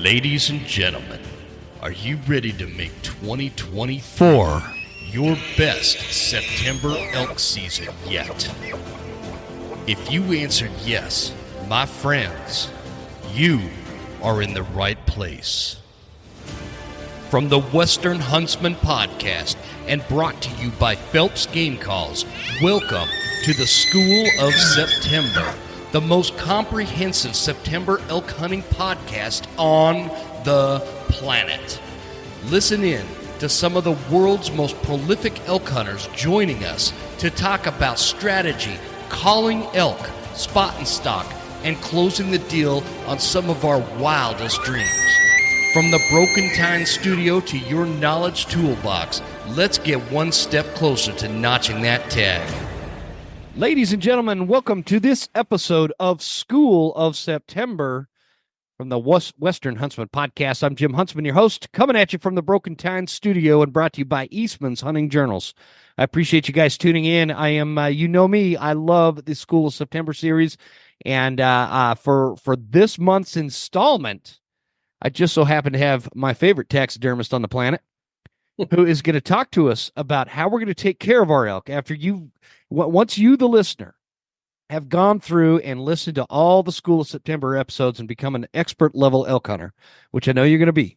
Ladies and gentlemen, are you ready to make 2024 your best September elk season yet? If you answered yes, my friends, you are in the right place. From the Western Huntsman Podcast and brought to you by Phelps Game Calls, welcome to the School of September, the most comprehensive September elk hunting podcast on the planet. Listen in to some of the world's most prolific elk hunters joining us to talk about strategy, calling elk, spot and stock, and closing the deal on some of our wildest dreams. From the Broken Tine Studio to your knowledge toolbox, let's get one step closer to notching that tag. Ladies and gentlemen, welcome to this episode of School of September from the Western Huntsman Podcast. I'm Jim Huntsman, your host, coming at you from the Broken Tine Studio and brought to you by Eastman's Hunting Journals. I appreciate you guys tuning in. I am, you know me, I love the School of September series. And for this month's installment, I just so happen to have my favorite taxidermist on the planet, who is going to talk to us about how we're going to take care of our elk once you, the listener, have gone through and listened to all the School of September episodes and become an expert level elk hunter, which I know you're going to be.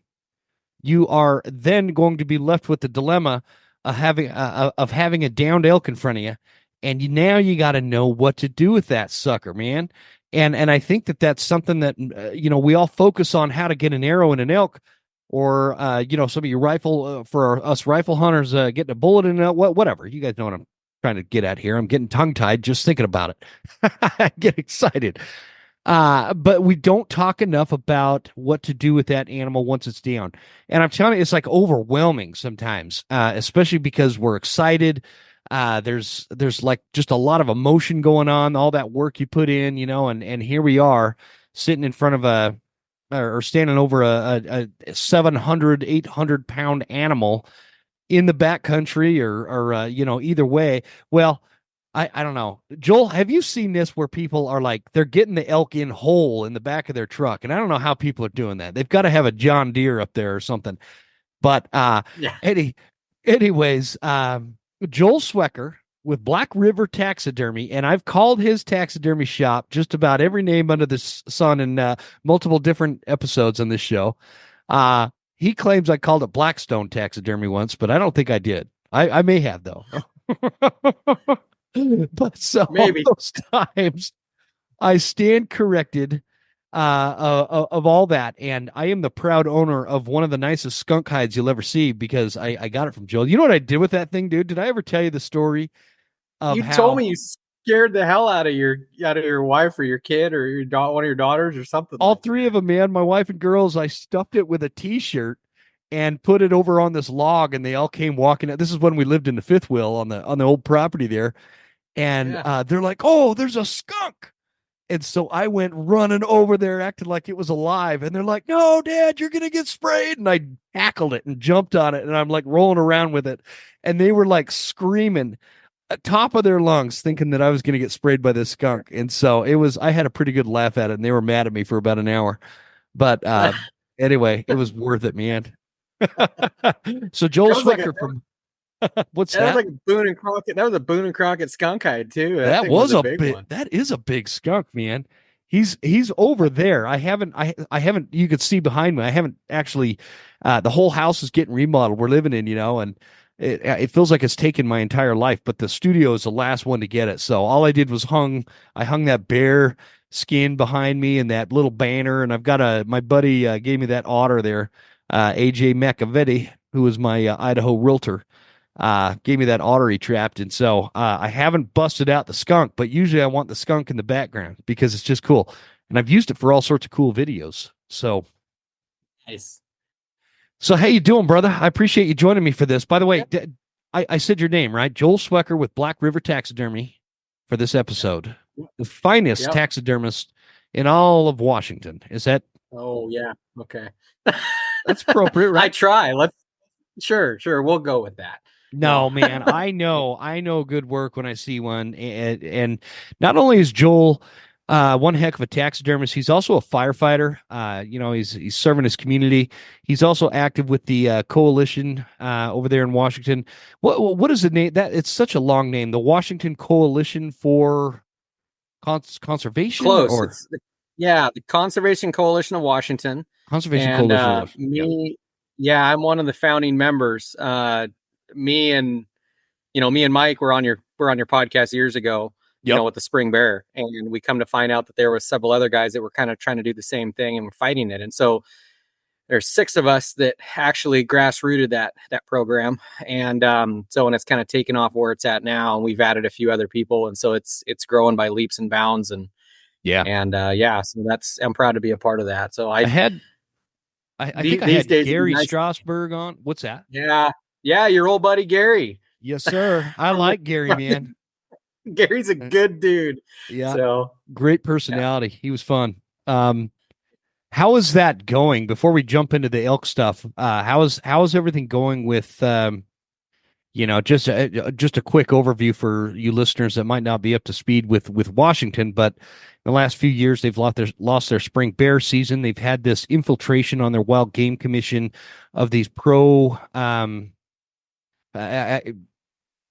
You are then going to be left with the dilemma of having a downed elk in front of you, and now you got to know what to do with that sucker, man. And I think that's something that we all focus on, how to get an arrow in an elk. Or, some of your rifle, for us rifle hunters, getting a bullet in it, whatever. You guys know what I'm trying to get at here. I'm getting tongue-tied just thinking about it. I get excited. But we don't talk enough about what to do with that animal once it's down. And I'm telling you, it's like overwhelming sometimes, especially because we're excited. There's like just a lot of emotion going on, all that work you put in, and here we are sitting in front of or standing over a 700, 800 pound animal in the backcountry or either way. Well, I don't know. Joel, have you seen this where people are like, they're getting the elk in whole in the back of their truck? And I don't know how people are doing that. They've got to have a John Deere up there or something. But anyways, Joel Swecker with Black River Taxidermy, and I've called his taxidermy shop just about every name under the sun in multiple different episodes on this show. He claims I called it Blackstone Taxidermy once, but I don't think I did. I may have, though. But so maybe those times I stand corrected of all that, and I am the proud owner of one of the nicest skunk hides you'll ever see because I got it from Joel. You know what I did with that thing, dude? Did I ever tell you the story? You told me you scared the hell out of your wife or your kid or one of your daughters or something. All three of them, man. My wife and girls. I stuffed it with a T-shirt and put it over on this log, and they all came walking out. This is when we lived in the fifth wheel on the old property there, and they're like, "Oh, there's a skunk!" And so I went running over there, acting like it was alive, and they're like, "No, Dad, you're gonna get sprayed!" And I tackled it and jumped on it, and I'm like rolling around with it, and they were like screaming at top of their lungs, thinking that I was going to get sprayed by this skunk. And so I had a pretty good laugh at it, and they were mad at me for about an hour. But anyway, it was worth it, man. So Joel Swecker from what's that? That was like Boone and Crockett. That was a Boone and Crockett skunk hide too. That was a big one. That is a big skunk, man. He's over there. I haven't, you could see behind me. I haven't actually, the whole house is getting remodeled. We're living in, and it feels like it's taken my entire life, but the studio is the last one to get it. So all I did was I hung that bear skin behind me and that little banner. And I've got my buddy gave me that otter there, AJ McAvetti, who was my Idaho realtor, gave me that otter he trapped. And so I haven't busted out the skunk, but usually I want the skunk in the background because it's just cool. And I've used it for all sorts of cool videos. So nice. So how you doing, brother? I appreciate you joining me for this. By the way, I said your name, right? Joel Swecker with Black River Taxidermy for this episode. The finest taxidermist in all of Washington. Is that? Oh, yeah. Okay. That's appropriate, right? I try. Sure. We'll go with that. No, man, I know good work when I see one. And not only is Joel One heck of a taxidermist. He's also a firefighter. He's serving his community. He's also active with the coalition over there in Washington. What is the name? That it's such a long name. The Washington Coalition for Conservation Close. or Yeah, the Conservation Coalition of Washington. Conservation And Coalition of Washington. Yeah. yeah, I'm one of the founding members. Me and me and Mike were on your podcast years ago, Yep. with the spring bear, and we come to find out that there was several other guys that were kind of trying to do the same thing and were fighting it. And so there's 6 of us that actually grassrooted that program, and so it's kind of taken off where it's at now, and we've added a few other people, and so it's growing by leaps and bounds, and Yeah. so I'm proud to be a part of that. So I think I these had days Gary Strasberg on. What's that? Yeah, your old buddy Gary. Yes, sir. I like Gary, man. Gary's a good dude. Yeah. So great personality. Yeah. He was fun. How is that going? Before we jump into the elk stuff, how is everything going with just a quick overview for you listeners that might not be up to speed with Washington, but in the last few years they've lost their spring bear season. They've had this infiltration on their wild game commission of these pro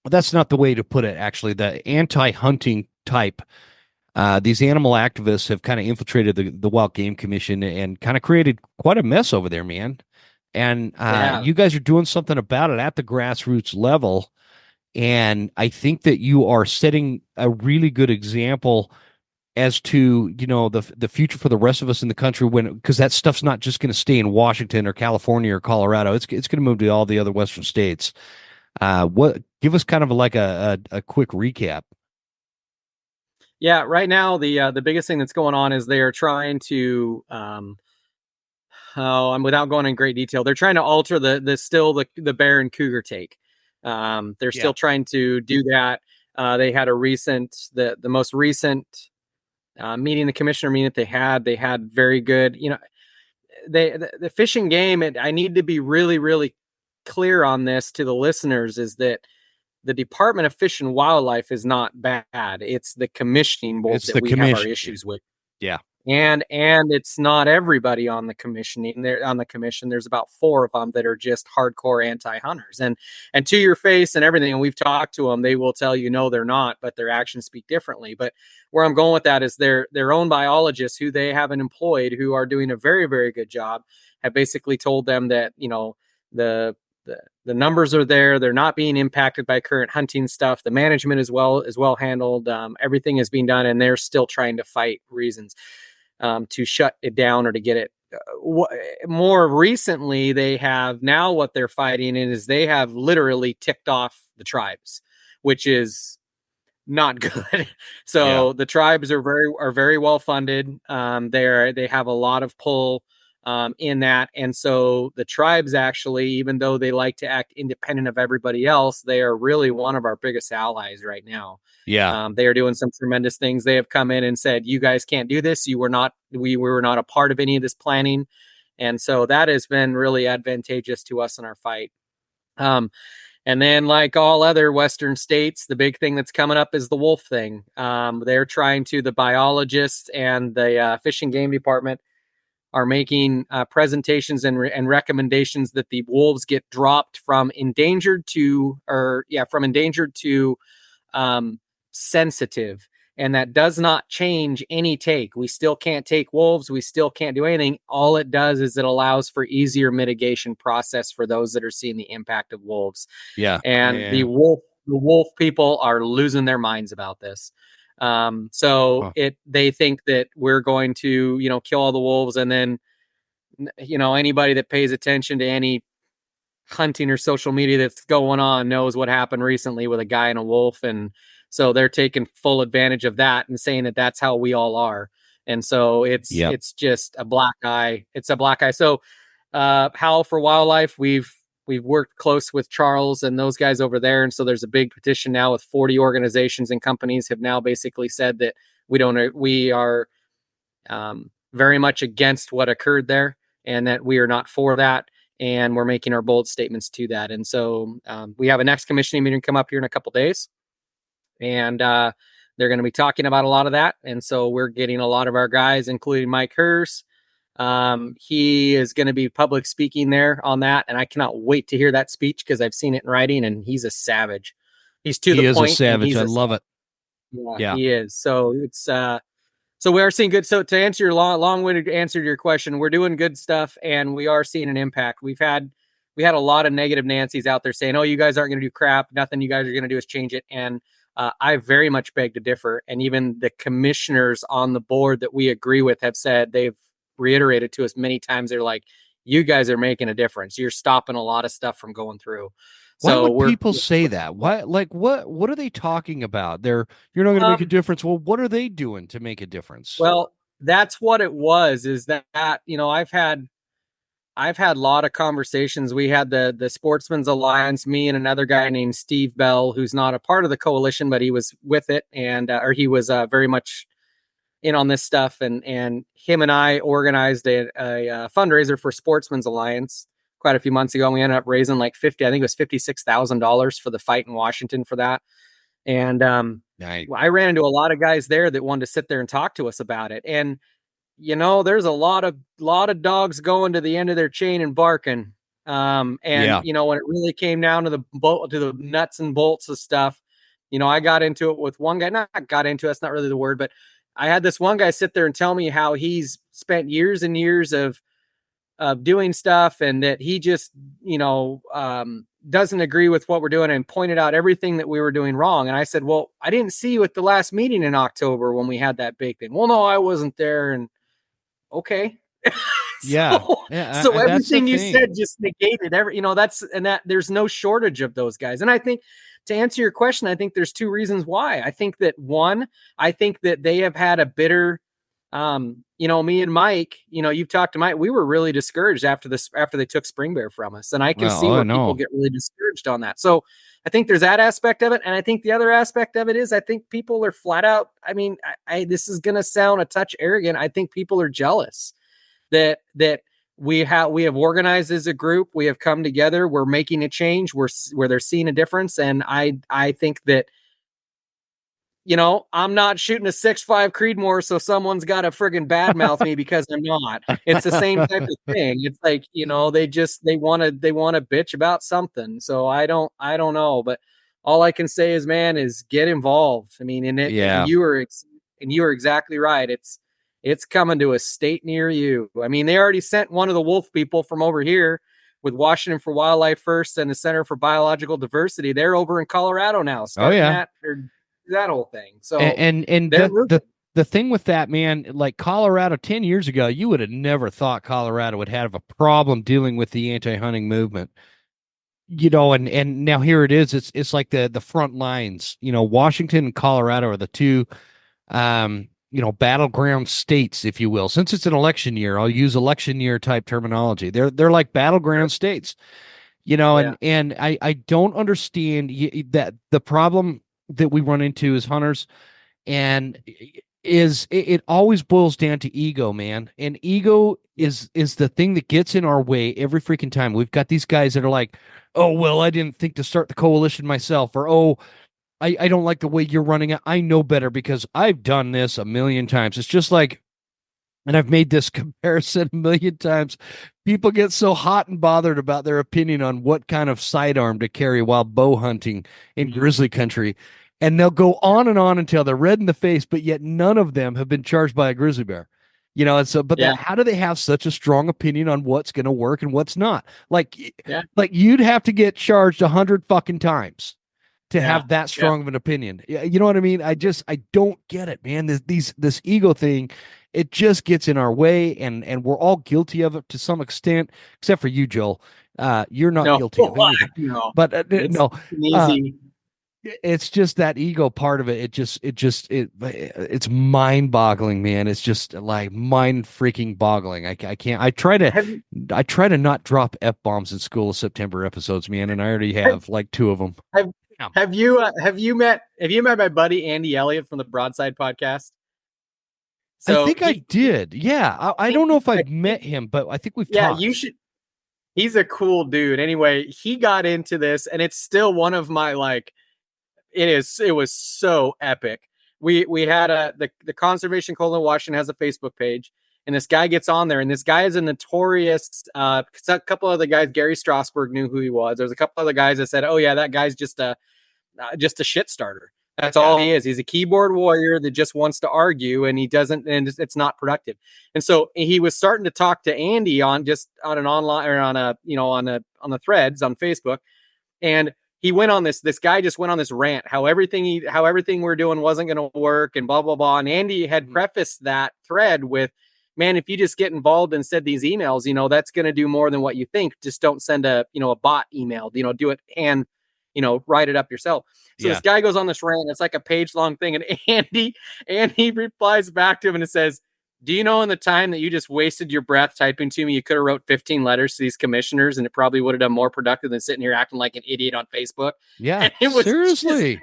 that's not the way to put it, actually. The anti-hunting type. These animal activists have kind of infiltrated the Wild Game Commission and kind of created quite a mess over there, man. And you guys are doing something about it at the grassroots level. And I think that you are setting a really good example as to, the future for the rest of us in the country, because that stuff's not just going to stay in Washington or California or Colorado. It's going to move to all the other Western states. Give us kind of like a quick recap. Yeah, right now the biggest thing that's going on is they are trying to without going in great detail, they're trying to alter the bear and cougar take. They're still trying to do that. They had the most recent meeting, the commissioner meeting that they had very good, the fishing game. I need to be really, really clear on this to the listeners, is that the Department of Fish and Wildlife is not bad. It's the commissioning board that we have our issues with. Yeah. And it's not everybody on the commissioning. On the commission, there's about 4 of them that are just hardcore anti-hunters. And to your face and everything, and we've talked to them, they will tell you no, they're not, but their actions speak differently. But where I'm going with that is their own biologists, who they haven't employed, who are doing a very, very good job, have basically told them that, the numbers are there. They're not being impacted by current hunting stuff. The management is well handled. Everything is being done, and they're still trying to fight reasons to shut it down or to get it. More recently, they have now what they're fighting is they have literally ticked off the tribes, which is not good. So the tribes are very well funded. They have a lot of pull in that. And so the tribes actually, even though they like to act independent of everybody else, they are really one of our biggest allies right now. Yeah. They are doing some tremendous things. They have come in and said, you guys can't do this. We were not a part of any of this planning. And so that has been really advantageous to us in our fight. And then, like all other Western states, the big thing that's coming up is the wolf thing. The biologists and the Fish and Game Department are making presentations and recommendations that the wolves get dropped from endangered to sensitive. And that does not change any take. We still can't take wolves. We still can't do anything. All it does is it allows for easier mitigation process for those that are seeing the impact of wolves. Yeah. And the wolf people are losing their minds about this. They think that we're going to, kill all the wolves, and then, anybody that pays attention to any hunting or social media that's going on knows what happened recently with a guy and a wolf. And so they're taking full advantage of that and saying that that's how we all are. And so it's just a black eye. It's a black eye. So, Howl for Wildlife, we've worked close with Charles and those guys over there. And so there's a big petition now with 40 organizations and companies have now basically said that we are very much against what occurred there, and that we are not for that. And we're making our bold statements to that. And so we have a next commissioning meeting come up here in a couple days. And They're going to be talking about a lot of that. And so we're getting a lot of our guys, including Mike Hurst. He is going to be public speaking there on that. And I cannot wait to hear that speech because I've seen it in writing, and he's a savage. He's to He the is a point, and savage. he's I love it. Yeah, he is. So it's so we are seeing good. So to answer your long-winded answer to your question, we're doing good stuff, and we are seeing an impact. We had a lot of negative Nancy's out there saying, "Oh, you guys aren't going to do crap. Nothing you guys are going to do is change it." And I very much beg to differ. And even the commissioners on the board that we agree with have said, they've reiterated to us many times, they're like, "You guys are making a difference. You're stopping a lot of stuff from going through." Why would people say that? Why, like, what are they talking about? You're not going to make a difference. Well, what are they doing to make a difference? Well, that's what it was, is that, I've had a lot of conversations. We had the Sportsman's Alliance, me and another guy named Steve Bell, who's not a part of the coalition, but he was with it, and or he was very much in on this stuff. And him and I organized a fundraiser for Sportsman's Alliance quite a few months ago, and we ended up raising like I think it was $56,000 for the fight in Washington for that. And I ran into a lot of guys there that wanted to sit there and talk to us about it. And there's a lot of dogs going to the end of their chain and barking. When it really came down to the nuts and bolts of stuff, I got into it with one guy. Not got into it, that's not really the word, but I had this one guy sit there and tell me how he's spent years and years of doing stuff, and that he just, doesn't agree with what we're doing, and pointed out everything that we were doing wrong. And I said, well, I didn't see you at the last meeting in October when we had that big thing. Well, no, I wasn't there. And okay. So everything you said just negated that there's no shortage of those guys. And I think, to answer your question, I think there's two reasons why. I think that they have had a bitter, me and Mike, you've talked to Mike, we were really discouraged after they took Spring Bear from us. And I can see where people get really discouraged on that. So I think there's that aspect of it. And I think the other aspect of it is, I think people are flat out, this is going to sound a touch arrogant, I think people are jealous that we have organized as a group. We have come together. We're making a change. Where they're seeing a difference. And I think that, I'm not shooting a 6.5 Creedmoor, so someone's got to friggin' badmouth me because I'm not. It's the same type of thing. It's like, they want to bitch about something. So I don't know, but all I can say is, man, is get involved. And you are exactly right. It's coming to a state near you. They already sent one of the wolf people from over here with Washington for Wildlife First and the Center for Biological Diversity. They're over in Colorado now. That whole thing. So and the thing with that, man, like Colorado 10 years ago, you would have never thought Colorado would have a problem dealing with the anti-hunting movement. And now here it is. It's like the front lines. Washington and Colorado are the two battleground states, if you will. Since it's an election year, I'll use election year type terminology. They're like battleground states. And I don't understand that the problem that we run into as hunters, and it always boils down to ego, man. And ego is the thing that gets in our way every freaking time. We've got these guys that are like, oh, well, I didn't think to start the coalition myself, or, oh, I don't like the way you're running it. I know better because I've done this a million times. It's just like, and I've made this comparison a million times. People get so hot and bothered about their opinion on what kind of sidearm to carry while bow hunting in grizzly country. And they'll go on and on until they're red in the face, but yet none of them have been charged by a grizzly bear. And so, how do they have such a strong opinion on what's going to work and what's not? Like you'd have to get charged 100 fucking times to have that strong of an opinion. You know what I mean? I don't get it, man. This ego thing, it just gets in our way, and we're all guilty of it to some extent, except for you, Joel. You're not guilty of anything. No. But easy. It's just that ego part of it. It's mind boggling, man. It's just like mind freaking boggling. I can't. I try to not drop F-bombs in School of September episodes, man, and I already have like 2 of them. Have you met my buddy Andy Elliott from the Broadside podcast? So I think I did. Yeah. I don't know if I've met him, but I think we've talked. You should. He's a cool dude. Anyway, he got into this, and it's still one of my, like, it was so epic. we had the Conservation Coalition of Washington has a Facebook page, and this guy gets on there, and this guy is a notorious. A couple of the guys, Gary Strasberg knew who he was. There's a couple other guys that said, "Oh yeah, that guy's just a shit starter." That's all he is. He's a keyboard warrior that just wants to argue, and he doesn't, and it's not productive. And so he was starting to talk to Andy on an online or on the threads on Facebook, and he went on this guy just went on this rant how everything we're doing wasn't going to work and blah blah blah. And Andy had prefaced that thread with, "Man, if you just get involved and send these emails, that's going to do more than what you think. Just don't send a bot email, do it and write it up yourself." So this guy goes on this rant. It's like a page long thing. And Andy replies back to him and it says, "Do you know in the time that you just wasted your breath typing to me, you could have wrote 15 letters to these commissioners and it probably would have done more productive than sitting here acting like an idiot on Facebook?" Yeah, and it was seriously.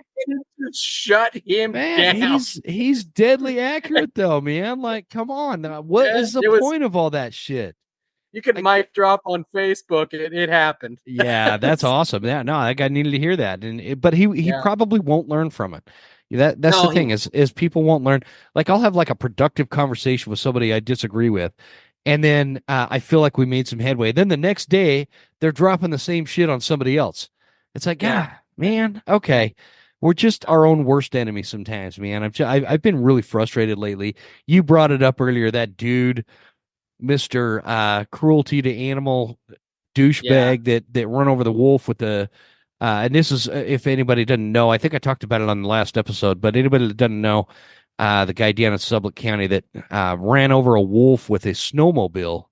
just shut him down. He's deadly accurate though, man. Like, come on. What is the point of all that shit? You could mic drop on Facebook. It happened. Yeah, that's awesome. Yeah, no, that guy needed to hear that. But he probably won't learn from it. That's the thing is people won't learn. Like, I'll have like a productive conversation with somebody I disagree with, and then I feel like we made some headway. Then the next day they're dropping the same shit on somebody else. It's like, man, okay. We're just our own worst enemy sometimes, man. I've been really frustrated lately. You brought it up earlier, that dude, Mr. Cruelty to Animal douchebag that run over the wolf with the and this is, if anybody doesn't know, I think I talked about it on the last episode, but anybody that doesn't know, the guy down in Sublette County that ran over a wolf with a snowmobile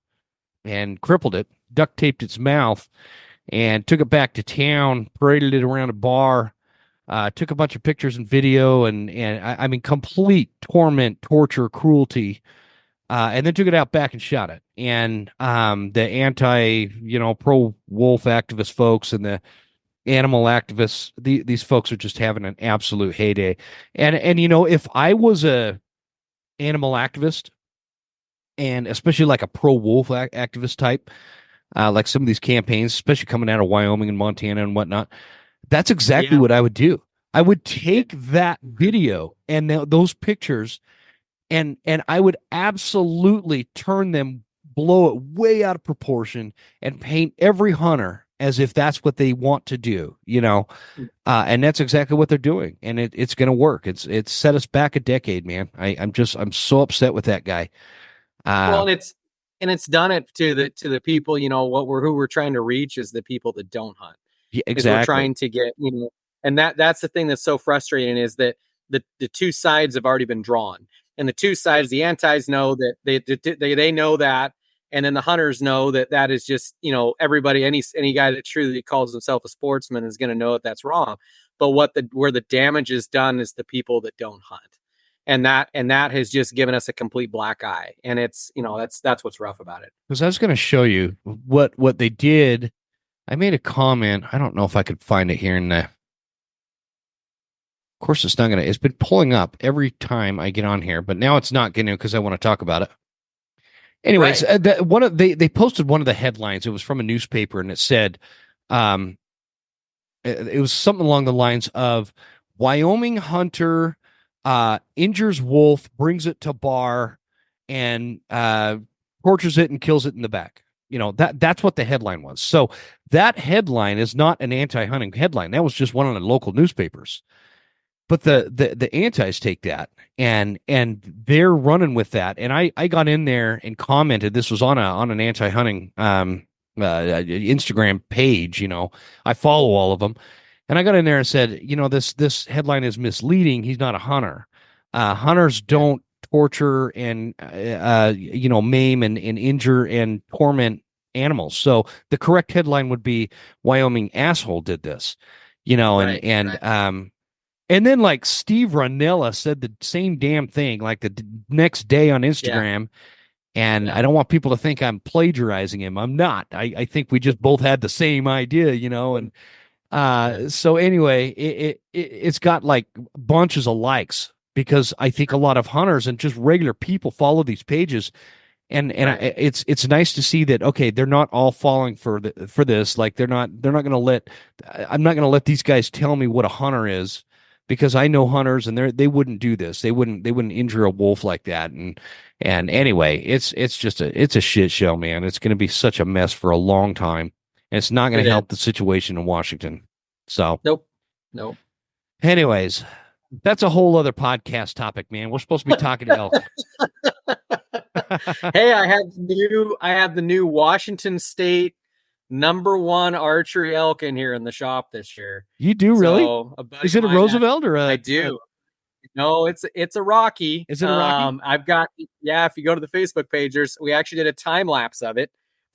and crippled it, duct taped its mouth, and took it back to town, paraded it around a bar, took a bunch of pictures and video, and I mean, complete torment, torture, cruelty. And then took it out back and shot it. And the pro-wolf activist folks and the animal activists, these folks are just having an absolute heyday. And if I was a animal activist, and especially like a pro-wolf activist type, like some of these campaigns, especially coming out of Wyoming and Montana and whatnot, that's exactly what I would do. I would take that video and those pictures, and I would absolutely turn them, blow it way out of proportion, and paint every hunter as if that's what they want to do, and that's exactly what they're doing, and it's going to work. It's set us back a decade, man. I'm so upset with that guy. Well, and it's done it to the people. Who we're trying to reach is the people that don't hunt. Yeah, exactly. We're trying to get and that's the thing that's so frustrating is that the two sides have already been drawn. And the two sides, the antis know that they know that, and then the hunters know that is just everybody, any guy that truly calls himself a sportsman is going to know that that's wrong. But where the damage is done is the people that don't hunt, and that has just given us a complete black eye. And it's that's what's rough about it. Because I was going to show you what they did. I made a comment. I don't know if I could find it here in the. Of course, it's not going to. It's been pulling up every time I get on here, but now it's not getting because I want to talk about it. Anyways, right. They posted one of the headlines. It was from a newspaper, and it said, it was something along the lines of Wyoming hunter injures wolf, brings it to bar, and tortures it and kills it in the back. That's what the headline was. So that headline is not an anti-hunting headline. That was just one of the local newspapers. But the antis take that and they're running with that. And I got in there and commented. This was on an anti-hunting Instagram page. I follow all of them, and I got in there and said, this headline is misleading. He's not a hunter. Hunters don't torture and maim and injure and torment animals. So the correct headline would be Wyoming asshole did this. And then like Steve Ranella said the same damn thing like the next day on Instagram. And I don't want people to think I'm plagiarizing him. I'm not. I think we just both had the same idea, and so anyway, it's got like bunches of likes because I think a lot of hunters and just regular people follow these pages. And it's nice to see that, okay, they're not all falling for this. Like they're not going to I'm not going to let these guys tell me what a hunter is. because I know hunters and they wouldn't do this. They wouldn't injure a wolf like that. And anyway, it's a shit show, man. It's going to be such a mess for a long time. And it's not going It to is. help the situation in Washington. So, Nope. anyways, that's a whole other podcast topic, man. We're supposed to be talking to elk. Hey, I have the new Washington State #1 archery elk in here in the shop this year. You do, really? So Is it a Roosevelt or I do. No, it's a Rocky. Is it a Rocky? I've got, if you go to the Facebook page, we actually did a time lapse of it.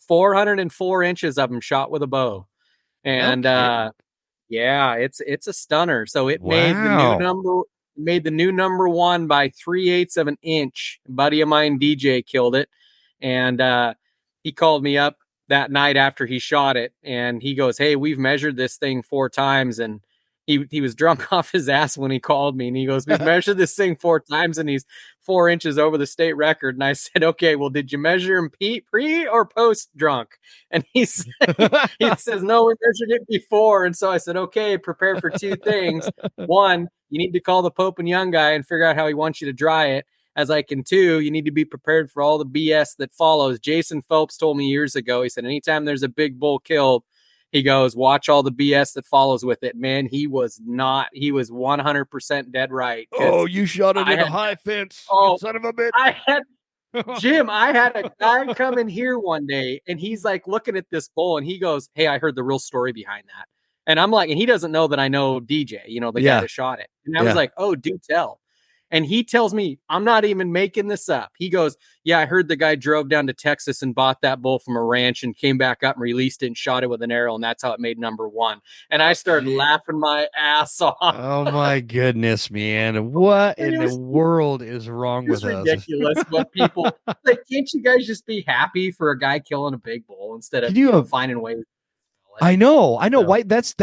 404 inches of them shot with a bow. And it's a stunner. So it made the new #1 by 3/8 of an inch. A buddy of mine, DJ, killed it. And he called me up that night after he shot it, and he goes, "Hey, we've measured this thing 4 times." And he was drunk off his ass when he called me, and he goes, "We've measured this thing 4 times, and he's 4 inches over the state record." And I said, "Okay, well, did you measure him pre or post drunk?" And he says, "No, we measured it before." And so I said, "Okay, prepare for 2 things. 1, you need to call the Pope and Young guy and figure out how he wants you to dry it. As I can 2, you need to be prepared for all the BS that follows." Jason Phelps told me years ago, he said, anytime there's a big bull killed, he goes, watch all the BS that follows with it. Man, he was 100% dead right. Oh, you shot it in a high fence. Oh, son of a bitch. Jim, I had a guy come in here one day, and he's like looking at this bull, and he goes, "Hey, I heard the real story behind that." And I'm like, and he doesn't know that I know DJ, the guy that shot it. And I was like, "Oh, do tell." And he tells me, I'm not even making this up. He goes, "Yeah, I heard the guy drove down to Texas and bought that bull from a ranch and came back up and released it and shot it with an arrow. And that's how it made #1. And I started laughing my ass off. Oh my goodness, man. What in the world is wrong with us? It's ridiculous. But people, like, can't you guys just be happy for a guy killing a big bull instead of finding ways? I know. Why that's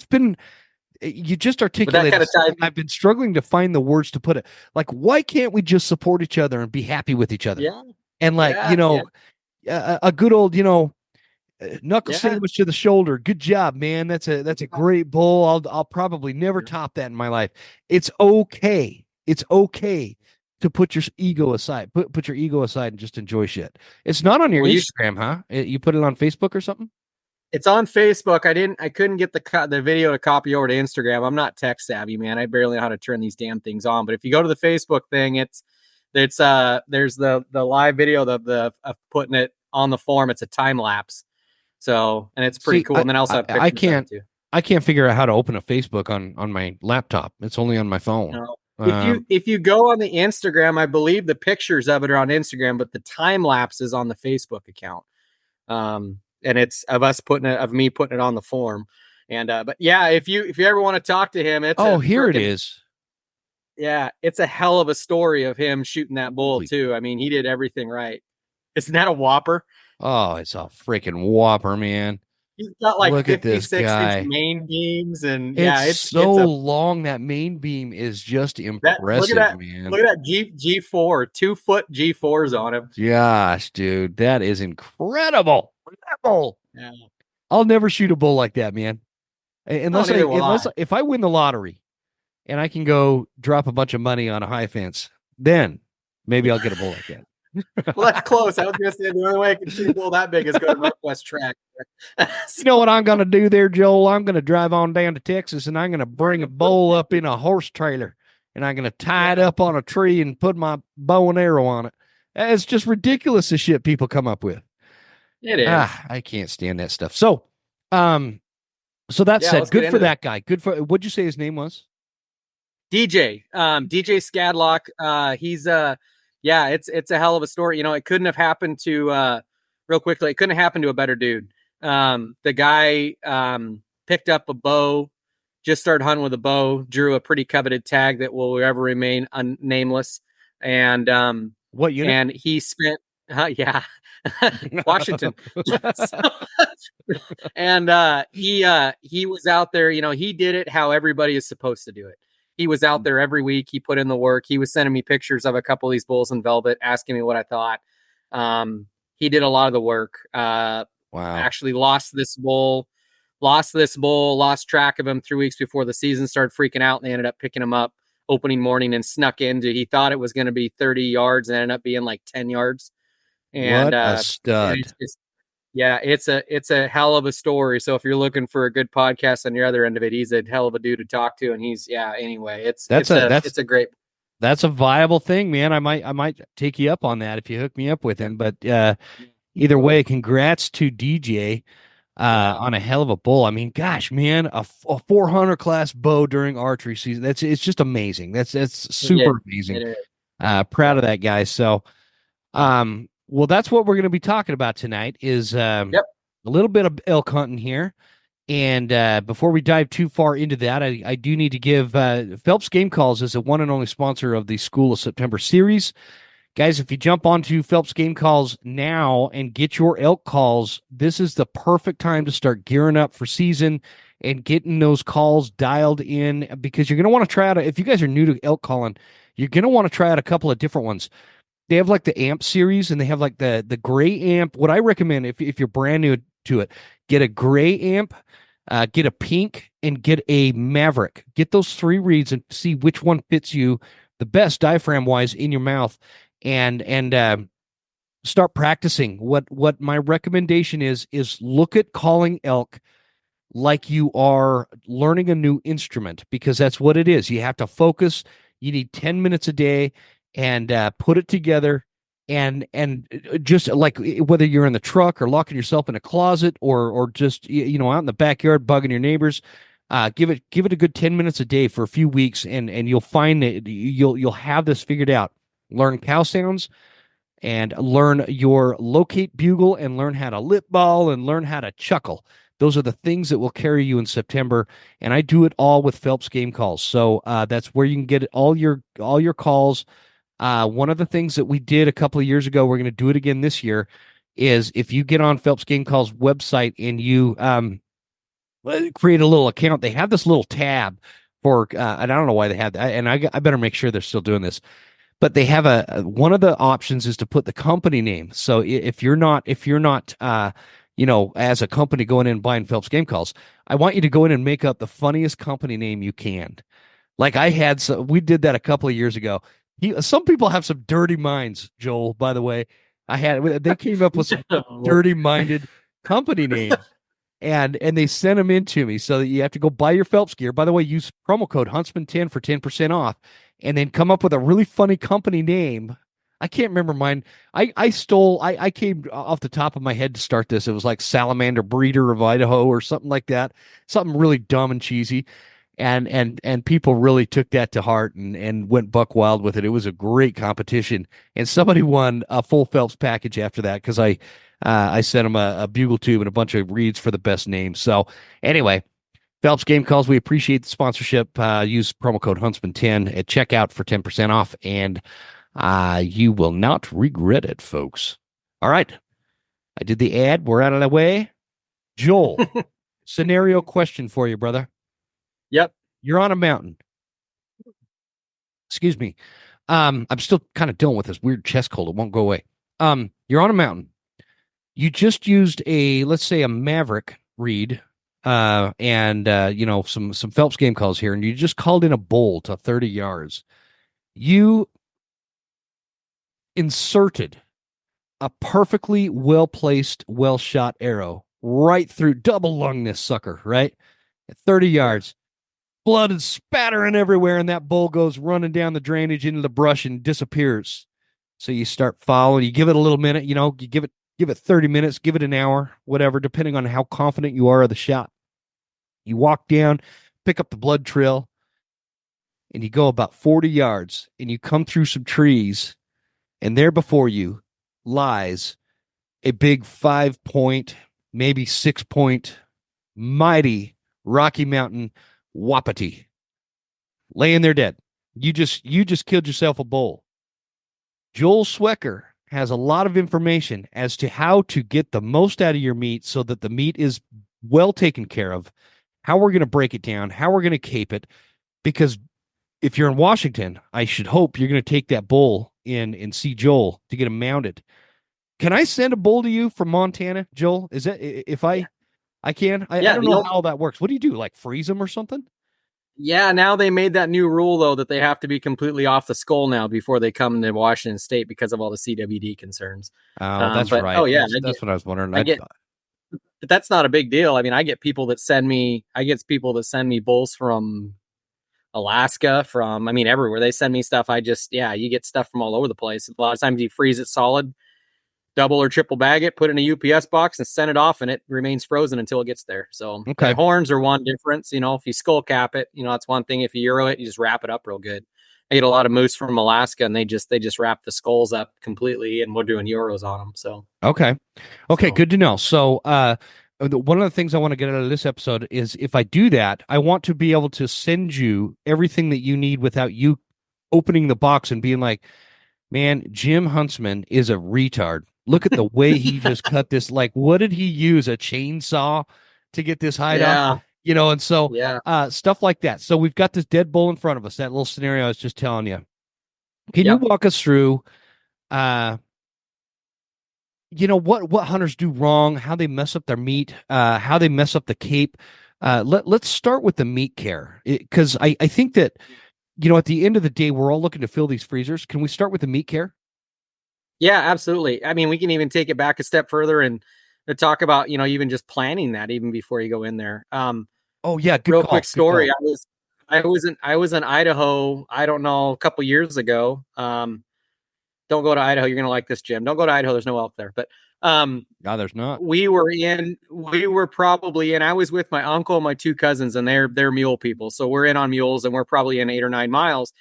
been, you just articulated. Kind of I've been struggling to find the words to put it. Like, why can't we just support each other and be happy with each other? Yeah. And a good old, knuckle sandwich to the shoulder. Good job, man. That's a great bull. I'll probably never top that in my life. It's okay. It's okay to put your ego aside. Put your ego aside and just enjoy shit. It's not on your Instagram, huh? You put it on Facebook or something? It's on Facebook. I couldn't get the video to copy over to Instagram. I'm not tech savvy, man. I barely know how to turn these damn things on. But if you go to the Facebook thing, there's the live video of putting it on the form. It's a time lapse. So, and it's pretty cool. And then also I can't figure out how to open a Facebook on my laptop. It's only on my phone. No. If you go on the Instagram, I believe the pictures of it are on Instagram, but the time lapse is on the Facebook account. And it's of me putting it on the form. And but yeah, if you ever want to talk to him, it is. Yeah, it's a hell of a story of him shooting that bull too. I mean, he did everything right. Isn't that a whopper? Oh, it's a freaking whopper, man. He's got like 56-inch main beams, and it's so long. That main beam is just impressive, man. Look at that G4, 2-foot G4s on him. Gosh, dude, that is incredible. Yeah. I'll never shoot a bull like that, man. Unless if I win the lottery and I can go drop a bunch of money on a high fence, then maybe I'll get a bull like that. Well, that's close. I was going to say the only way I can shoot a bull that big is go to Northwest Track. You know what I'm going to do there, Joel? I'm going to drive on down to Texas, and I'm going to bring a bull up in a horse trailer, and I'm going to tie it up on a tree and put my bow and arrow on it. It's just ridiculous the shit people come up with. It is. I can't stand that stuff. So that said, good for that guy. Good for, what'd you say his name was? DJ. DJ Scadlock. He's it's a hell of a story. It couldn't have happened to real quickly. It couldn't have happened to a better dude. The guy picked up a bow, just started hunting with a bow, drew a pretty coveted tag that will ever remain nameless. And what unit? And he spent Washington. And he was out there, he did it how everybody is supposed to do it. He was out there every week. He put in the work. He was sending me pictures of a couple of these bulls in velvet, asking me what I thought. He did a lot of the work. Wow. Actually lost this bull lost this bull, lost track of him 3 weeks before the season, started freaking out, and they ended up picking him up opening morning and snuck into. He thought it was going to be 30 yards and ended up being like 10 yards. And What a stud. it's a hell of a story. So if you're looking for a good podcast on your other end of it, he's a hell of a dude to talk to. And anyway, it's a great. That's a viable thing, man. I might take you up on that if you hook me up with him. But either way, congrats to DJ on a hell of a bull. I mean, gosh, man, a 400 class bow during archery season. It's just amazing. That's super amazing. Proud of that guy. So, well, that's what we're going to be talking about tonight is a little bit of elk hunting here. And before we dive too far into that, I do need to give Phelps Game Calls as a one and only sponsor of the School of September series. Guys, if you jump onto Phelps Game Calls now and get your elk calls, this is the perfect time to start gearing up for season and getting those calls dialed in, because you're going to want to try out, if you guys are new to elk calling, you're going to want to try out a couple of different ones. They have like the amp series, and they have like the gray amp. What I recommend, if you're brand new to it, get a gray amp, get a pink, and get a maverick. Get those 3 reeds and see which one fits you the best diaphragm wise in your mouth, and start practicing. What my recommendation is look at calling elk like you are learning a new instrument, because that's what it is. You have to focus. You need 10 minutes a day and put it together, and just like whether you're in the truck or locking yourself in a closet or just out in the backyard bugging your neighbors, give it a good 10 minutes a day for a few weeks, and you'll find that you'll have this figured out. Learn cow sounds and learn your locate bugle and learn how to lip ball and learn how to chuckle. Those are the things that will carry you in September, and I do it all with Phelps Game Calls. So that's where you can get all your calls. One of the things that we did a couple of years ago, we're going to do it again this year, is if you get on Phelps Game Calls website and you create a little account, they have this little tab for, and I don't know why they have that, and I better make sure they're still doing this, but they have one of the options is to put the company name. So if you're not, as a company going in and buying Phelps Game Calls, I want you to go in and make up the funniest company name you can. Like we did that a couple of years ago. Some people have some dirty minds, Joel, by the way. They came up with some dirty-minded company names, and they sent them in to me, so that you have to go buy your Phelps gear. By the way, use promo code Huntsman10 for 10% off, and then come up with a really funny company name. I can't remember mine. I came off the top of my head to start this. It was like Salamander Breeder of Idaho or something like that. Something really dumb and cheesy. And people really took that to heart and went buck wild with it. It was a great competition, and somebody won a full Phelps package after that, because I sent them a bugle tube and a bunch of reeds for the best names. So anyway, Phelps Game Calls, we appreciate the sponsorship. Use promo code Huntsman10 at checkout for 10% off, and you will not regret it, folks. All right, I did the ad. We're out of the way. Joel, scenario question for you, brother. Yep. You're on a mountain. Excuse me. I'm still kind of dealing with this weird chest cold. It won't go away. You're on a mountain. You just used let's say a Maverick reed, and some Phelps Game Calls here, and you just called in a bull to 30 yards. You inserted a perfectly well-placed, well-shot arrow right through, double lung this sucker, right? At 30 yards. Blood is spattering everywhere, and that bull goes running down the drainage into the brush and disappears. So you start following. You give it a little minute. You give it 30 minutes, give it an hour, whatever, depending on how confident you are of the shot. You walk down, pick up the blood trail, and you go about 40 yards, and you come through some trees, and there before you lies a big 5-point, maybe 6-point, mighty Rocky Mountain wapiti laying there dead. You just killed yourself a bull. Joel Swecker has a lot of information as to how to get the most out of your meat so that the meat is well taken care of, how we're going to break it down, how we're going to cape it, because if you're in Washington, I should hope you're going to take that bull in and see Joel to get him mounted. Can I send a bull to you from Montana, Joel? Is that if I I can. I Yeah, don't know how that works. What do you do? Like freeze them or something? yeah, now they made that new rule though that they have to be completely off the skull now before they come to Washington State because of all the CWD concerns. Oh, that's But right. yeah, That's what I was wondering. I get, but that's not a big deal. I mean, I get people that send me bulls from Alaska, from, I mean, everywhere. They send me stuff. You get stuff from all over the place. A lot of times you freeze it solid, double or triple bag it, put it in a UPS box and send it off, and it remains frozen until it gets there. So Okay. the horns are one difference. If you skull cap it, that's one thing. If you Euro it, you just wrap it up real good. I get a lot of moose from Alaska, and they just wrap the skulls up completely, and we're doing Euros on them. So Okay, good to know. So, one of the things I want to get out of this episode is if I do that, I want to be able to send you everything that you need without you opening the box and being like, man, Jim Huntsman is a retard. Look at the way he just cut this. Like, what did he use? A chainsaw to get this hide off? And so stuff like that. So we've got this dead bull in front of us, that little scenario I was just telling you. Can you walk us through what hunters do wrong, how they mess up their meat, how they mess up the cape? Let's start with the meat care, because I think that at the end of the day, we're all looking to fill these freezers. Can we start with the meat care? Yeah, absolutely. I mean, we can even take it back a step further and talk about, even just planning that even before you go in there. Oh yeah, real quick story. I was in Idaho, I don't know, a couple years ago. Don't go to Idaho. You're going to like this, Jim. Don't go to Idaho. There's no elk there. But no, there's not. We were probably in, I was with my uncle and my two cousins, and they're mule people. So we're in on mules, and we're probably in 8 or 9 miles.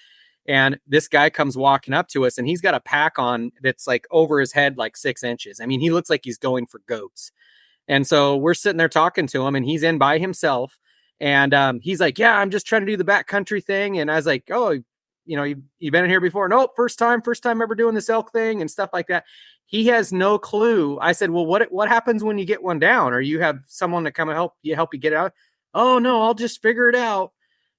And this guy comes walking up to us, and he's got a pack on that's like over his head, like 6 inches. I mean, he looks like he's going for goats. And so we're sitting there talking to him, and he's in by himself. And he's like, yeah, I'm just trying to do the backcountry thing. And I was like, oh, you've been in here before? Nope, first time ever doing this elk thing and stuff like that. He has no clue. I said, well, what happens when you get one down, or you have someone to come and help you get it out? Oh no, I'll just figure it out.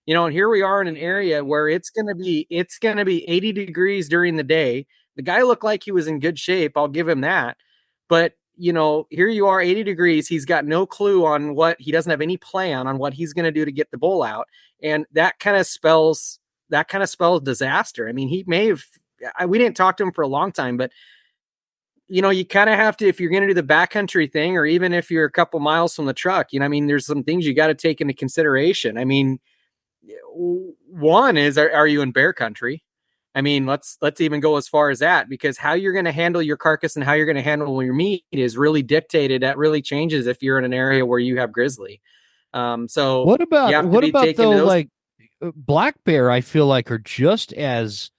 And here we are in an area where it's gonna be 80 degrees during the day. The guy looked like he was in good shape. I'll give him that. But here you are, 80 degrees. He's got no clue on he doesn't have any plan on what he's going to do to get the bull out. And that kind of spells disaster. I mean, we didn't talk to him for a long time, but you kind of have to, if you're going to do the backcountry thing, or even if you're a couple miles from the truck, I mean, there's some things you got to take into consideration. I mean, one is, are you in bear country? I mean, let's even go as far as that, because how you're going to handle your carcass and how you're going to handle your meat is really dictated. That really changes if you're in an area where you have grizzly. So what about though, like black bear? I feel like are just as.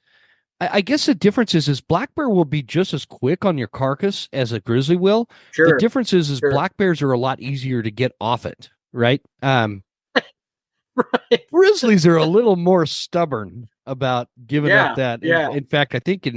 I guess the difference is black bear will be just as quick on your carcass as a grizzly will. Sure. The difference is black bears are a lot easier to get off it, right? Right. Grizzlies are a little more stubborn about giving up that. In fact, I think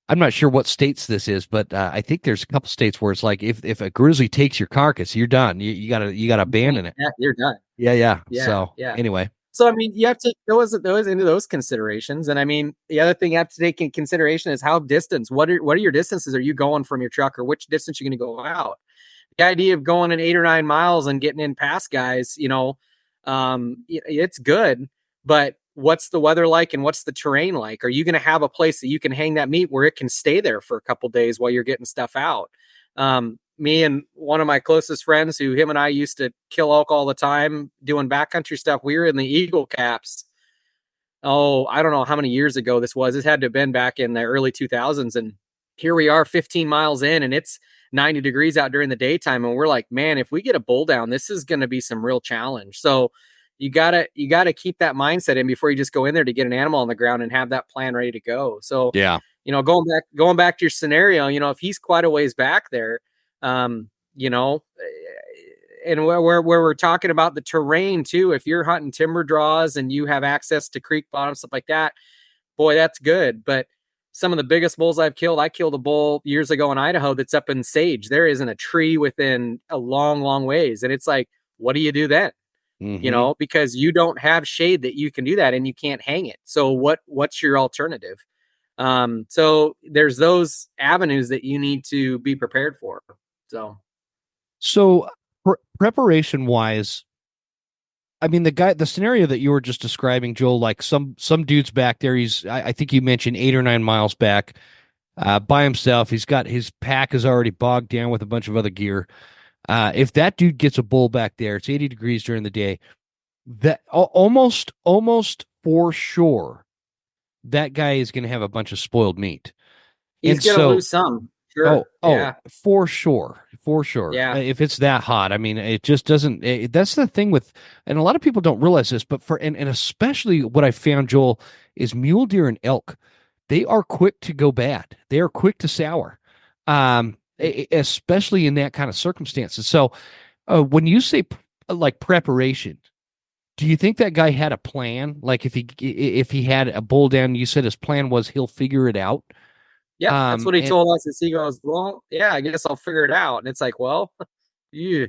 I'm not sure what states this is, but I think there's a couple states where it's like if a grizzly takes your carcass, you're done. You gotta abandon it. Yeah, you're done. Yeah. So anyway. So I mean, you have to those into those considerations, and I mean, the other thing you have to take in consideration is how distance. What are your distances? Are you going from your truck, or which distance you're going to go out? The idea of going in 8 or 9 miles and getting in past guys, it's good, but what's the weather like and what's the terrain like? Are you going to have a place that you can hang that meat where it can stay there for a couple days while you're getting stuff out? Me and one of my closest friends, who him and I used to kill elk all the time doing backcountry stuff, we were in the Eagle Caps. Oh, I don't know how many years ago this was. It had to have been back in the early 2000s. And here we are 15 miles in, and it's 90 degrees out during the daytime. And we're like, man, if we get a bull down, this is going to be some real challenge. So you gotta keep that mindset in before you just go in there to get an animal on the ground and have that plan ready to go. So, going back to your scenario, if he's quite a ways back there, and where we're talking about the terrain too, if you're hunting timber draws and you have access to creek bottoms, stuff like that, boy, that's good. But some of the biggest bulls I killed a bull years ago in Idaho that's up in sage. There isn't a tree within a long, long ways. And it's like, what do you do then? Mm-hmm. Because you don't have shade that you can do that, and you can't hang it. So what's your alternative? So there's those avenues that you need to be prepared for. So preparation wise, I mean, the scenario that you were just describing, Joel, like some dude's back there. I think you mentioned 8 or 9 miles back, by himself. He's got his pack is already bogged down with a bunch of other gear. If that dude gets a bull back there, it's 80 degrees during the day. That almost for sure, that guy is going to have a bunch of spoiled meat. He's going to lose some. Sure. Yeah. For sure. Yeah. If it's that hot, I mean, it just doesn't. That's the thing with, and a lot of people don't realize this, but and especially what I found, Joel, is mule deer and elk. They are quick to go bad. They are quick to sour, especially in that kind of circumstances. So, when you say like preparation, do you think that guy had a plan? Like if he had a bull down, you said his plan was he'll figure it out. Yeah, that's what he told us. Is he goes, well, yeah, I guess I'll figure it out. And it's like, well, you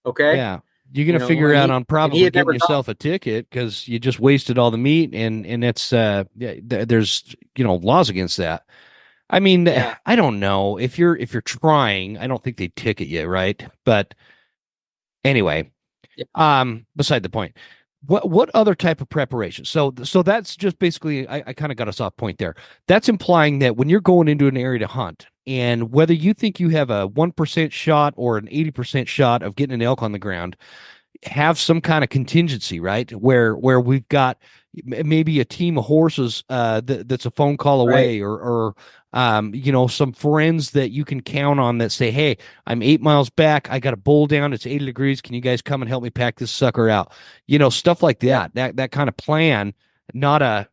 okay? Yeah, you're gonna figure out on probably getting yourself a ticket because you just wasted all the meat, and it's there's laws against that. I mean, I don't know if you're trying. I don't think they ticket you, right? But anyway, beside the point. What other type of preparation? So that's just basically I kind of got us off point there. That's implying that when you're going into an area to hunt, and whether you think you have a 1% shot or an 80% shot of getting an elk on the ground, have some kind of contingency, right? Where we've got maybe a team of horses that's a phone call away, or some friends that you can count on that say, hey, I'm 8 miles back. I got a bull down. It's 80 degrees. Can you guys come and help me pack this sucker out? Stuff like that. Yeah. That kind of plan, not a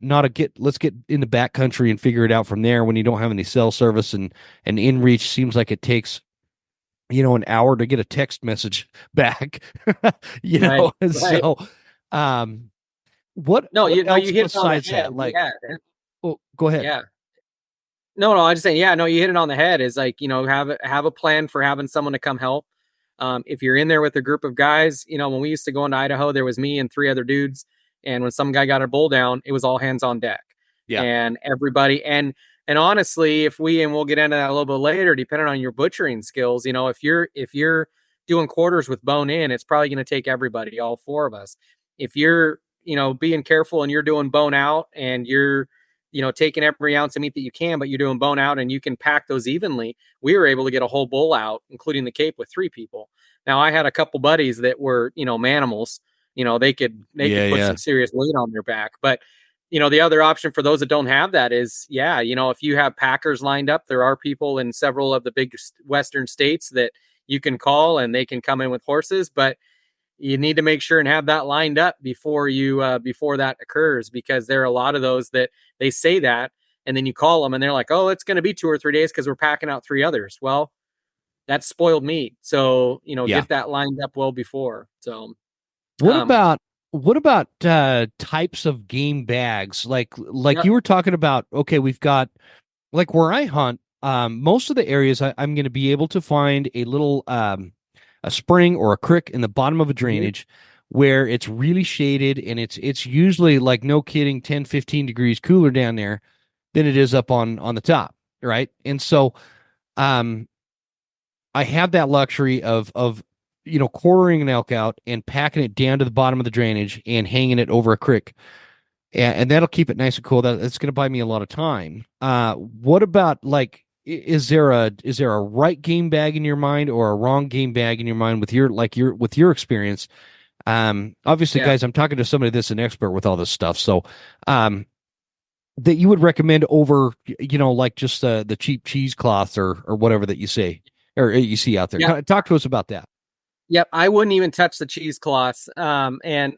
let's get in the back country and figure it out from there when you don't have any cell service, and in reach seems like it takes an hour to get a text message back, know. Right. So, what else you hit besides that? Like, go ahead. Yeah. No, I just saying, you hit it on the head. Is like, have a plan for having someone to come help. If you're in there with a group of guys, when we used to go into Idaho, there was me and 3 other dudes. And when some guy got a bull down, it was all hands on deck. Yeah. And everybody, and honestly, and we'll get into that a little bit later, depending on your butchering skills, if you're doing quarters with bone in, it's probably going to take everybody, all 4 of us. If you're, being careful and you're doing bone out, and you're, taking every ounce of meat that you can, but you're doing bone out and you can pack those evenly, we were able to get a whole bull out, including the Cape, with 3 people. Now, I had a couple buddies that were, manimals, they could put some serious weight on their back. But, the other option for those that don't have that is, if you have packers lined up, there are people in several of the big Western states that you can call and they can come in with horses, but you need to make sure and have that lined up before that occurs, because there are a lot of those that they say that, and then you call them and they're like, oh, it's going to be 2 or 3 days because we're packing out 3 others. Well, that's spoiled meat. So, get that lined up well before. So what about types of game bags? Like you were talking about, okay, we've got, like where I hunt, most of the areas I'm going to be able to find a little, a spring or a creek in the bottom of a drainage where it's really shaded, and it's usually, like, no kidding, 10, 15 degrees cooler down there than it is up on the top. Right. And so, I have that luxury of quartering an elk out and packing it down to the bottom of the drainage and hanging it over a creek. And that'll keep it nice and cool. That's going to buy me a lot of time. What about, like, is there a right game bag in your mind or a wrong game bag in your mind with your experience? Obviously, guys, I'm talking to somebody that's an expert with all this stuff. So, that you would recommend over, like just the cheap cheesecloth or whatever that you say or you see out there. Yeah. Talk to us about that. Yep, I wouldn't even touch the cheesecloths. And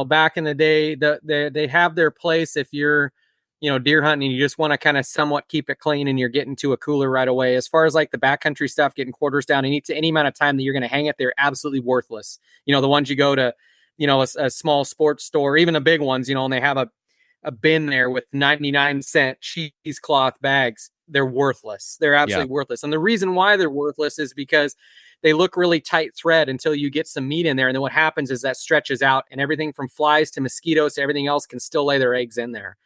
back in the day, they have their place if you're, deer hunting and you just want to kind of somewhat keep it clean and you're getting to a cooler right away. As far as like the backcountry stuff, getting quarters down, any amount of time that you're going to hang it, they're absolutely worthless. The ones you go to, a small sports store, even the big ones, and they have a bin there with 99-cent cheesecloth bags. They're worthless. They're absolutely worthless. And the reason why they're worthless is because they look really tight thread until you get some meat in there. And then what happens is that stretches out, and everything from flies to mosquitoes to everything else can still lay their eggs in there.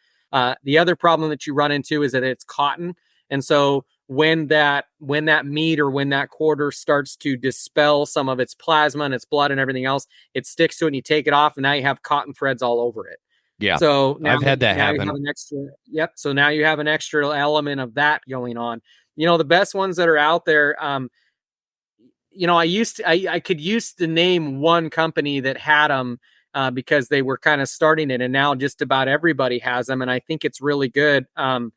The other problem that you run into is that it's cotton. And so when that meat or when that quarter starts to dispel some of its plasma and its blood and everything else, it sticks to it and you take it off and now you have cotton threads all over it. Yeah. So I've had that happen. You have an extra, yep. So now you have an extra element of that going on. The best ones that are out there, I could use to name one company that had them because they were kind of starting it, and now just about everybody has them, and I think it's really good. I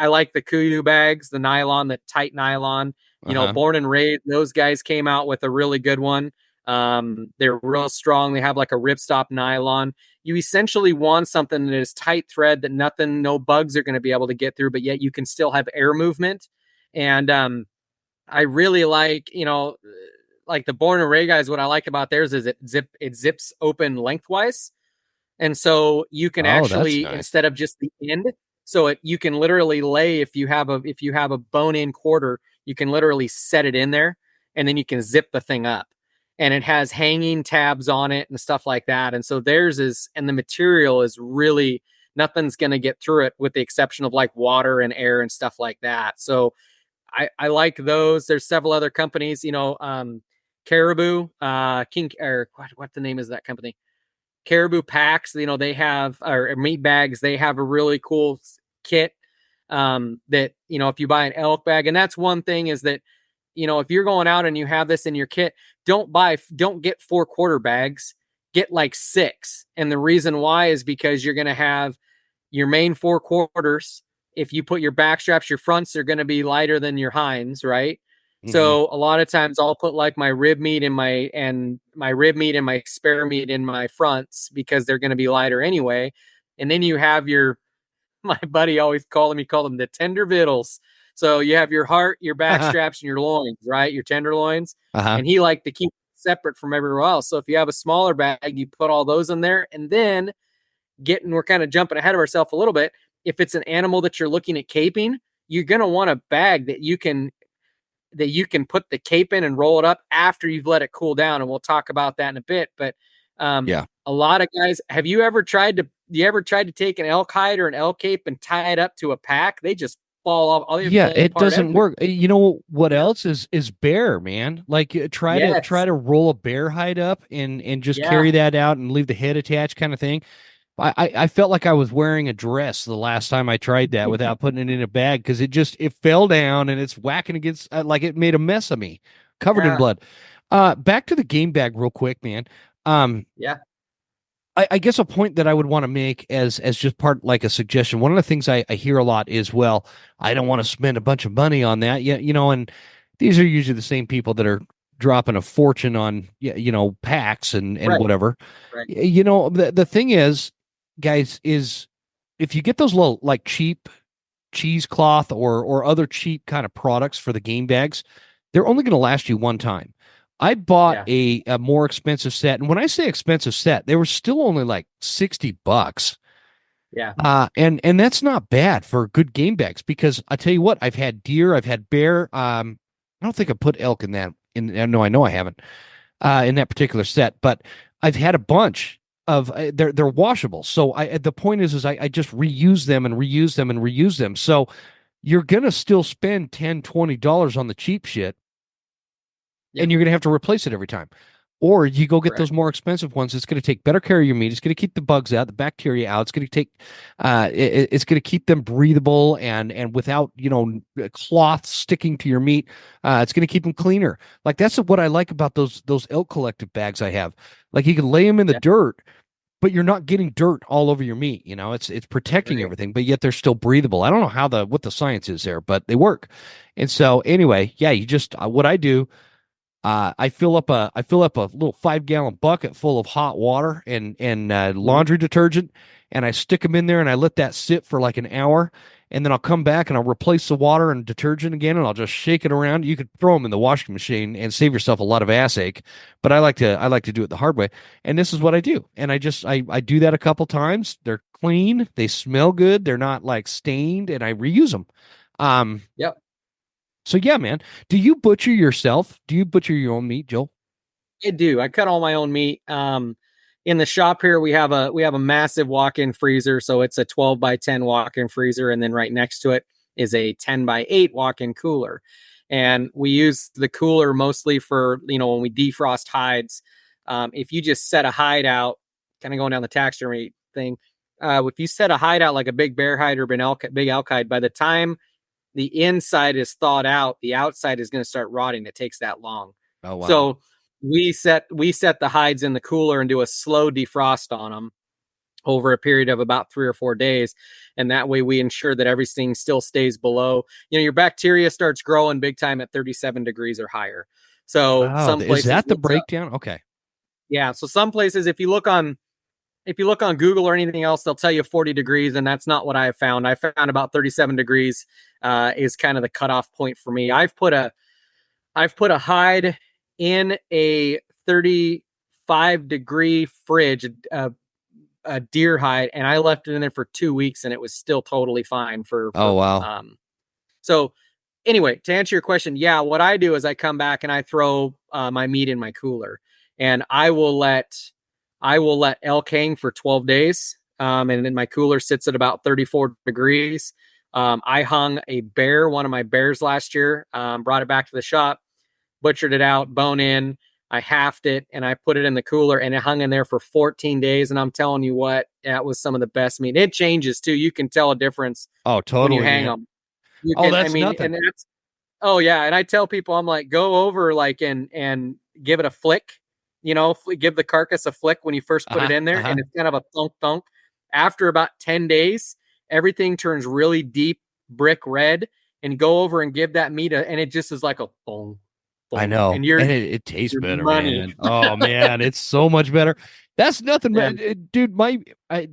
like the Kuyu bags, the nylon, the tight nylon. Born and Raised, those guys came out with a really good one. They're real strong. They have like a ripstop nylon. You essentially want something that is tight thread that no bugs are going to be able to get through, but yet you can still have air movement. And I really like, like the Born and Raised guys. What I like about theirs is it zips open lengthwise, and so you can actually, nice. instead of just the end, you can literally lay, if you have a bone-in quarter, you can literally set it in there, and then you can zip the thing up, and it has hanging tabs on it and stuff like that. And so theirs is, and the material is really, nothing's going to get through it with the exception of like water and air and stuff like that. So I like those. There's several other companies, Caribou, King, or what the name is that company? Caribou Packs, they have, or meat bags, they have a really cool kit that, if you buy an elk bag, and that's one thing is that, if you're going out and you have this in your kit, don't get 4 quarter bags, get like 6. And the reason why is because you're going to have your main 4 quarters. If you put your back straps, your fronts are going to be lighter than your hinds, right? Mm-hmm. So a lot of times I'll put like my rib meat and my spare meat in my fronts because they're going to be lighter anyway. And then you have my buddy always called them the tender vittles. So you have your heart, your back straps, and your loins, right? Your tenderloins. And he liked to keep it separate from everywhere else. So if you have a smaller bag, you put all those in there, and then we're kind of jumping ahead of ourselves a little bit. If it's an animal that you're looking at caping, you're going to want a bag that you can put the cape in and roll it up after you've let it cool down. And we'll talk about that in a bit. But a lot of guys, have you ever tried to take an elk hide or an elk cape and tie it up to a pack? They just fall off. It doesn't work. You know what else is bear, man? Like try to roll a bear hide up and just carry that out and leave the head attached kind of thing. I felt like I was wearing a dress the last time I tried that without putting it in a bag because it fell down and it's whacking against like it made a mess of me, covered in blood. Back to the game bag real quick, man. I guess a point that I would want to make as just part like a suggestion. One of the things I hear a lot is, well, I don't want to spend a bunch of money on that. Yeah, and these are usually the same people that are dropping a fortune on packs and whatever. Right. The thing is, guys, is if you get those little like cheap cheesecloth or other cheap kind of products for the game bags, they're only going to last you one time. I bought a more expensive set, and when I say expensive set, they were still only like $60. Yeah. And that's not bad for good game bags because I tell you what, I've had deer, I've had bear. I don't think I put elk in that. No, I know I haven't in that particular set, but I've had a bunch of they're washable. So the point is I just reuse them and reuse them and reuse them. So you're gonna still spend $10-$20 on the cheap shit, and you're gonna have to replace it every time. Or you go get those more expensive ones. It's going to take better care of your meat. It's going to keep the bugs out, the bacteria out. It's going to take, it's going to keep them breathable and without cloth sticking to your meat. It's going to keep them cleaner. Like that's what I like about those elk collective bags I have. Like you can lay them in the dirt, but you're not getting dirt all over your meat. It's protecting everything, but yet they're still breathable. I don't know what the science is there, but they work. And so anyway, you just what I do. I fill up a little 5-gallon bucket full of hot water and laundry detergent, and I stick them in there and I let that sit for like an hour, and then I'll come back and I'll replace the water and detergent again, and I'll just shake it around. You could throw them in the washing machine and save yourself a lot of ass ache, but I like to do it the hard way. And this is what I do, and I do that a couple times. They're clean, they smell good, they're not like stained, and I reuse them. Yep. So yeah, man. Do you butcher yourself? Do you butcher your own meat, Joel? I do. I cut all my own meat. In the shop here, we have a massive walk-in freezer. So it's a 12 by 10 walk-in freezer. And then right next to it, is a 10x8 walk-in cooler. And we use the cooler mostly for, when we defrost hides. If you just set a hide out, kind of going down the taxidermy thing, if you set a hide out like a big bear hide or big elk hide, by the time the inside is thawed out, the outside is going to start rotting. It takes that long. Oh, wow. So we set the hides in the cooler and do a slow defrost on them over a period of about 3 or 4 days. And that way we ensure that everything still stays below, your bacteria starts growing big time at 37 degrees or higher. So some places, is that the breakdown? Okay. Yeah. So some places, if you look on Google or anything else, they'll tell you 40 degrees, and that's not what I found. I found about 37 degrees is kind of the cutoff point for me. I've put a hide in a 35-degree fridge, a deer hide, and I left it in there for 2 weeks, and it was still totally fine oh, wow. So anyway, to answer your question, yeah, what I do is I come back and I throw my meat in my cooler, and I will let elk hang for 12 days. And then my cooler sits at about 34 degrees. I hung a bear, one of my bears last year, brought it back to the shop, butchered it out, bone in. I halved it and I put it in the cooler, and it hung in there for 14 days. And I'm telling you what, that was some of the best meat. It changes too. You can tell a difference. Oh, totally. When you hang them. That's nothing. Oh yeah. And I tell people, I'm like, go over and give it a flick, give the carcass a flick when you first put it in there. And it's kind of a thunk thunk. After about 10 days, everything turns really deep brick red, and go over and give that meat and it just is like a boom. I know. And it tastes better, man. Oh man, it's so much better. That's nothing, man. Dude.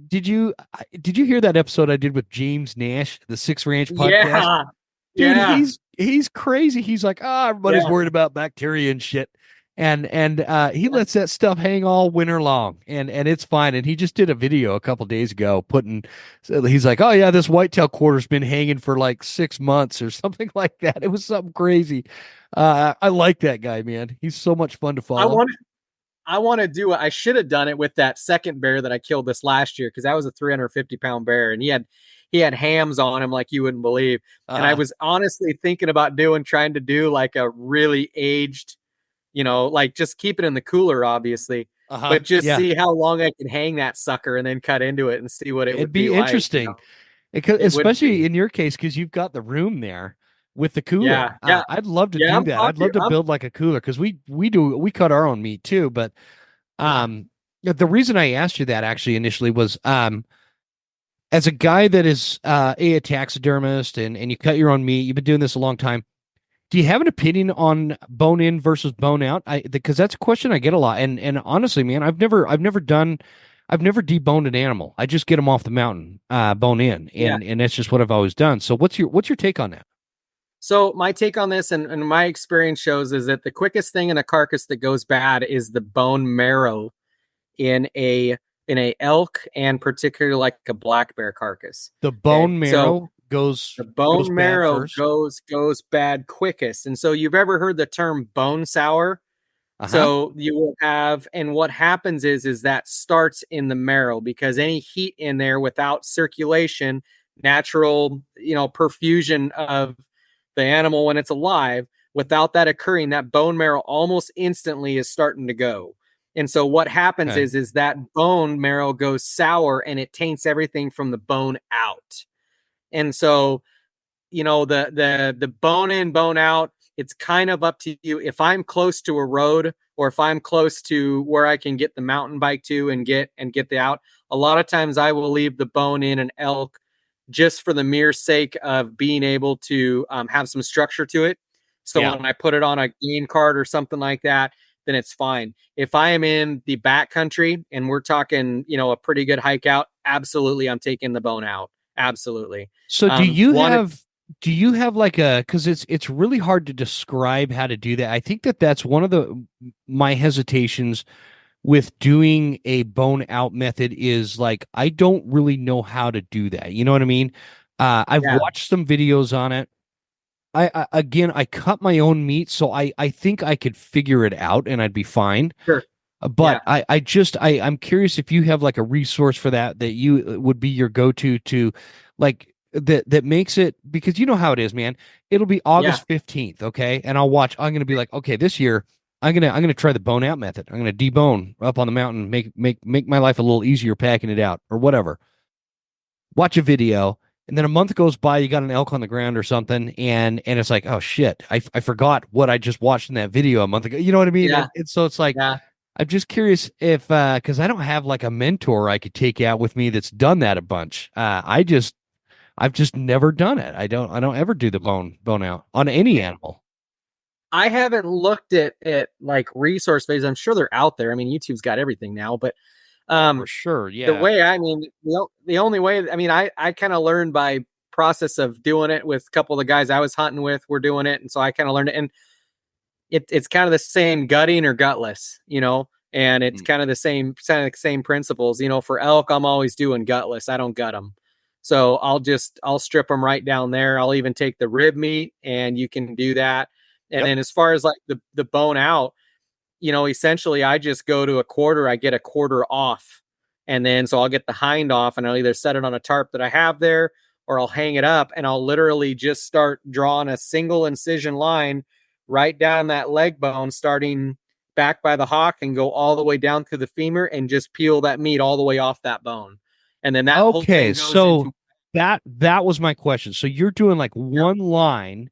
Did you hear that episode I did with James Nash, the Six Ranch podcast? Yeah. Dude, he's crazy. He's like, everybody's worried about bacteria and shit. And he lets that stuff hang all winter long, and it's fine. And he just did a video a couple days ago he's like, oh yeah, this whitetail quarter's been hanging for like 6 months or something like that. It was something crazy. I like that guy, man. He's so much fun to follow. I want to do it. I should have done it with that second bear that I killed this last year, because that was a 350-pound bear, and he had hams on him like you wouldn't believe. And I was honestly thinking about trying to do like a really aged, like just keep it in the cooler, obviously, but just see how long I can hang that sucker and then cut into it and see what it'd be interesting. Like, especially in your case, because you've got the room there with the cooler. Yeah. I'd love to do that. I'd love to build like a cooler, because we cut our own meat too. But the reason I asked you that actually initially was as a guy that is a taxidermist and you cut your own meat, you've been doing this a long time. Do you have an opinion on bone in versus bone out? Because that's a question I get a lot. And honestly, man, I've never deboned an animal. I just get them off the mountain, bone in, and that's just what I've always done. So what's your take on that? So my take on this and my experience shows is that the quickest thing in a carcass that goes bad is the bone marrow in a elk, and particularly like a black bear carcass. The bone marrow goes bad quickest. And so you've ever heard the term bone sour? So you will have, and what happens is that starts in the marrow, because any heat in there without circulation, natural, perfusion of the animal when it's alive, without that occurring, that bone marrow almost instantly is starting to go. And so what happens is that bone marrow goes sour, and it taints everything from the bone out. And so, the bone in, bone out, it's kind of up to you. If I'm close to a road, or if I'm close to where I can get the mountain bike to and get the out, a lot of times I will leave the bone in an elk just for the mere sake of being able to have some structure to it. So when I put it on a game card or something like that, then it's fine. If I am in the backcountry and we're talking, a pretty good hike out, absolutely, I'm taking the bone out. Absolutely. So do you have like because it's really hard to describe how to do that. I think that's one of my hesitations with doing a bone out method is like, I don't really know how to do that. You know what I mean? I've watched some videos on it. I cut my own meat, so I think I could figure it out and I'd be fine. Sure. But I'm curious if you have like a resource for that you would be your go-to to like that makes it, because you know how it is, man. It'll be Yeah. August 15th, okay? And I'm gonna be like, okay, this year I'm gonna try the bone out method. I'm gonna debone up on the mountain, make my life a little easier packing it out or whatever. Watch a video, and then a month goes by, you got an elk on the ground or something, and it's like, oh shit, I forgot what I just watched in that video a month ago. You know what I mean? Yeah. And so it's like, Yeah. I'm just curious if because I don't have like a mentor I could take out with me that's done that a bunch. I've just never done it. I don't ever do the bone out on any animal. I haven't looked at like resource phase. I'm sure they're out there. I mean, YouTube's got everything now, but For sure, the yeah. way, I mean, the only way, I mean, I kind of learned by process of doing it with a couple of the guys I was hunting with were doing it. And so I kind of learned it. And it's kind of the same gutting or gutless, and it's Mm. kind of the same principles. For elk, I'm always doing gutless. I don't gut them. So I'll strip them right down there. I'll even take the rib meat, and you can do that. And Yep. then as far as like the bone out, essentially I just go to a quarter, I get a quarter off. And then so I'll get the hind off, and I'll either set it on a tarp that I have there, or I'll hang it up, and I'll literally just start drawing a single incision line right down that leg bone, starting back by the hock and go all the way down through the femur, and just peel that meat all the way off that bone. And then that whole Okay, thing goes so into. that was my question. So you're doing like Yep. one line.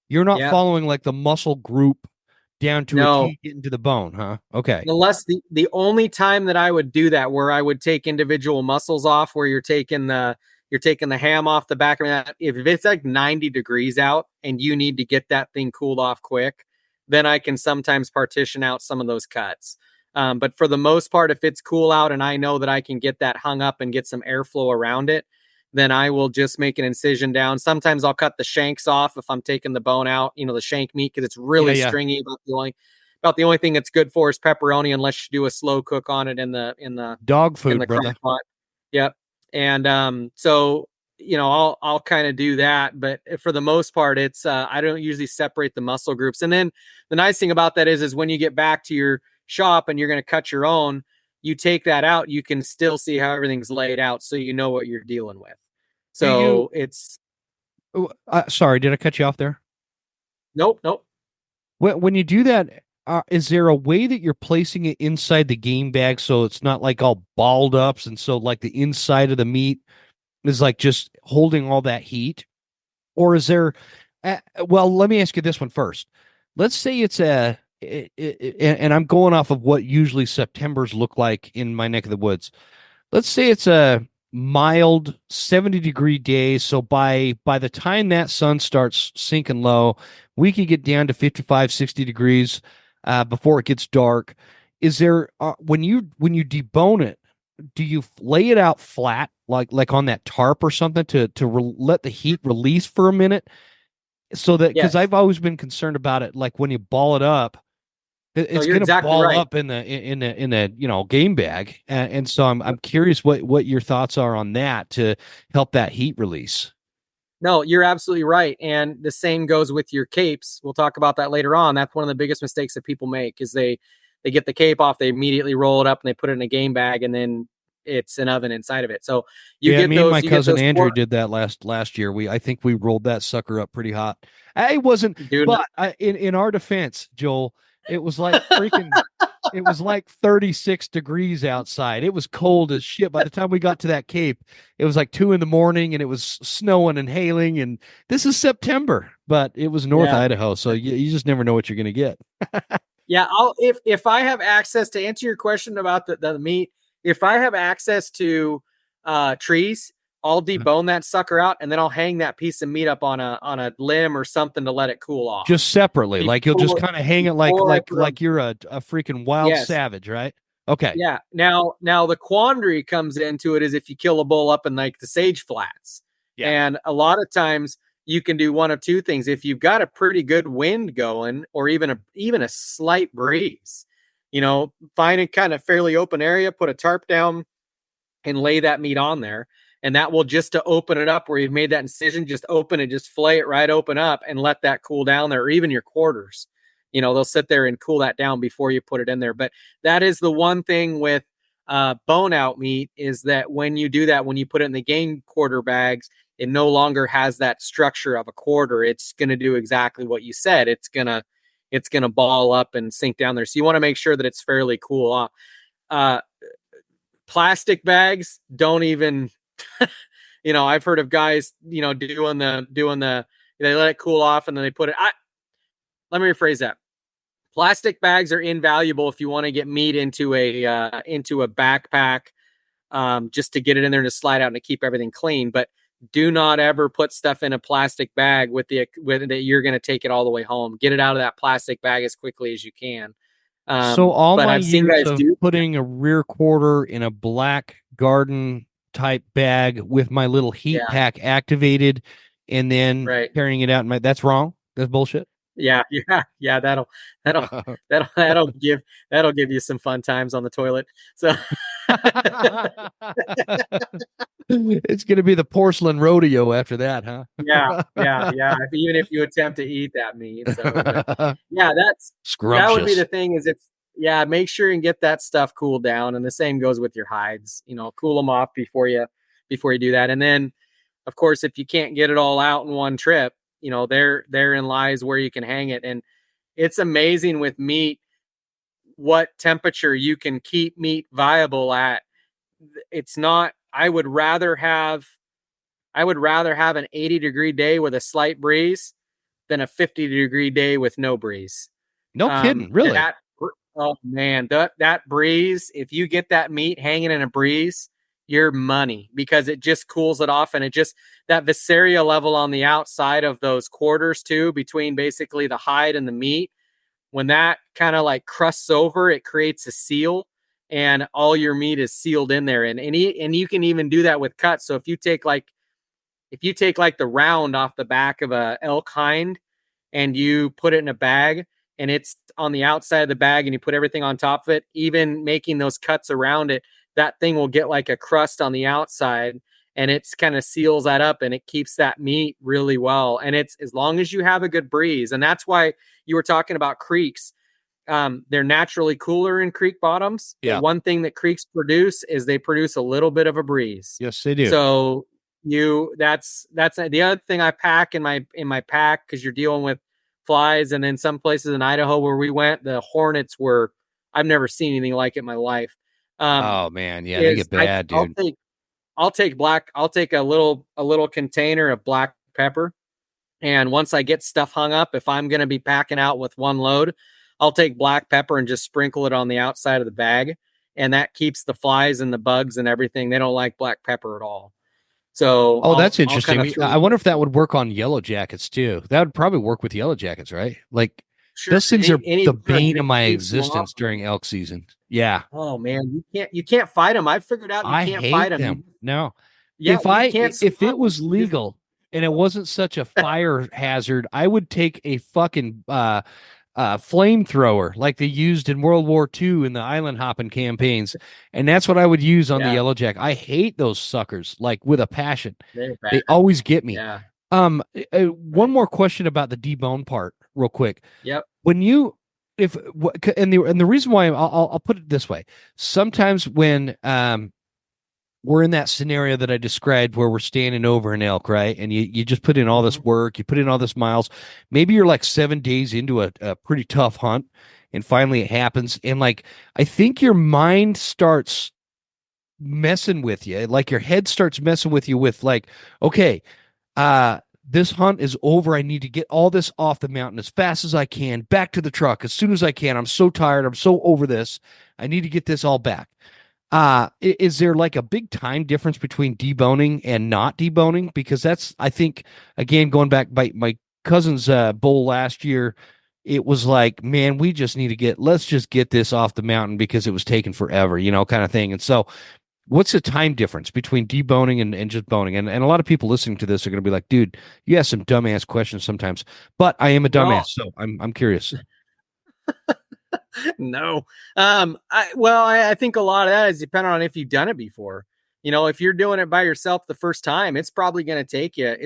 You're not Yep. following like the muscle group down to a No. T getting to the bone, huh? Okay. Unless the only time that I would do that, where I would take individual muscles off, where you're taking the ham off the back of that, if it's like 90 degrees out and you need to get that thing cooled off quick, then I can sometimes partition out some of those cuts. But for the most part, if it's cool out and I know that I can get that hung up and get some airflow around it, then I will just make an incision down. Sometimes I'll cut the shanks off if I'm taking the bone out, the shank meat, because it's Yeah, really yeah. stringy. About the only thing it's good for is pepperoni, unless you do a slow cook on it in the Dog in food, the crock brother. pot. Yep. And so I'll kind of do that, but for the most part, it's I don't usually separate the muscle groups. And then the nice thing about that is when you get back to your shop and you're going to cut your own, you take that out, you can still see how everything's laid out, so you know what you're dealing with. Do you So it's sorry, did I cut you off there? nope, nope. When you do that, is there a way that you're placing it inside the game bag so it's not like all balled up, and so like the inside of the meat is like just holding all that heat? Or is there, well, let me ask you this one first. Let's say it's and I'm going off of what usually Septembers look like in my neck of the woods. Let's say it's a mild 70-degree day. So by the time that sun starts sinking low, we can get down to 55, 60 degrees before it gets dark. Is there when you debone it, do you lay it out flat like on that tarp or something to let the heat release for a minute, so that, because Yes. I've always been concerned about it, like when you ball it up, No, it's you're gonna exactly ball right. up in the game bag, and so I'm curious what your thoughts are on that to help that heat release. No, you're absolutely right. And the same goes with your capes. We'll talk about that later on. That's one of the biggest mistakes that people make is they get the cape off, they immediately roll it up and they put it in a game bag, and then it's an oven inside of it. So Yeah, me and my you get cousin those Andrew four, did that last year. I think we rolled that sucker up pretty hot. It wasn't, dude. but in our defense, Joel, it was like freaking. It was like 36 degrees outside. It was cold as shit. By the time we got to that cape, it was like 2 in the morning, and it was snowing and hailing. And this is September, but it was North Yeah. Idaho, so you just never know what you're going to get. Yeah, I'll if I have access to answer your question about the meat, if I have access to trees, I'll debone that sucker out, and then I'll hang that piece of meat up on a limb or something to let it cool off Just separately, like you'll just before kind of hang it like before I like put them. like you're a freaking wild Yes. savage, right? Okay. Yeah. Now the quandary comes into it is if you kill a bull up in like the sage flats. Yeah. And a lot of times you can do one of two things. If you've got a pretty good wind going, or even a slight breeze, find a kind of fairly open area, put a tarp down and lay that meat on there. And that will, just to open it up where you've made that incision, just open it, just flay it right open up and let that cool down there, or even your quarters. They'll sit there and cool that down before you put it in there. But that is the one thing with bone out meat, is that when you do that, when you put it in the game quarter bags, it no longer has that structure of a quarter. It's going to do exactly what you said. It's going to ball up and sink down there. So you want to make sure that it's fairly cool off. Plastic bags, don't even, I've heard of guys, doing the, they let it cool off and then they put it, let me rephrase that. Plastic bags are invaluable if you want to get meat into a backpack, just to get it in there and to slide out and to keep everything clean. But do not ever put stuff in a plastic bag with that you're going to take it all the way home. Get it out of that plastic bag as quickly as you can. So all but my I've seen years guys of do putting a rear quarter in a black garden type bag with my little heat pack activated and then carrying it out that's wrong. That's bullshit. Yeah. That'll give you some fun times on the toilet. So it's going to be the porcelain rodeo after that, huh? Yeah. Even if you attempt to eat that meat. So, that would be the thing is make sure and get that stuff cooled down. And the same goes with your hides, cool them off before you do that. And then of course, if you can't get it all out in one trip, therein lies where you can hang it. And it's amazing with meat, what temperature you can keep meat viable at. It's not, I would rather have an 80-degree day with a slight breeze than a 50-degree day with no breeze. No kidding, really? Oh man, that breeze, if you get that meat hanging in a breeze, you're money, because it just cools it off, and that viscera level on the outside of those quarters too, between basically the hide and the meat, when that kind of like crusts over, it creates a seal, and all your meat is sealed in there. And you can even do that with cuts. So if you take like the round off the back of a elk hind and you put it in a bag and it's on the outside of the bag and you put everything on top of it, even making those cuts around it, that thing will get like a crust on the outside, and it's kind of seals that up and it keeps that meat really well. And it's as long as you have a good breeze. And that's why you were talking about creeks. They're naturally cooler in creek bottoms. Yeah. One thing that creeks produce is they produce a little bit of a breeze. Yes, they do. So that's the other thing I pack in my pack, because you're dealing with flies. And in some places in Idaho where we went, the hornets I've never seen anything like it in my life. Oh man, yeah, they get bad, dude. I'll take a little container of black pepper, and once I get stuff hung up, if I'm going to be packing out with one load, I'll take black pepper and just sprinkle it on the outside of the bag, and that keeps the flies and the bugs and everything. They don't like black pepper at all. So that's interesting. I wonder if that would work on yellow jackets too. That would probably work with yellow jackets, right? Like, sure, those things are the bane of my existence during elk season. Yeah. Oh man, you can't fight them. I figured out you can't fight them. No. Yeah, if it was legal and it wasn't such a fire hazard, I would take a fucking flamethrower like they used in World War II in the island hopping campaigns, and that's what I would use on the yellow jack. I hate those suckers like with a passion. They always get me. Yeah. One more question about the debone part, real quick. Yep. When you the reason why I'll put it this way, sometimes when we're in that scenario that I described where we're standing over an elk, right? And you just put in all this work, you put in all this miles. Maybe you're like 7 days into a pretty tough hunt, and finally it happens. And like, I think your mind starts messing with you. Like your head starts messing with you with like, okay, this hunt is over. I need to get all this off the mountain as fast as I can, back to the truck as soon as I can. I'm so tired. I'm so over this. I need to get this all back. Is there like a big time difference between deboning and not deboning? Because that's, I think, again, going back by my cousin's bull last year, it was like, man, we just need to let's just get this off the mountain because it was taking forever, kind of thing. And so what's the time difference between deboning and just boning? And a lot of people listening to this are going to be like, dude, you ask some dumbass questions sometimes, but I am a dumbass. So I'm curious. No. I think a lot of that is dependent on if you've done it before. If you're doing it by yourself the first time, it's probably going to take you,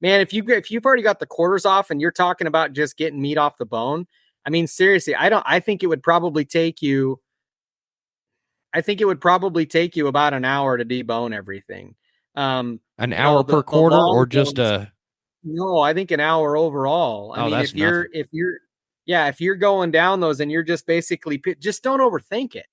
man, if you've already got the quarters off and you're talking about just getting meat off the bone, I mean, seriously, I think it would probably take you about an hour to debone everything. An You hour know, per the quarter, long or just bones. a? No, I think an hour overall. I Oh, mean, that's nothing. if you're going down those and you're just basically just don't overthink it.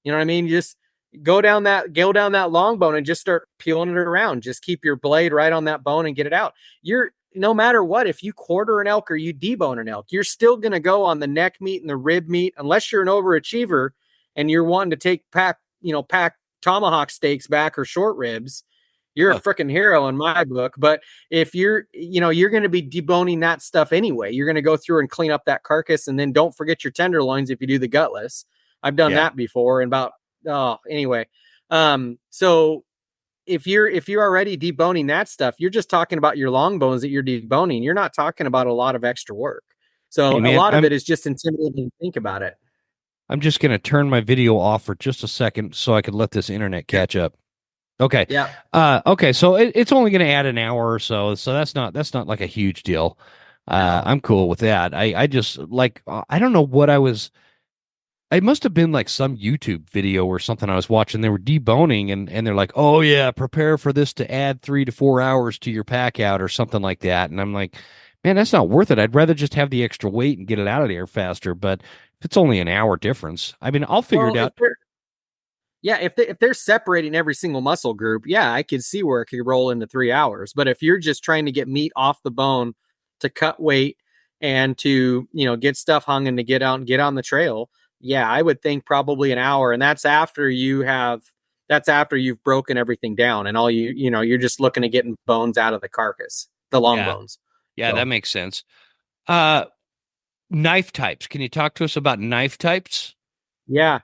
You know what I mean? Just go down that long bone and just start peeling it around. Just keep your blade right on that bone and get it out. You're no matter what, if you quarter an elk or you debone an elk, you're still going to go on the neck meat and the rib meat, unless you're an overachiever and you're wanting to pack tomahawk steaks back or short ribs. You're a freaking hero in my book. But if you're going to be deboning that stuff anyway. You're going to go through and clean up that carcass, and then don't forget your tenderloins if you do the gutless. I've done Yeah. that before. And anyway. So if you're already deboning that stuff, you're just talking about your long bones that you're deboning. You're not talking about a lot of extra work. So Hey, a man, lot of it is just intimidating to think about it. I'm just gonna turn my video off for just a second so I can let this internet catch up. Okay. Yeah. Okay. So it's only going to add an hour or so. So that's not like a huge deal. I'm cool with that. I just like, I don't know what it must have been like some YouTube video or something I was watching. They were deboning and they're like, oh yeah, prepare for this to add 3 to 4 hours to your pack out or something like that. And I'm like, man, that's not worth it. I'd rather just have the extra weight and get it out of there faster. But if it's only an hour difference, I mean, I'll figure it out. If they're separating every single muscle group, yeah, I could see where it could roll into 3 hours. But if you're just trying to get meat off the bone to cut weight and to, get stuff hung and to get out and get on the trail, yeah, I would think probably an hour. And that's after you've broken everything down and you're just looking at getting bones out of the carcass, the long Yeah. bones. Yeah, So, that makes sense. Knife types. Can you talk to us about knife types? yeah.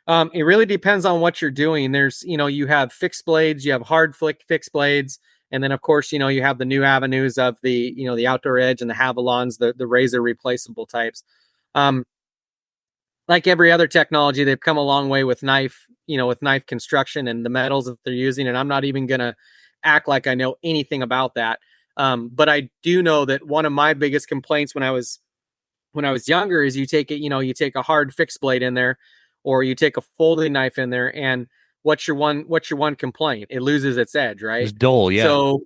It really depends on what you're doing. There's, you have fixed blades, you have hard fixed blades, and then of course, you have the new avenues of the outdoor edge and the Havalons, the razor replaceable types. Um, like every other technology, they've come a long way with knife construction and the metals that they're using. And I'm not even gonna act like I know anything about that. But I do know that one of my biggest complaints when I was younger is you take a hard fixed blade in there, or you take a folding knife in there, and what's your one complaint? It loses its edge, It's right? dull, yeah. So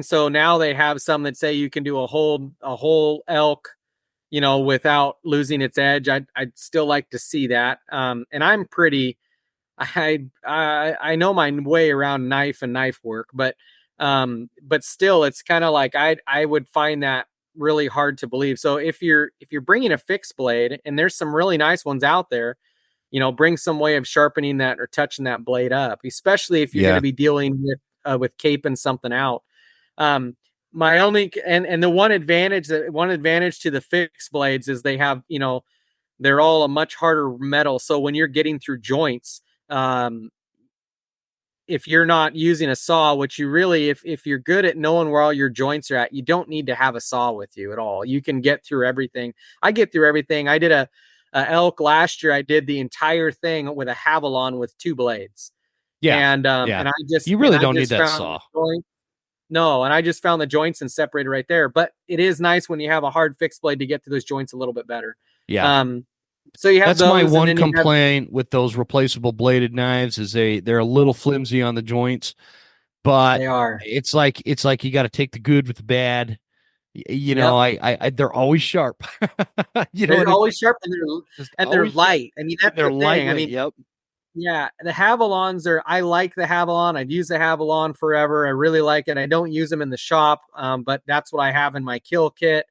so now they have some that say you can do a whole elk, without losing its edge. I'd still like to see that. And I know my way around knife and knife work, but still, it's kind of like I would find that really hard to believe. So if you're bringing a fixed blade, and there's some really nice ones out there, bring some way of sharpening that or touching that blade up, especially if you're going Yeah. to be dealing with caping something out. Um, my only and the one advantage to the fixed blades is they have, they're all a much harder metal. So when you're getting through joints, um, if you're not using a saw, which you really, if you're good at knowing where all your joints are at, you don't need to have a saw with you at all. You can get through everything. I get through everything. I did a elk last year. I did the entire thing with a Havalon with 2 blades, Yeah. and Yeah. I just You and really I don't need just that found saw. the joint. No, and I just found the joints and separated right there. But it is nice when you have a hard fixed blade to get to those joints a little bit better. Yeah. Um, so you have That's my those, and one then you have complaint with those replaceable bladed knives is they're a little flimsy on the joints, but they are. it's like you got to take the good with the bad. You know, Yep. they're always sharp. You know They're what I mean? always sharp, Just and they're always sharp. light. I mean, that's They're the thing. I lightweight. mean, Yep. yeah, the Havalons are. I like the Havalon. I've used the Havalon forever. I really like it. I don't use them in the shop, but that's what I have in my kill kit.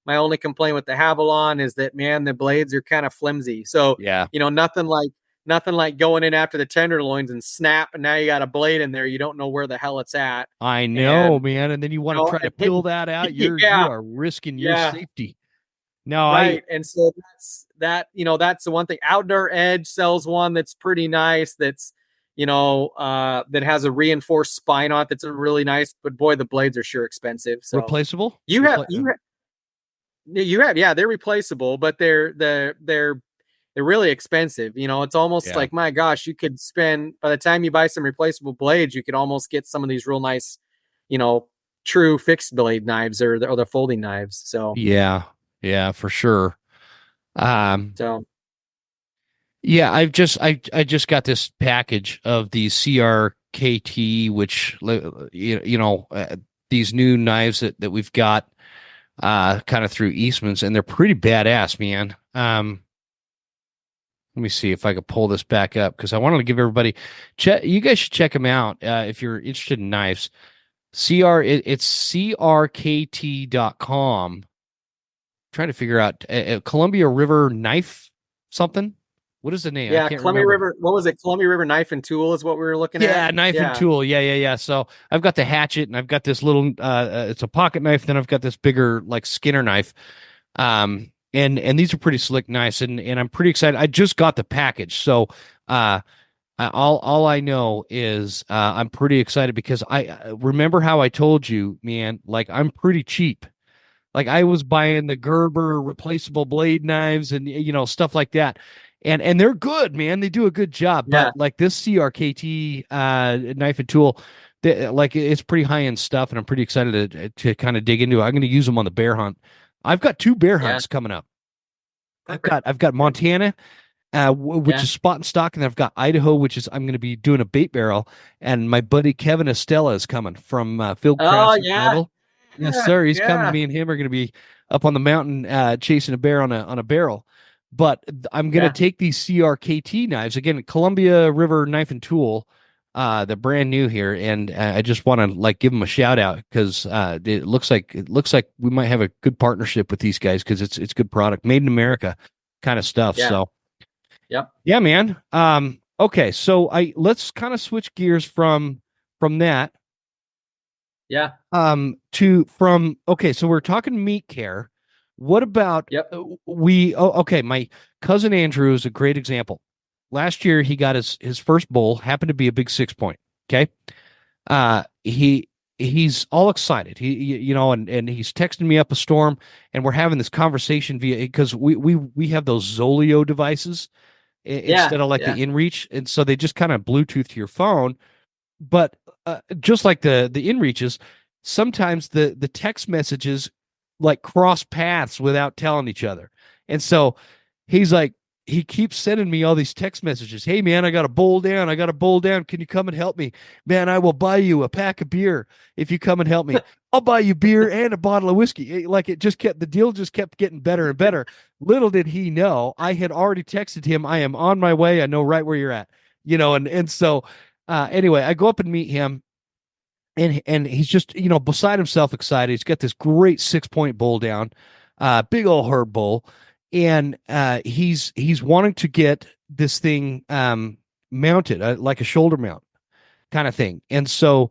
My only complaint with the Havalon is that, man, the blades are kind of flimsy. So Yeah. nothing like going in after the tenderloins and snap, and now you got a blade in there. You don't know where the hell it's at, I know, and man. And then you want to try to and peel that out. You yeah, are risking your yeah. safety. No, Right. And so that's the one thing. Outdoor Edge sells one that's pretty nice. That's, that has a reinforced spine on it. That's a really nice, but boy, the blades are sure expensive. So replaceable. you have, yeah, they're replaceable, but they're really expensive. It's almost Yeah. like, my gosh, you could spend, by the time you buy some replaceable blades, you could almost get some of these real nice, true fixed blade knives or the folding knives. So, Yeah. Yeah, for sure. Um, so yeah, I just got this package of these CR CRKT, which these new knives that we've got kind of through Eastman's, and they're pretty badass, man. Let me see if I could pull this back up because I wanted to give everybody you guys should check them out if you're interested in knives. It's crkt.com. Trying to figure out Columbia River Knife something. What is the name? Yeah, I can't Columbia remember. River. What was it? Columbia River Knife and Tool is what we were looking at. Yeah, knife and tool. Yeah. So I've got the hatchet and I've got this little it's a pocket knife, then I've got this bigger like Skinner knife. And these are pretty slick knives, and I'm pretty excited. I just got the package. So all I know is I'm pretty excited because I remember how I told you, man, like I'm pretty cheap. Like I was buying the Gerber replaceable blade knives and stuff like that. And they're good, man. They do a good job. Yeah. But like this CRKT knife and tool, like it's pretty high end stuff, and I'm pretty excited to kind of dig into it. I'm going to use them on the bear hunt. I've got 2 bear hunts coming up. I've got Montana, which is spot and stock, and then I've got Idaho, which is I'm going to be doing a bait barrel, and my buddy Kevin Estella is coming from Fieldcraft Survival. Yes, sir. He's coming. Me and him are going to be up on the mountain chasing a bear on a barrel. But I'm going to take these CRKT knives again, Columbia River Knife and Tool. They're brand new here, and I just want to like give them a shout out because it looks like we might have a good partnership with these guys because it's good product, made in America, kind of stuff. Yeah. So, yeah, man. Okay, so let's kind of switch gears from that. Yeah. Okay, so we're talking meat care. What about my cousin Andrew is a great example. Last year he got his first bull, happened to be a big 6-point. Okay. He's all excited. And he's texting me up a storm, and we're having this conversation because we have those Zoleo devices instead of like the InReach, and so they just kind of Bluetooth to your phone. But just like the InReaches, sometimes the text messages like cross paths without telling each other. And so he's like, he keeps sending me all these text messages. Hey man, I got a bull down. Can you come and help me? Man, I will buy you a pack of beer if you come and help me. I'll buy you beer and a bottle of whiskey. The deal just kept getting better and better. Little did he know, I had already texted him, I am on my way. I know right where you're at, and so anyway, I go up and meet him. And he's just, beside himself excited. He's got this great 6-point bull down, big old herd bull. And he's wanting to get this thing mounted, like a shoulder mount kind of thing. And so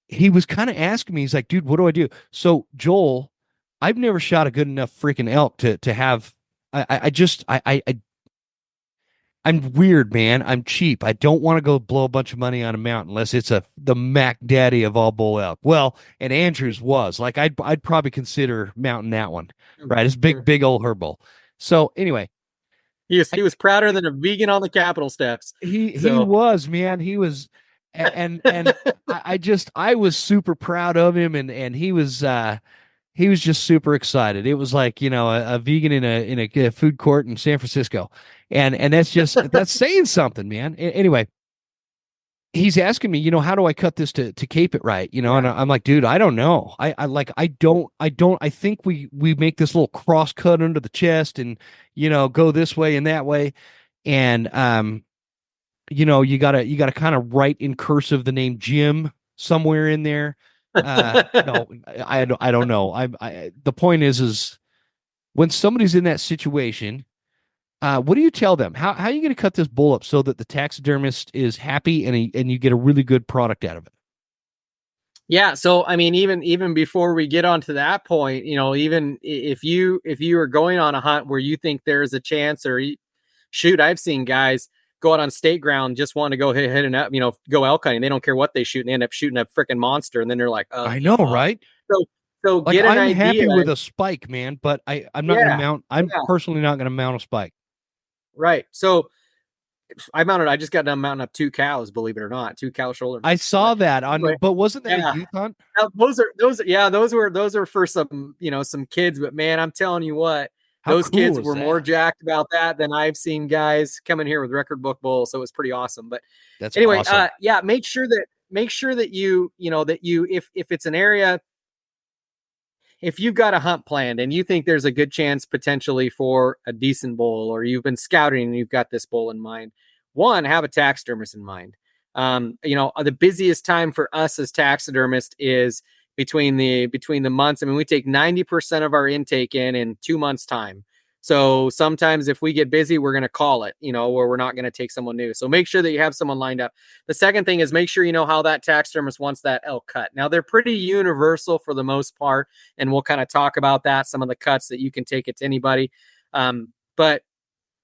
he was kind of asking me, he's like, dude, what do I do? So Joel, I've never shot a good enough freaking elk to have, I'm weird, man. I'm cheap. I don't want to go blow a bunch of money on a mount unless it's the Mac Daddy of all bull elk. Well, and Andrews was like, I'd probably consider mounting that one, right? It's big old herd bull. So anyway, he was prouder than a vegan on the Capitol steps. He was, man. He was, and I was super proud of him, and he was just super excited. It was like, a vegan in a food court in San Francisco. And that's saying something, man. Anyway, he's asking me, how do I cut this to cape it right? And I'm like, dude, I don't know. I think we make this little cross cut under the chest and, go this way and that way. And, you gotta kind of write in cursive the name Jim somewhere in there. No, I don't know. The point is when somebody's in that situation, what do you tell them? How are you going to cut this bull up so that the taxidermist is happy and you get a really good product out of it? Yeah. So, I mean, even before we get on to that point, even if you are going on a hunt where you think there's a chance, or shoot, I've seen guys go out on state ground, just want to go hit and up, go elk hunting. They don't care what they shoot, and they end up shooting a freaking monster. And then they're like, oh, I know, right? So like, get an I'm idea. happy with a spike, man, but I'm not going to mount. I'm personally not going to mount a spike. Right. So I just got done mounting up 2 cows, believe it or not, 2 cow shoulders. I saw that but wasn't that a youth hunt? Now, those are for some, some kids, but man, I'm telling you what, How Those cool kids is were more that? jacked about that than I've seen guys come in here with record book bulls. So it was pretty awesome. But That's anyway, awesome. yeah, make sure that if it's an area, if you've got a hunt planned and you think there's a good chance potentially for a decent bull, or you've been scouting and you've got this bull in mind, one, have a taxidermist in mind. The busiest time for us as taxidermists is between the months. I mean, we take 90% of our intake in 2 months time. So sometimes if we get busy, we're going to call it, where we're not going to take someone new. So make sure that you have someone lined up. The second thing is make sure you know how that taxidermist wants that elk cut. Now, they're pretty universal for the most part, and we'll kind of talk about that, some of the cuts that you can take it to anybody. But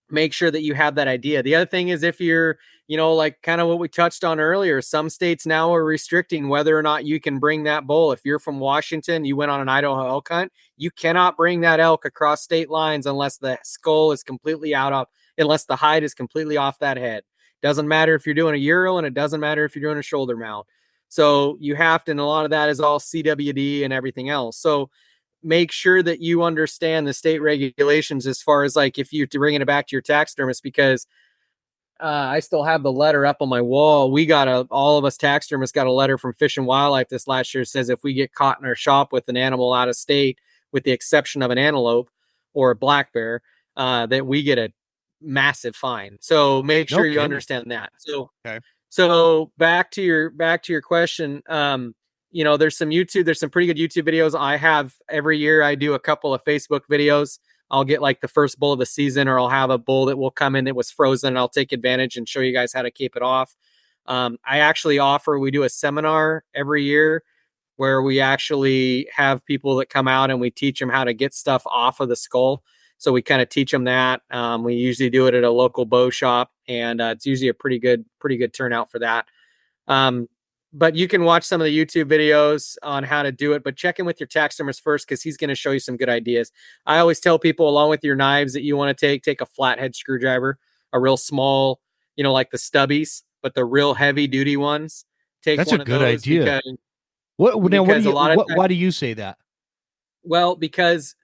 make sure that you have that idea. The other thing is, if you're, like kind of what we touched on earlier, some states now are restricting whether or not you can bring that bull. If you're from Washington, you went on an Idaho elk hunt, you cannot bring that elk across state lines unless the skull is completely unless the hide is completely off that head. Doesn't matter if you're doing a Euro, and it doesn't matter if you're doing a shoulder mount. So you have to, and a lot of that is all CWD and everything else. So make sure that you understand the state regulations as far as like if you're bringing it back to your taxidermist, because I still have the letter up on my wall. All of us taxidermists got a letter from Fish and Wildlife this last year. Says if we get caught in our shop with an animal out of state, with the exception of an antelope or a black bear, that we get a massive fine. So make No sure you kidding. understand that. So, Okay. so back to your question. There's some pretty good YouTube videos. I have every year I do a couple of Facebook videos. I'll get like the first bull of the season, or I'll have a bull that will come in that was frozen, and I'll take advantage and show you guys how to keep it off. We do a seminar every year where we actually have people that come out and we teach them how to get stuff off of the skull. So we kind of teach them that. We usually do it at a local bow shop, and it's usually a pretty good turnout for that. But you can watch some of the YouTube videos on how to do it, but check in with your taxidermist first, because he's going to show you some good ideas. I always tell people, along with your knives that you want to take a flathead screwdriver, a real small, like the stubbies, but the real heavy duty ones. Take That's one a of good those idea. because What a lot of why do you say that? well, because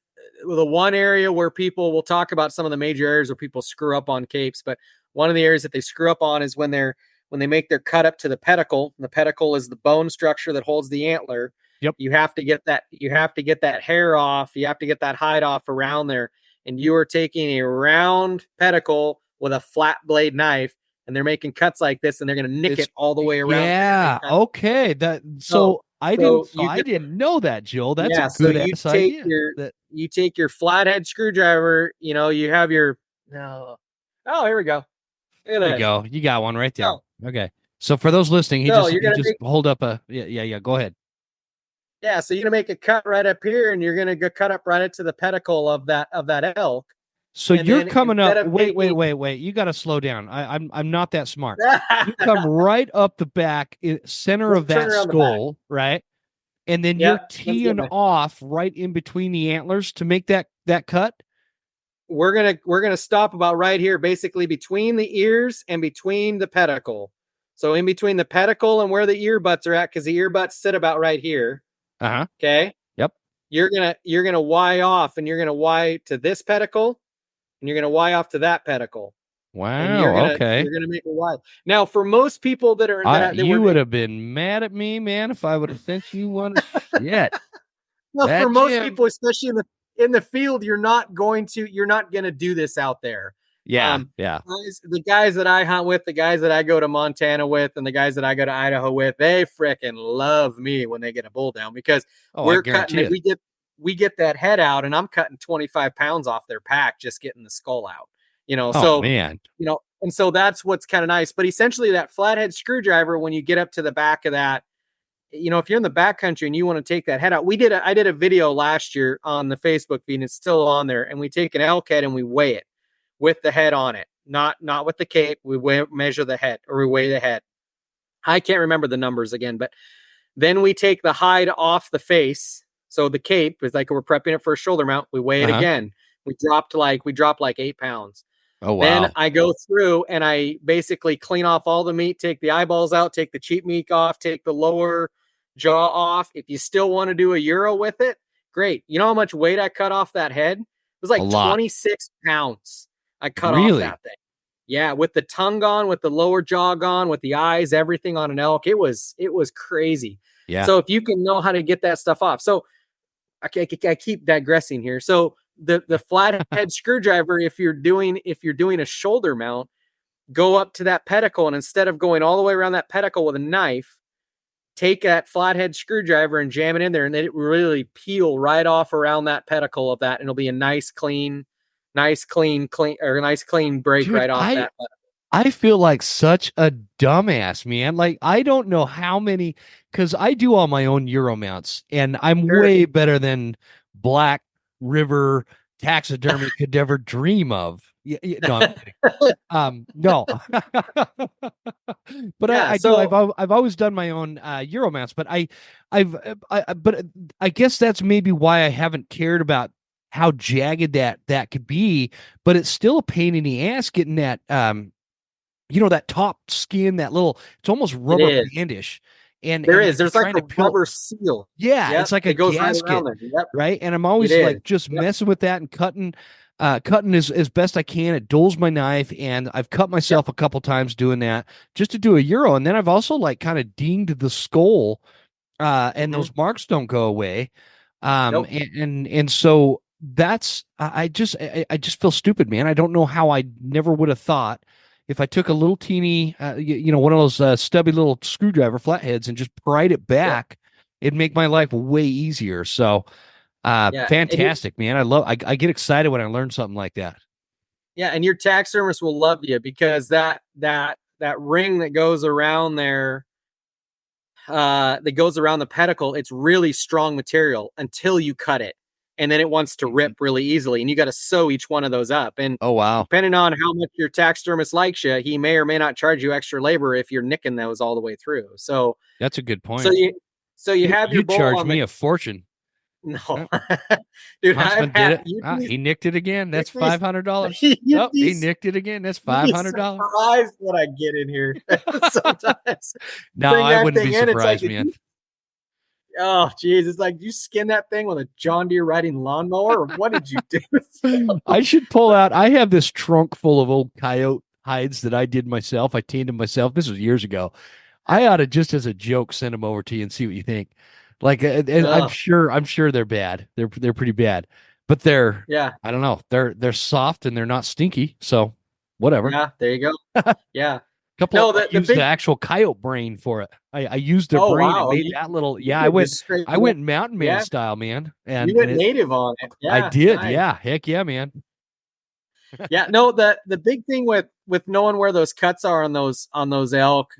the one area where people will talk about some of the major areas where people screw up on capes, but one of the areas that they screw up on is when they make their cut up to the pedicle. The pedicle is the bone structure that holds the antler. Yep. You have to get that hair off. You have to get that hide off around there. And you are taking a round pedicle with a flat blade knife, and they're making cuts like this, and they're going to nick it all the way around. Yeah. Okay. I didn't know that, Joel. That's a good ass idea. You take your flathead screwdriver. You have your no. Oh, here we go. There you go. You got one right there. Oh. Okay. So for those listening, he just hold up a yeah. Go ahead. Yeah. So you're gonna make a cut right up here, and you're gonna go cut up right into the pedicle of that elk. So you're coming up. Wait. You got to slow down. I'm not that smart. You come right up the back, center of that skull, right? And then you're teeing off right in between the antlers to make that cut. We're gonna stop about right here, basically between the ears and between the pedicle. So in between the pedicle and where the ear butts are at, because the ear butts sit about right here. Okay. Yep. You're gonna Y off, and you're gonna Y to this pedicle, and you're gonna Y off to that pedicle. Wow. Okay. You're gonna make a Y. Now, for most people that are you would have been mad at me, man, if I would have sent you one. Shit. Well, for most people, especially in the field, you're not gonna do this out there. Yeah. The guys that I hunt with, the guys that I go to Montana with, and the guys that I go to Idaho with, they fricking love me when they get a bull down, because we're cutting. We get that head out, and I'm cutting 25 pounds off their pack just getting the skull out. Man. And so that's what's kind of nice. But essentially, that flathead screwdriver, when you get up to the back of that, if you're in the backcountry and you want to take that head out, I did a video last year on the Facebook feed, and it's still on there. And we take an elk head and we weigh it with the head on it, not with the cape. We measure the head, or we weigh the head. I can't remember the numbers again, but then we take the hide off the face. So the cape is like we're prepping it for a shoulder mount. We weigh it again. We drop like 8 pounds. Oh, wow. Then I go through and I basically clean off all the meat, take the eyeballs out, take the cheek meat off, take the lower jaw off. If you still want to do a Euro with it, great. You know how much weight I cut off that head? was like A lot. 26 pounds I cut off Really? that thing. Yeah, with the tongue gone, with the lower jaw gone, with the eyes, everything on an elk. It was crazy. Yeah. So if you can know how to get that stuff off. So I keep digressing here. So the flathead screwdriver, if you're doing a shoulder mount, go up to that pedicle, and instead of going all the way around that pedicle with a knife, take that flathead screwdriver and jam it in there, and then it will really peel right off around that pedicle of that, and it'll be a nice clean break Dude, right off that. I feel like such a dumbass, man. Like, I don't know how many, because I do all my own Euro mounts, and I'm Sure. way better than Black River Taxidermy could ever dream of. No, I'm kidding. No, but Yeah, I do. so I've always done my own Euro mounts, but but I guess that's maybe why I haven't cared about how jagged that could be. But it's still a pain in the ass getting that that top skin, that little, it's almost rubber is. bandish. And there's you're like trying a to peel. rubber seal. Yeah, Yep, it's like a it goes right gasket, around there. Yep, right? And I'm always it like is. just Yep. messing with that and cutting as best I can. It dulls my knife, and I've cut myself a couple times doing that just to do a Euro. And then I've also like kind of dinged the skull, and those marks don't go away. Nope. And so that's I just feel stupid, man. I don't know how I never would have thought if I took a little teeny, one of those stubby little screwdriver flatheads and just pried it back, it'd make my life way easier. So, fantastic, man. I get excited when I learn something like that. Yeah, and your taxidermist will love you because that ring that goes around there, that goes around the pedicle, it's really strong material until you cut it, and then it wants to rip really easily, and you got to sew each one of those up. And oh wow, depending on how much your taxidermist likes you, he may or may not charge you extra labor if you're nicking those all the way through. So that's a good point. So you have your you bull charge on me a fortune. No, dude, Huntsman did it. He nicked it again. That's $500. Oh, he nicked it again. That's $500. Surprised what I get in here sometimes. No, I wouldn't be surprised, man. Oh, geez. It's like, you skin that thing with a John Deere riding lawnmower, or what did you do? I should pull out. I have this trunk full of old coyote hides that I did myself. I tanned them myself. This was years ago. I ought to, just as a joke, send them over to you and see what you think. Like, I'm sure they're bad. They're pretty bad, but I don't know. They're soft and they're not stinky. So whatever. Yeah, there you go. Yeah. The actual coyote brain for it. I used their brain and made that little. Yeah, I went mountain man style, man. And you went native on it. Yeah, I did. nice. Yeah, heck yeah, man. Yeah, no, the big thing with knowing where those cuts are on those elk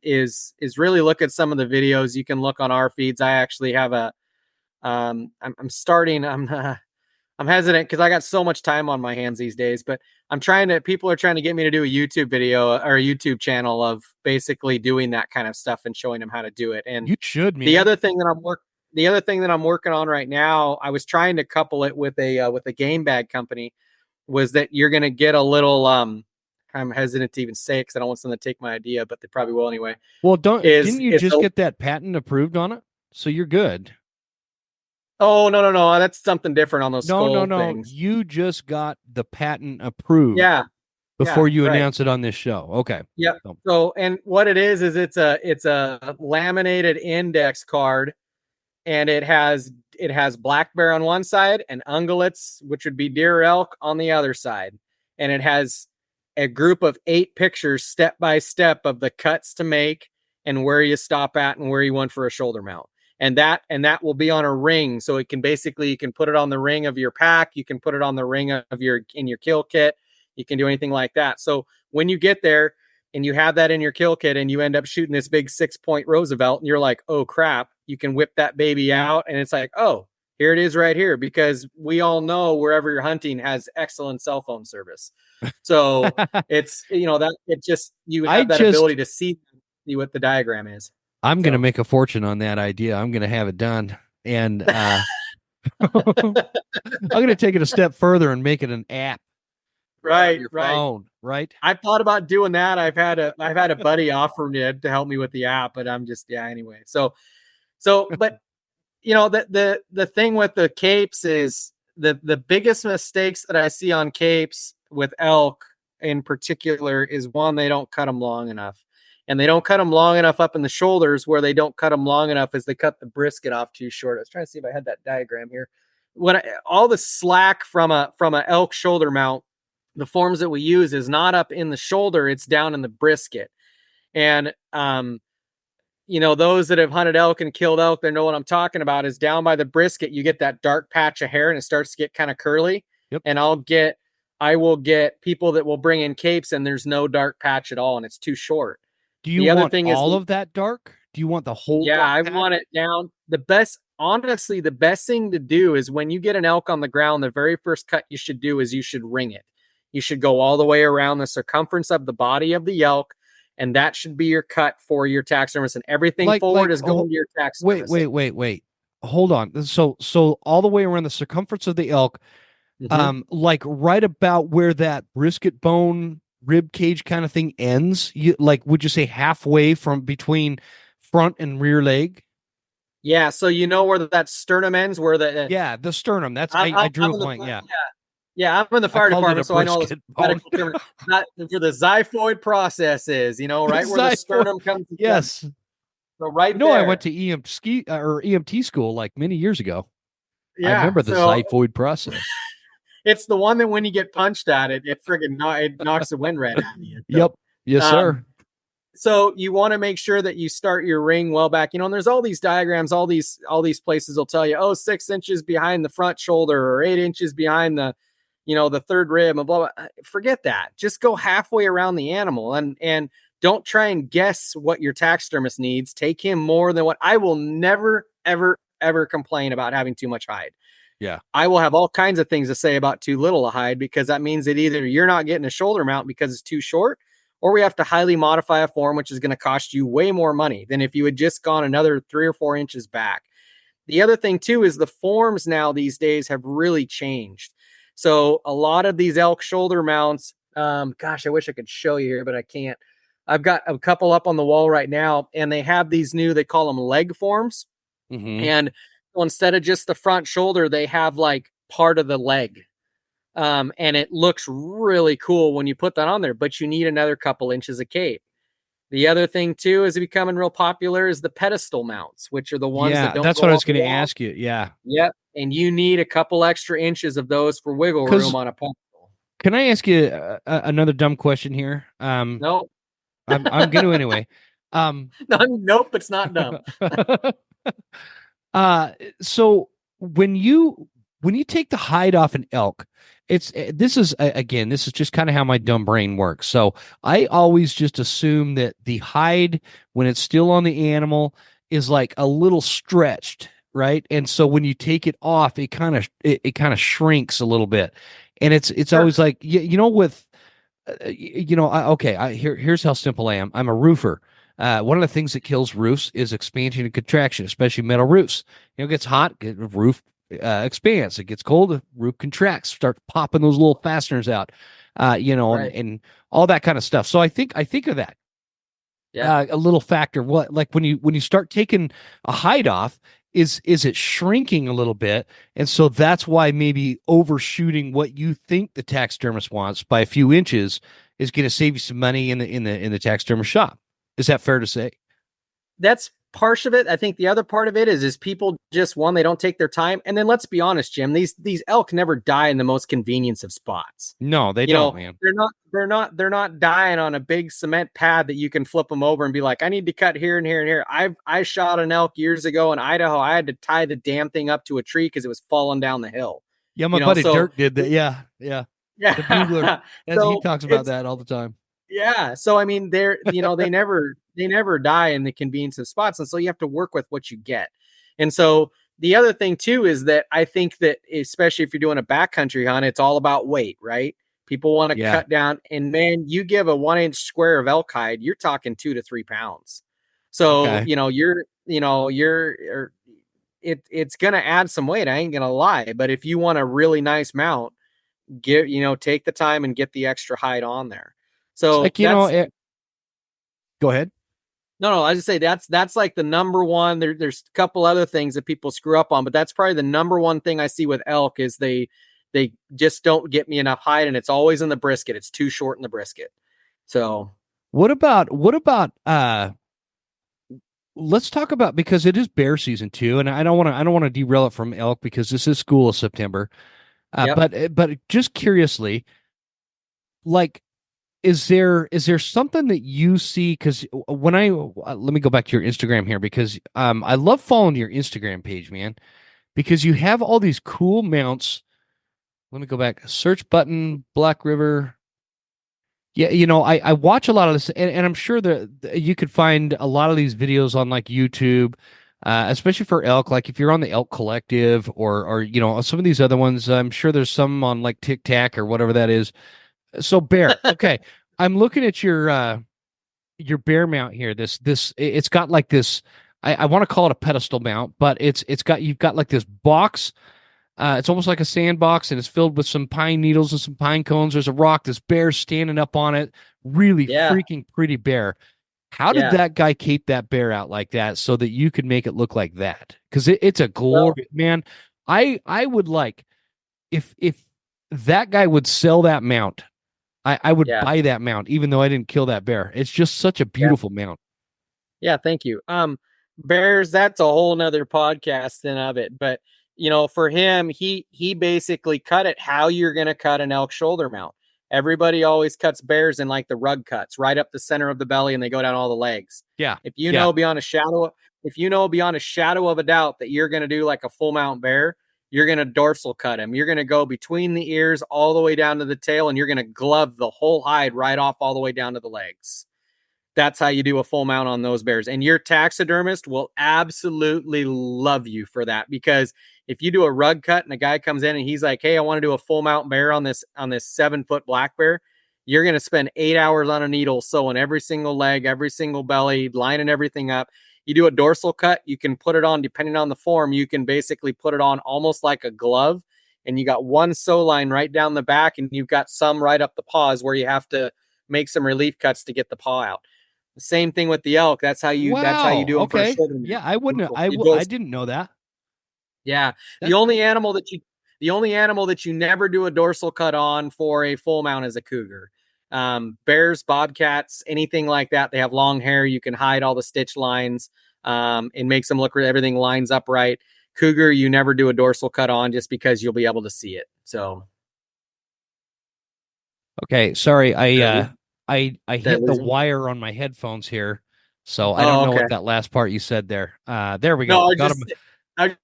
is really look at some of the videos. You can look on our feeds. I actually have I'm hesitant because I got so much time on my hands these days, but people are trying to get me to do a YouTube video or a YouTube channel of basically doing that kind of stuff and showing them how to do it. And you should, man. The other thing that I'm working on right now, I was trying to couple it with a game bag company, was that you're going to get a little, I'm hesitant to even say it because I don't want someone to take my idea, but they probably will anyway. Well, didn't you just get that patent approved on it? So you're good. Oh, no. That's something different on those skull things. You just got the patent approved. Yeah. Before you announce it on this show. Okay. Yep. So, and what it is it's a laminated index card, and it has black bear on one side and ungulates, which would be deer elk, on the other side. And it has a group of 8 pictures step by step of the cuts to make and where you stop at and where you want for a shoulder mount. And that will be on a ring. So it can you can put it on the ring of your pack. You can put it on the ring of in your kill kit. You can do anything like that. So when you get there and you have that in your kill kit and you end up shooting this big 6-point Roosevelt and you're like, oh crap, you can whip that baby out. And it's like, oh, here it is right here, because we all know wherever you're hunting has excellent cell phone service. So it's, you have that ability to see what the diagram is. I'm going to make a fortune on that idea. I'm going to have it done. And I'm going to take it a step further and make it an app. Right, your phone, right. I've thought about doing that. I've had a buddy offer me to help me with the app, but I'm just, anyway. So, but the thing with the capes is the biggest mistakes that I see on capes with elk in particular is one, they don't cut them long enough. And they don't cut them long enough up in the shoulders. Where they don't cut them long enough is they cut the brisket off too short. I was trying to see if I had that diagram here. All the slack from a elk shoulder mount, the forms that we use is not up in the shoulder, it's down in the brisket. And those that have hunted elk and killed elk, they know what I'm talking about. Is down by the brisket, you get that dark patch of hair and it starts to get kind of curly. Yep. And I will get people that will bring in capes and there's no dark patch at all and it's too short. Do you want all of that dark? Do you want the whole? Yeah, I patch? want it down. Honestly, the best thing to do is when you get an elk on the ground, the very first cut you should do is you should ring it. You should go all the way around the circumference of the body of the elk, and that should be your cut for your taxidermist. And everything forward is going to your taxidermist. Wait. Hold on. So all the way around the circumference of the elk, like right about where that brisket bone rib cage kind of thing ends, would you say halfway from between front and rear leg? Yeah, so where that sternum ends, where the sternum. That's I drew a blank. Yeah, I'm in the fire department, so I know the medical term. Not where the xiphoid process is, right where the sternum comes. Yes. So right. No, I went to EMT school like many years ago. Yeah, I remember the xiphoid process. It's the one that when you get punched at it, it knocks the wind right out of you. So, yep. Yes, sir. So you want to make sure that you start your ring well back, and there's all these diagrams, all these places will tell you, 6 inches behind the front shoulder or 8 inches behind the third rib and blah, blah. Forget that. Just go halfway around the animal and don't try and guess what your taxidermist needs. Take him more than what I will never, ever, ever complain about having too much hide. Yeah. I will have all kinds of things to say about too little a hide, because that means that either you're not getting a shoulder mount because it's too short, or we have to highly modify a form, which is going to cost you way more money than if you had just gone another 3 or 4 inches back. The other thing too is the forms now these days have really changed. So a lot of these elk shoulder mounts, I wish I could show you here, but I can't. I've got a couple up on the wall right now, and they have these they call them leg forms. Mm-hmm. And instead of just the front shoulder, they have like part of the leg. And it looks really cool when you put that on there, but you need another couple inches of cape. The other thing too is becoming real popular is the pedestal mounts, which are the ones that don't. That's what I was going to ask you. Yeah. Yep. And you need a couple extra inches of those for wiggle room on a pedestal. Can I ask you another dumb question here? No. I'm going to anyway. Nope, it's not dumb. So when you take the hide off an elk, this is just kind of how my dumb brain works. So I always just assume that the hide, when it's still on the animal, is like a little stretched, right? And so when you take it off, it kind of shrinks a little bit, and it's sure. Always like with here's how simple I am. I'm a roofer. One of the things that kills roofs is expansion and contraction, especially metal roofs. It gets hot, roof expands. It gets cold, the roof contracts, start popping those little fasteners out, right. and all that kind of stuff. So I think of that. Yeah. A little factor. What, like when you start taking a hide off, is it shrinking a little bit? And so that's why maybe overshooting what you think the taxidermist wants by a few inches is going to save you some money in the taxidermist shop. Is that fair to say? That's part of it. I think the other part of it is people just, one, they don't take their time. And then let's be honest, Jim, these elk never die in the most convenience of spots. No, they don't, man. They're not dying on a big cement pad that you can flip them over and be like, I need to cut here and here and here. I shot an elk years ago in Idaho. I had to tie the damn thing up to a tree because it was falling down the hill. Yeah, my buddy Dirk did that. Yeah. The bugler. He talks about that all the time. Yeah. So, I mean, they never die in the convenience of spots. And so you have to work with what you get. And so the other thing too, is that I think that especially if you're doing a backcountry hunt, it's all about weight, right? People want to cut down, and man, you give a 1 inch square of elk hide, you're talking 2 to 3 pounds. So, okay. It's going to add some weight. I ain't going to lie. But if you want a really nice mount, take the time and get the extra hide on there. So go ahead. No, I just say that's like the number one. There's a couple other things that people screw up on, but that's probably the number one thing I see with elk is they just don't get me enough height, and it's always in the brisket. It's too short in the brisket. So what about let's talk about, because it is bear season too, and I don't want to derail it from elk because this is school of September. yep. But just curiously, like, is there something that you see? Because when I let me go back to your Instagram here, because I love following your Instagram page, man, because you have all these cool mounts. Let me go back. Search button, Black River. Yeah, I watch a lot of this, and I'm sure that you could find a lot of these videos on like YouTube, especially for elk. Like if you're on the Elk Collective or some of these other ones, I'm sure there's some on like TikTok or whatever that is. So bear, okay, I'm looking at your bear mount here. It's got like this. I want to call it a pedestal mount, but you've got like this box. It's almost like a sandbox, and it's filled with some pine needles and some pine cones. There's a rock. This bear's standing up on it. Really Yeah. freaking pretty bear. How did Yeah. that guy keep that bear out like that so that you could make it look like that? Because it's a glorious, man. I would like, if that guy would sell that mount, I would Yeah. buy that mount, even though I didn't kill that bear. It's just such a Yeah. beautiful mount. Yeah, thank you. Bears, that's a whole nother podcast in of it. But for him, he basically cut it how you're gonna cut an elk shoulder mount. Everybody always cuts bears in like the rug cuts, right up the center of the belly, and they go down all the legs. Yeah. If you Yeah. know beyond a shadow, if you know beyond a shadow of a doubt that you're gonna do like a full mount bear, you're gonna dorsal cut him. You're gonna go between the ears all the way down to the tail, and you're gonna glove the whole hide right off all the way down to the legs. That's how you do a full mount on those bears. And your taxidermist will absolutely love you for that, because if you do a rug cut and a guy comes in and he's like, "Hey, I want to do a full mount bear on this 7-foot black bear," you're going to spend 8 hours on a needle sewing every single leg, every single belly, lining everything up. You do a dorsal cut, you can put it on, depending on the form, you can basically put it on almost like a glove. And you got one sew line right down the back, and you've got some right up the paws where you have to make some relief cuts to get the paw out. The same thing with the elk. That's how you Wow. do them for a Okay. shoulder. Yeah, I wouldn't. I didn't know that. Yeah. That- The only animal that you never do a dorsal cut on for a full mount is a cougar. Bears, bobcats, anything like that. They have long hair. You can hide all the stitch lines. It makes them look, everything lines up right. Cougar, you never do a dorsal cut on just because you'll be able to see it. So Okay, sorry. I that hit the lose me? wire on my headphones here, so I don't Oh, know okay. what that last part you said there. There we No, go. Got him. I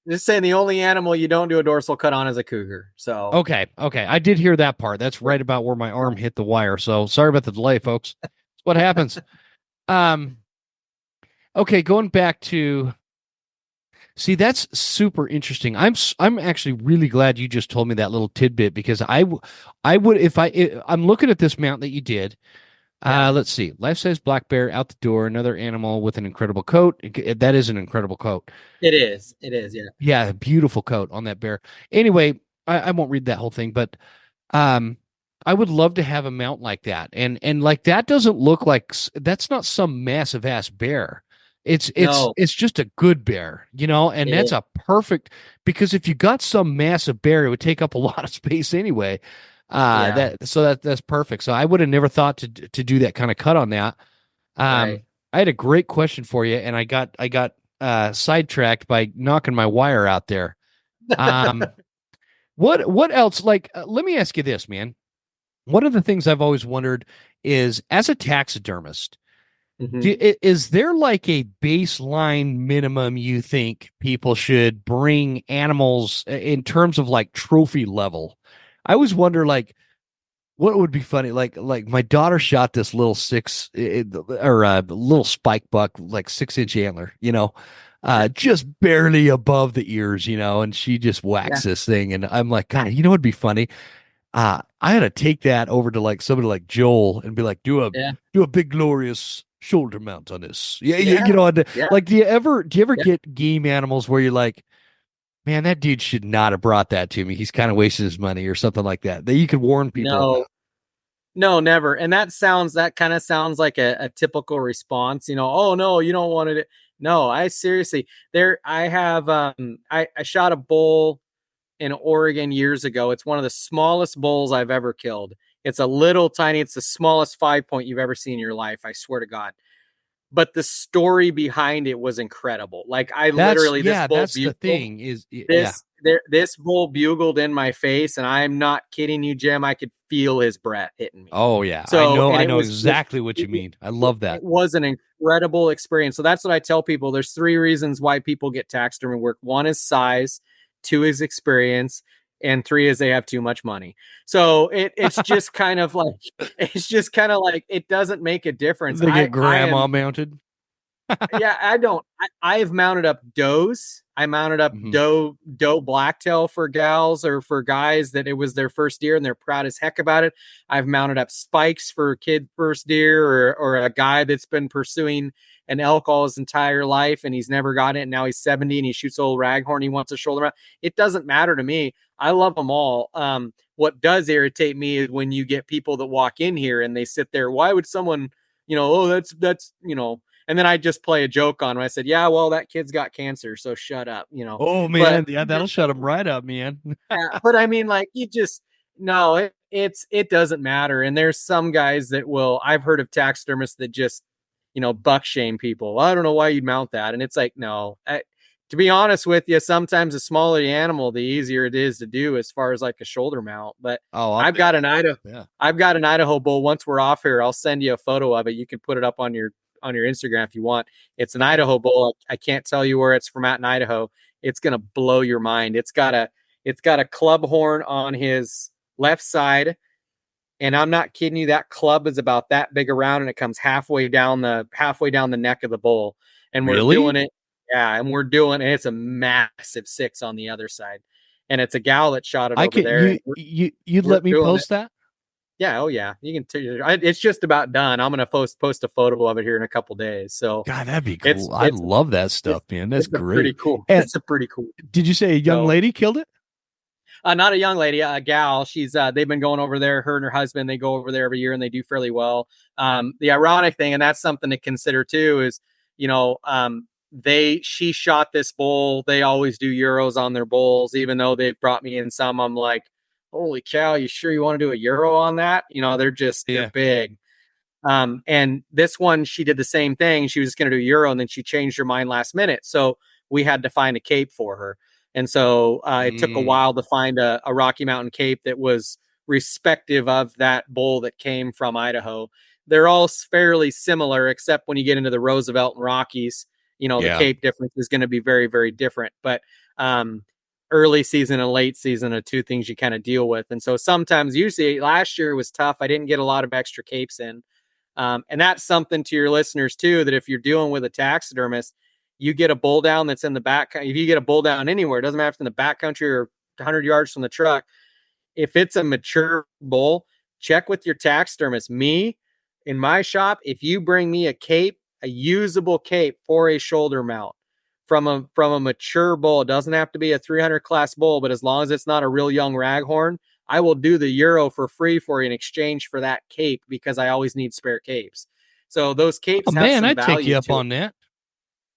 just saying the only animal you don't do a dorsal cut on is a cougar. So Okay. I did hear that part. That's right about where my arm hit the wire. So sorry about the delay, folks. It's what happens. Um. Okay, going back to, see, that's super interesting. I'm actually really glad you just told me that little tidbit, because I would, I'm looking at this mount that you did. Yeah. Let's see. Life-size black bear out the door, another animal with an incredible coat. That is an incredible coat. It is. It is. Yeah. Yeah, beautiful coat on that bear. Anyway, I won't read that whole thing, but um I would love to have a mount like that. And like, that doesn't look like, that's not some massive ass bear. No. It's just a good bear, and It that's is. a perfect, because if you got some massive bear, it would take up a lot of space anyway. Yeah. That's perfect. So I would have never thought to do that kind of cut on that. Right. I had a great question for you, and I got sidetracked by knocking my wire out there. Um, what else? Like, let me ask you this, man. One of the things I've always wondered is, as a taxidermist, Mhm. is there like a baseline minimum you think people should bring animals in terms of like trophy level? I always wonder, like, what would be funny? Like my daughter shot this little little spike buck, like 6-inch antler, just barely above the ears, and she just Yeah. whacks this thing, and I'm like, God, what'd be funny? I had to take that over to like somebody like Joel and be like, Yeah. do a big glorious shoulder mount on this. Yeah, Yeah. Yeah. like, do you ever Yeah. get game animals where you're like, man, that dude should not have brought that to me. He's kind of wasting his money or something like that. That you could warn people No. about. No, never. And that kind of sounds like a typical response, oh no, you don't want it. No, I seriously, I have, I shot a bull in Oregon years ago. It's one of the smallest bulls I've ever killed. It's a little tiny, it's the smallest 5-point you've ever seen in your life. I swear to God. But the story behind it was incredible. Like this bull That's the thing is, yeah. This bull bugled in my face, and I'm not kidding you, Jim. I could feel his breath hitting me. Oh yeah, So, I and know exactly what you mean. I love that. It was an incredible experience. So that's what I tell people. There's 3 reasons why people get taxidermy work. 1 is size, 2 is experience, and 3 is they have too much money. So it's just kind of like it doesn't make a difference. They get grandma mounted. Yeah, I don't. I have mounted up does. I mounted up doe blacktail for gals or for guys that it was their first deer and they're proud as heck about it. I've mounted up spikes for a kid first deer or a guy that's been pursuing an elk all his entire life and he's never got it. And now he's 70 and he shoots old raghorn. He wants a shoulder mount. It doesn't matter to me. I love them all. What does irritate me is when you get people that walk in here and they sit there. Why would someone, that's. And then I just play a joke on him. I said, yeah, well, that kid's got cancer, so shut up, Oh, man. Yeah, that'll shut him right up, man. But I mean, like, it doesn't matter. And there's some guys that I've heard of taxidermists that just, buck shame people. Well, I don't know why you'd mount that. And it's like, no. To be honest with you, sometimes the smaller the animal, the easier it is to do as far as like a shoulder mount. But I've got an Idaho bull. Once we're off here, I'll send you a photo of it. You can put it up on your Instagram if you want. It's an Idaho bull. I can't tell you where it's from out in Idaho. It's going to blow your mind. It's got a club horn on his left side. And I'm not kidding you. That club is about that big around and it comes halfway down the neck of the bull. And we're doing it. Yeah. And it's a massive 6 on the other side. And it's a gal that shot it over there. You'd let me post that? Yeah, oh yeah, you can. It's just about done. I'm gonna post a photo of it here in a couple days. So God, that'd be cool. I love that stuff, man. That's great. Pretty cool. It's pretty cool. Did you say a young lady killed it? Not a young lady, a gal. She's they've been going over there. Her and her husband, they go over there every year and they do fairly well. The ironic thing, and that's something to consider too, is she shot this bull. They always do euros on their bulls, even though they've brought me in some. I'm like, holy cow, you sure you want to do a euro on that? They're big. And this one, she did the same thing. She was just going to do euro and then she changed her mind last minute. So we had to find a cape for her. And so it took a while to find a Rocky Mountain cape that was respective of that bull that came from Idaho. They're all fairly similar, except when you get into the Roosevelt and Rockies, the cape difference is going to be very, very different. But early season and late season are 2 things you kind of deal with. And so usually last year was tough. I didn't get a lot of extra capes in. And that's something to your listeners too, that if you're dealing with a taxidermist, you get a bull down that's in the back. If you get a bull down anywhere, it doesn't matter if it's in the back country or 100 yards from the truck. If it's a mature bull, check with your taxidermist. Me, in my shop, if you bring me a cape, a usable cape for a shoulder mount, from a mature bull. It doesn't have to be a 300 class bull, but as long as it's not a real young raghorn, I will do the euro for free for you in exchange for that cape because I always need spare capes. So those capes have some I'd value take you up on that.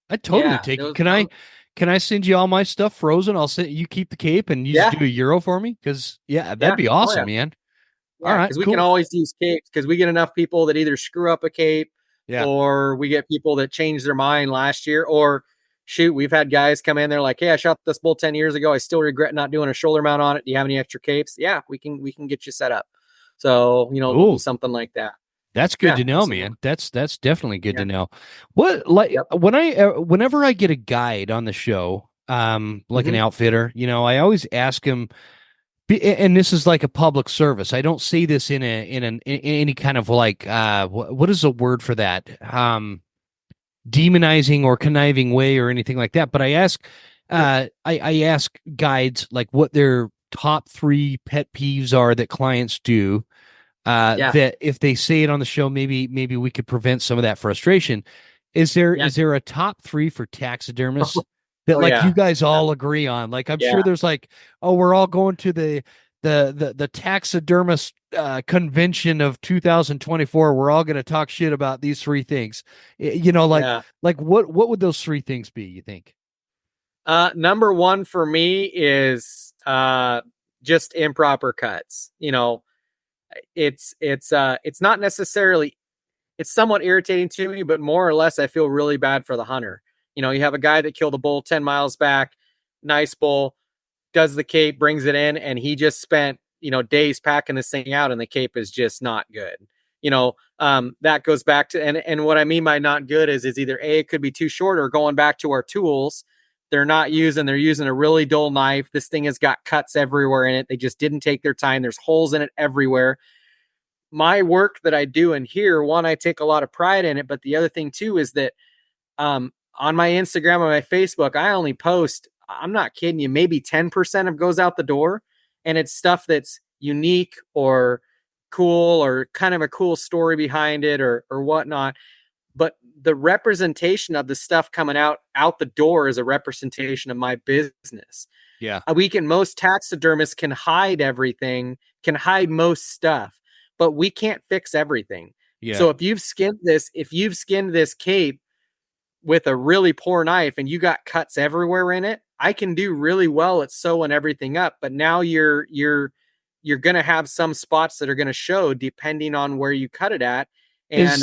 I'd totally take it. Can I send you all my stuff frozen? I'll send you keep the cape and you just do a euro for me? Because that'd be awesome, man. Yeah, all right, because we can always use capes because we get enough people that either screw up a cape or we get people that change their mind last year or shoot, we've had guys come in. They're like, "Hey, I shot this bull 10 years ago. I still regret not doing a shoulder mount on it. Do you have any extra capes?" Yeah, we can get you set up. So something like that. That's good to know, man. That's definitely good to know. Whenever I get a guide on the show, like an outfitter, I always ask him. And this is like a public service. I don't say this in any kind of like what is the word for that? Demonizing or conniving way or anything like that. But I ask I ask guides like what their top 3 pet peeves are that clients do. That if they say it on the show, maybe we could prevent some of that frustration. Is there a top 3 for taxidermists that you guys all agree on? Like I'm sure there's like, oh, we're all going to the the taxidermist convention of 2024. We're all going to talk shit about these three things. Like what would those three things be, you think? Number one for me is just improper cuts. It's not necessarily, it's somewhat irritating to me, but more or less I feel really bad for the hunter. You have a guy that killed a bull 10 miles back, nice bull, does the cape, brings it in, and he just spent, days packing this thing out, and the cape is just not good. That goes back to, and what I mean by not good is either A, it could be too short, or going back to our tools, they're using a really dull knife. This thing has got cuts everywhere in it. They just didn't take their time. There's holes in it everywhere. My work that I do in here, one, I take a lot of pride in it, but the other thing too is that on my Instagram and my Facebook, I only post, I'm not kidding you, maybe 10% of goes out the door, and it's stuff that's unique or cool or kind of a cool story behind it or whatnot. But the representation of the stuff coming out the door is a representation of my business. Yeah. Most taxidermists can hide everything, can hide most stuff, but we can't fix everything. Yeah. So if you've skinned this cape with a really poor knife and you got cuts everywhere in it, I can do really well at sewing everything up. But now you're going to have some spots that are going to show depending on where you cut it at. And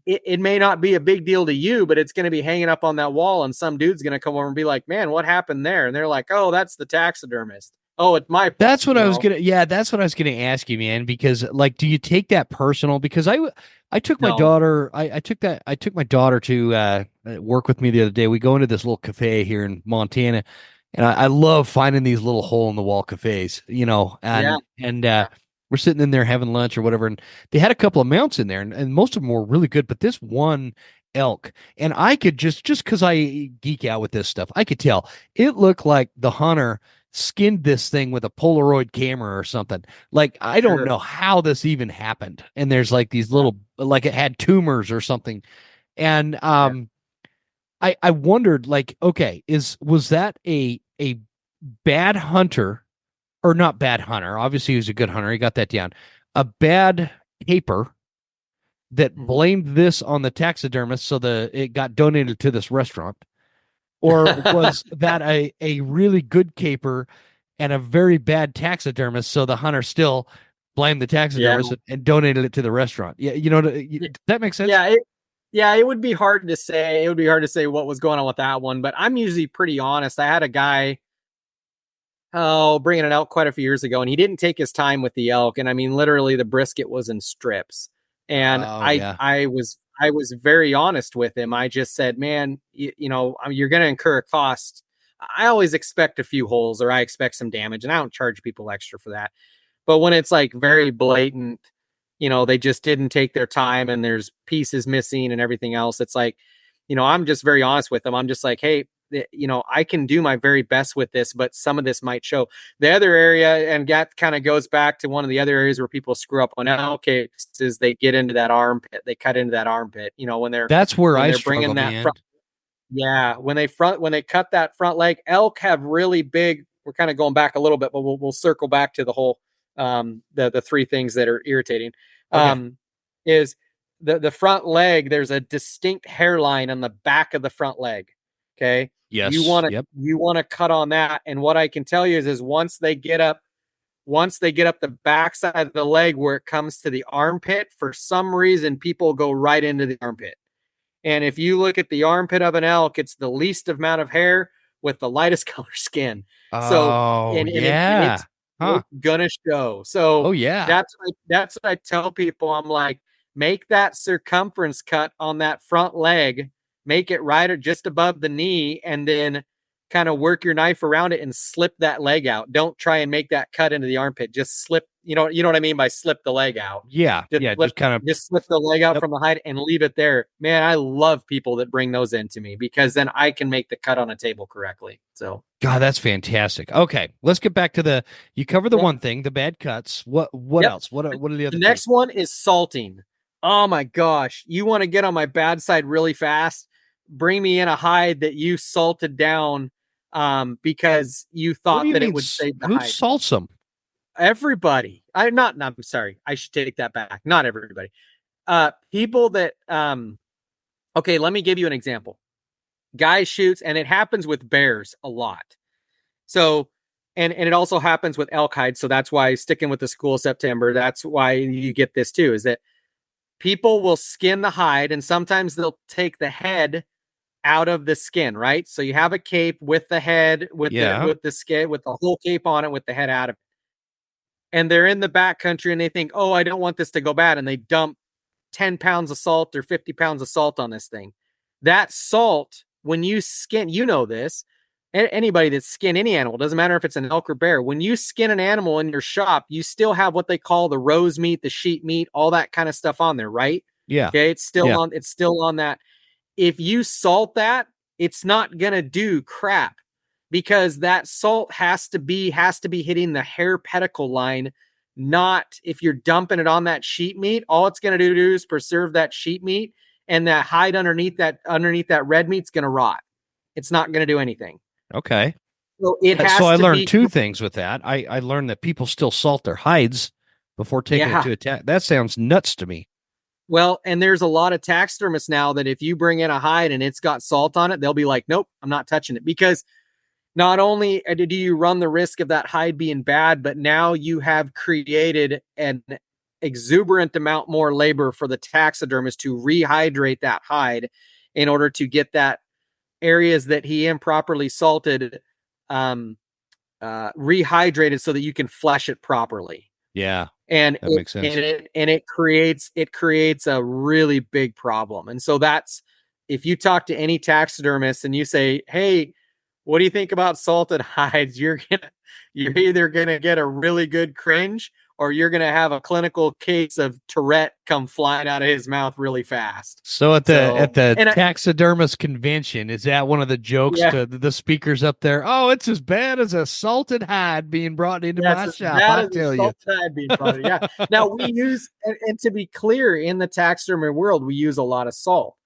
it may not be a big deal to you, but it's going to be hanging up on that wall, and some dude's going to come over and be like, man, what happened there? And they're like, oh, that's the taxidermist. Oh, it's my fault. That's what I was going to ask you, man, because like, do you take that personal? Because I took my daughter, I took my daughter to work with me the other day. We go into this little cafe here in Montana, and I love finding these little hole in the wall cafes, we're sitting in there having lunch or whatever, and they had a couple of mounts in there, and most of them were really good, but this one elk, and I could just because I geek out with this stuff, I could tell it looked like the hunter skinned this thing with a Polaroid camera or something. Like, I don't know how this even happened. And there's like these little, like it had tumors or something. And I wondered, like, okay, was that a bad hunter? Or not bad hunter. Obviously, he was a good hunter. He got that down. A bad caper that blamed this on the taxidermist, so it got donated to this restaurant. Or was that a really good caper and a very bad taxidermist, so the hunter still blamed the taxidermist and donated it to the restaurant? Yeah, does that make sense? Yeah, it would be hard to say. It would be hard to say what was going on with that one, but I'm usually pretty honest. I had a guy bringing it out quite a few years ago, and he didn't take his time with the elk. And I mean, literally the brisket was in strips. And I was very honest with him. I just said, man, you're going to incur a cost. I always expect a few holes, or I expect some damage, and I don't charge people extra for that. But when it's like very blatant, they just didn't take their time and there's pieces missing and everything else. It's like, I'm just very honest with them. I'm just like, hey, I can do my very best with this, but some of this might show. The other area, and that kind of goes back to one of the other areas where people screw up on elk cases, they get into that armpit, they cut into that armpit, that's where I struggle, bringing that man. When they cut that front leg, elk have really big, we're kind of going back a little bit, but we'll circle back to the whole, the three things that are irritating. Is the front leg, there's a distinct hairline on the back of the front leg. Okay. Yes. You want to cut on that. And what I can tell you is once they get up the backside of the leg where it comes to the armpit, for some reason, people go right into the armpit. And if you look at the armpit of an elk, it's the least amount of hair with the lightest color skin. It's gonna show. So that's what I tell people. I'm like, make that circumference cut on that front leg. Make it right or just above the knee, and then kind of work your knife around it and slip that leg out. Don't try and make that cut into the armpit. Just slip, you know what I mean by slip the leg out. Yeah. Just slip the leg out from the hide and leave it there. Man, I love people that bring those into me, because then I can make the cut on a table correctly. So God, that's fantastic. Okay, let's get back to you cover the one thing, the bad cuts. What else? What are the other? The next one is salting. Oh my gosh. You want to get on my bad side really fast? Bring me in a hide that you salted down because you thought that it would save the hide. Who salts them? everybody. I'm sorry. I should take that back. Not everybody. People that okay, let me give you an example. Guy shoots, and it happens with bears a lot. So, and it also happens with elk hide. So that's why, sticking with the school September, that's why you get this too, is that people will skin the hide, and sometimes they'll take the head out of the skin, right? So you have a cape with the head, with the skin, with the whole cape on it, with the head out of it. And they're in the back country and they think, oh, I don't want this to go bad. And they dump 10 pounds of salt or 50 pounds of salt on this thing. That salt, when you skin, you know this, anybody that skin any animal, doesn't matter if it's an elk or bear, when you skin an animal in your shop, you still have what they call the rose meat, the sheep meat, all that kind of stuff on there, right? Yeah. Okay. It's still on that. If you salt that, it's not going to do crap, because that salt has to be hitting the hair pedicle line. Not, if you're dumping it on that sheep meat, all it's going to do is preserve that sheep meat, and that hide underneath that red meat's going to rot. It's not going to do anything. Okay. So I learned two things with that. I learned that people still salt their hides before taking it to attack. That sounds nuts to me. Well, and there's a lot of taxidermists now that if you bring in a hide and it's got salt on it, they'll be like, nope, I'm not touching it. Because not only do you run the risk of that hide being bad, but now you have created an exuberant amount more labor for the taxidermist to rehydrate that hide in order to get that areas that he improperly salted rehydrated so that you can flesh it properly. Yeah. And that makes sense. It creates a really big problem. And so that's, if you talk to any taxidermist and you say, hey, what do you think about salted hides? You're either gonna get a really good cringe, or you're gonna have a clinical case of Tourette come flying out of his mouth really fast. So at the taxidermist convention, is that one of the jokes to the speakers up there? Oh, it's as bad as a salted hide being brought into my shop. I tell you. Yeah. Now we use, and to be clear, in the taxidermy world, we use a lot of salt.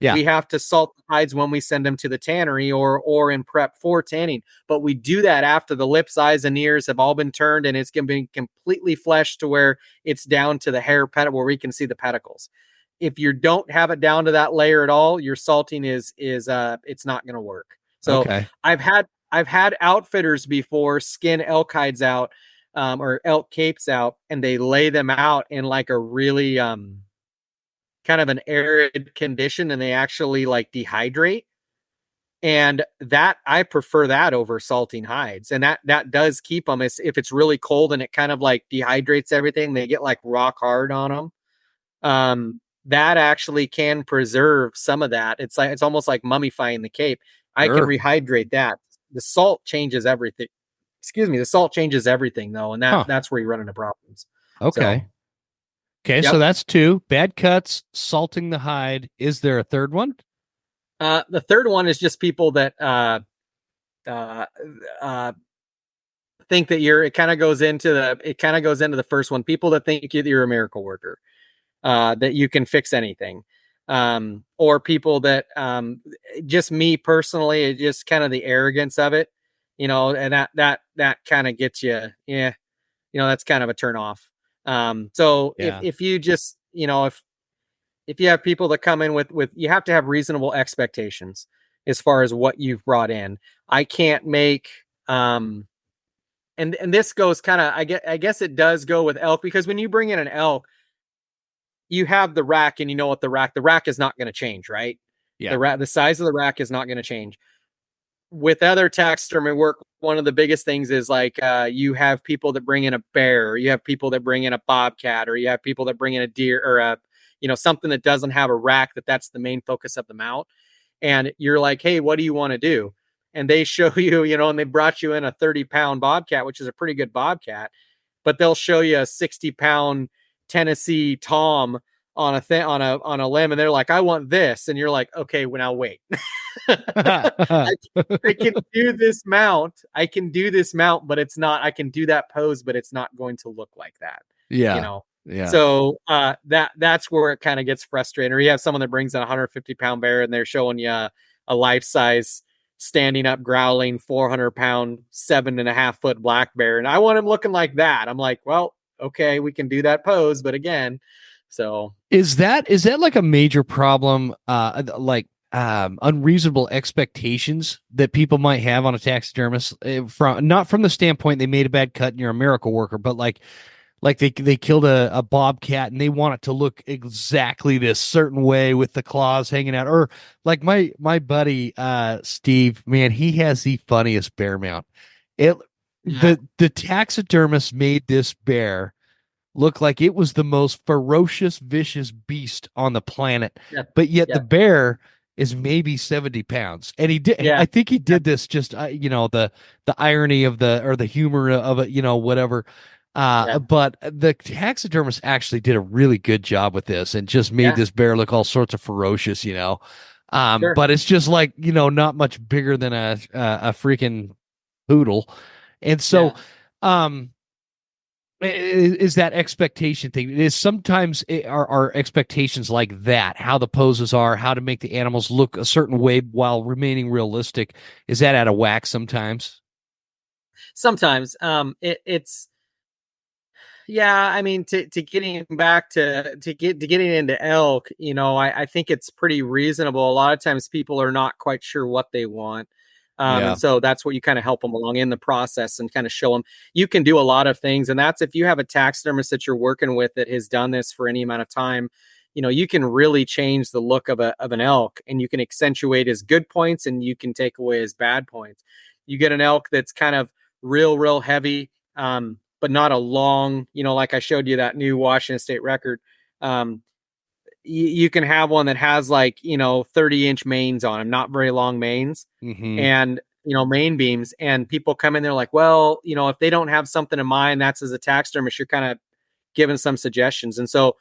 Yeah. We have to salt the hides when we send them to the tannery or in prep for tanning. But we do that after the lips, eyes, and ears have all been turned, and it's going to be completely fleshed to where it's down to the hair pedicle, where we can see the pedicles. If you don't have it down to that layer at all, your salting is it's not going to work. So I've had outfitters before skin elk hides out or elk capes out, and they lay them out in like a really kind of an arid condition, and they actually like dehydrate. And that, I prefer that over salting hides. And that does keep them, if it's really cold and it kind of like dehydrates everything, they get like rock hard on them. That actually can preserve some of that. It's almost like mummifying the cape. I can rehydrate that. The salt changes everything. Excuse me. The salt changes everything though. And that's where you run into problems. Okay. Okay, so that's two. Bad cuts, salting the hide. Is there a third one? The third one is just people that think that it kind of goes into the first one. People that think you're a miracle worker, that you can fix anything, or people that just me personally, it's just kind of the arrogance of it, and that kind of gets you, that's kind of a turn off. If you just, if you have people that come in with, you have to have reasonable expectations as far as what you've brought in. I can't make, and this goes kind of, I guess it does go with elk, because when you bring in an elk, you have the rack, and what the rack is not going to change, right? Yeah. The size of the rack is not going to change. With other taxidermy work, one of the biggest things is like you have people that bring in a bear, or you have people that bring in a bobcat, or you have people that bring in a deer, or something that doesn't have a rack, that's the main focus of the mount. And you're like, hey, what do you want to do? And they show you, and they brought you in a 30-pound bobcat, which is a pretty good bobcat, but they'll show you a 60-pound Tennessee Tom on a limb, and they're like, I want this, and you're like, okay, well, now wait. I can do this mount, but it's not, I can do that pose, but it's not going to look like that. Yeah. So that's where it kind of gets frustrating. Or you have someone that brings in a 150-pound bear, and they're showing you a life-size standing up, growling, 400-pound, 7.5-foot black bear. And I want him looking like that. I'm like, well, okay, we can do that pose. But again, so is that like a major problem? Unreasonable expectations that people might have on a taxidermist, from not from the standpoint they made a bad cut and you're a miracle worker, but like they killed a bobcat and they want it to look exactly this certain way with the claws hanging out. Or like my buddy Steve, man, he has the funniest bear mount. The taxidermist made this bear look like it was the most ferocious, vicious beast on the planet. Yeah. But yet the bear is maybe 70 pounds. And he did, I think he did this just, the irony of the humor of it, whatever. But the taxidermist actually did a really good job with this and just made this bear look all sorts of ferocious, Sure. But it's just like, not much bigger than a freaking poodle. And so, is that expectation thing. It is sometimes our expectations like that, how the poses are, how to make the animals look a certain way while remaining realistic. Is that out of whack sometimes? Sometimes. It's I mean, to getting back to getting into elk, I think it's pretty reasonable. A lot of times people are not quite sure what they want. And so that's what you kind of help them along in the process and kind of show them you can do a lot of things. And that's if you have a taxidermist that you're working with that has done this for any amount of time, you can really change the look of an elk, and you can accentuate his good points and you can take away his bad points. You get an elk that's kind of real heavy, but not a long, like I showed you that new Washington State record. You can have one that has 30-inch manes on him, not very long manes, and main beams. And people come in, they're like, well, if they don't have something in mind, that's as a taxidermist, you're kind of giving some suggestions. And so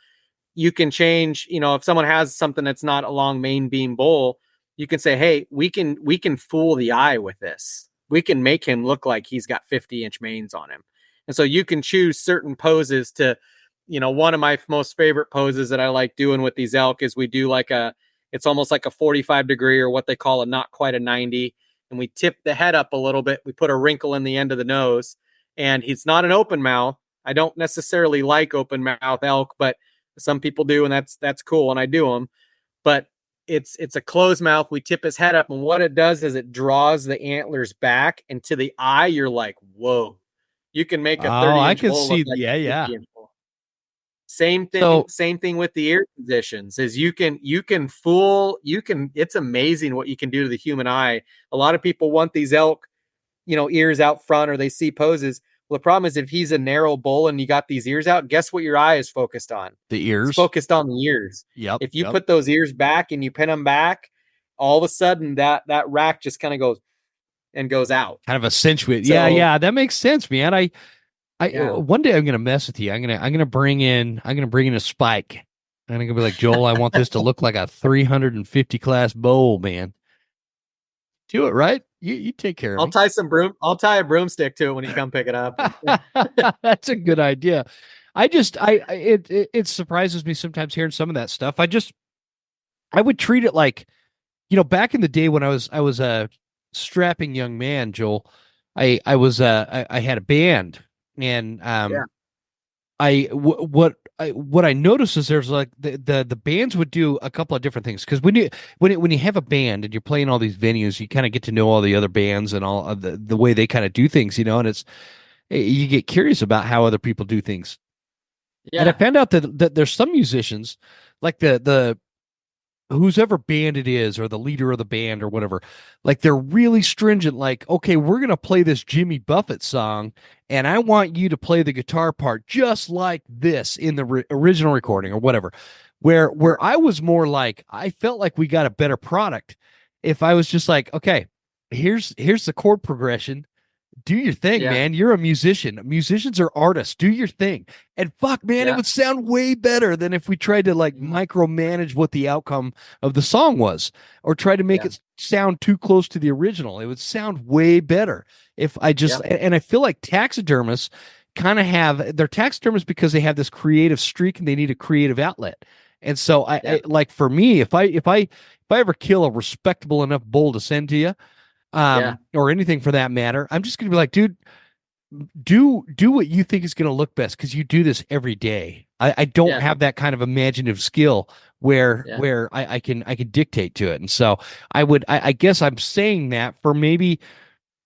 you can change, if someone has something that's not a long main beam bull, you can say, hey, we can fool the eye with this. We can make him look like he's got 50-inch manes on him. And so you can choose certain poses to, one of my most favorite poses that I like doing with these elk is we do it's almost like a 45 degree, or what they call not quite a 90. And we tip the head up a little bit. We put a wrinkle in the end of the nose, and he's not an open mouth. I don't necessarily like open mouth elk, but some people do. And that's cool. And I do them, but it's a closed mouth. We tip his head up, and what it does is it draws the antlers back, and to the eye, you're like, whoa, you can make a 30-inch bull look like a 50-inch bull. Same thing with the ear positions is it's amazing what you can do to the human eye. A lot of people want these elk, ears out front, or they see poses. Well, the problem is if he's a narrow bull and you got these ears out, guess what your eye is focused on? The ears. It's focused on the ears. Yep. If you put those ears back and you pin them back, all of a sudden that rack just kind of goes out. Kind of accentuate. So, yeah, that makes sense, man. I one day I'm gonna mess with you. I'm gonna bring in a spike. I'm gonna be like, Joel, I want this to look like a 350 class bowl, man. Do it right. You take care of me. I'll tie a broomstick to it when you come pick it up. That's a good idea. It surprises me sometimes hearing some of that stuff. I would treat it like, back in the day when I was a strapping young man, Joel, I had a band, and what I noticed is there's like the bands would do a couple of different things, because when you have a band and you're playing all these venues, you kind of get to know all the other bands and all of the way they kind of do things, and you get curious about how other people do things. Yeah. And I found out that there's some musicians, like the whoever band it is, or the leader of the band or whatever, like they're really stringent, like, okay, we're going to play this Jimmy Buffett song, and I want you to play the guitar part just like this in the original recording or whatever. Where I was more like, I felt like we got a better product if I was just like, okay, here's the chord progression. Do your thing, man. You're a musician. Musicians are artists. Do your thing. And fuck, man, it would sound way better than if we tried to micromanage what the outcome of the song was, or try to make it sound too close to the original. It would sound way better if I just, and I feel like taxidermists they're taxidermists because they have this creative streak and they need a creative outlet. And so I like, for me, if I ever kill a respectable enough bull to send to you, or anything for that matter. I'm just going to be like, dude, do what you think is going to look best because you do this every day. I don't have that kind of imaginative skill where I can dictate to it. And so I guess I'm saying that for maybe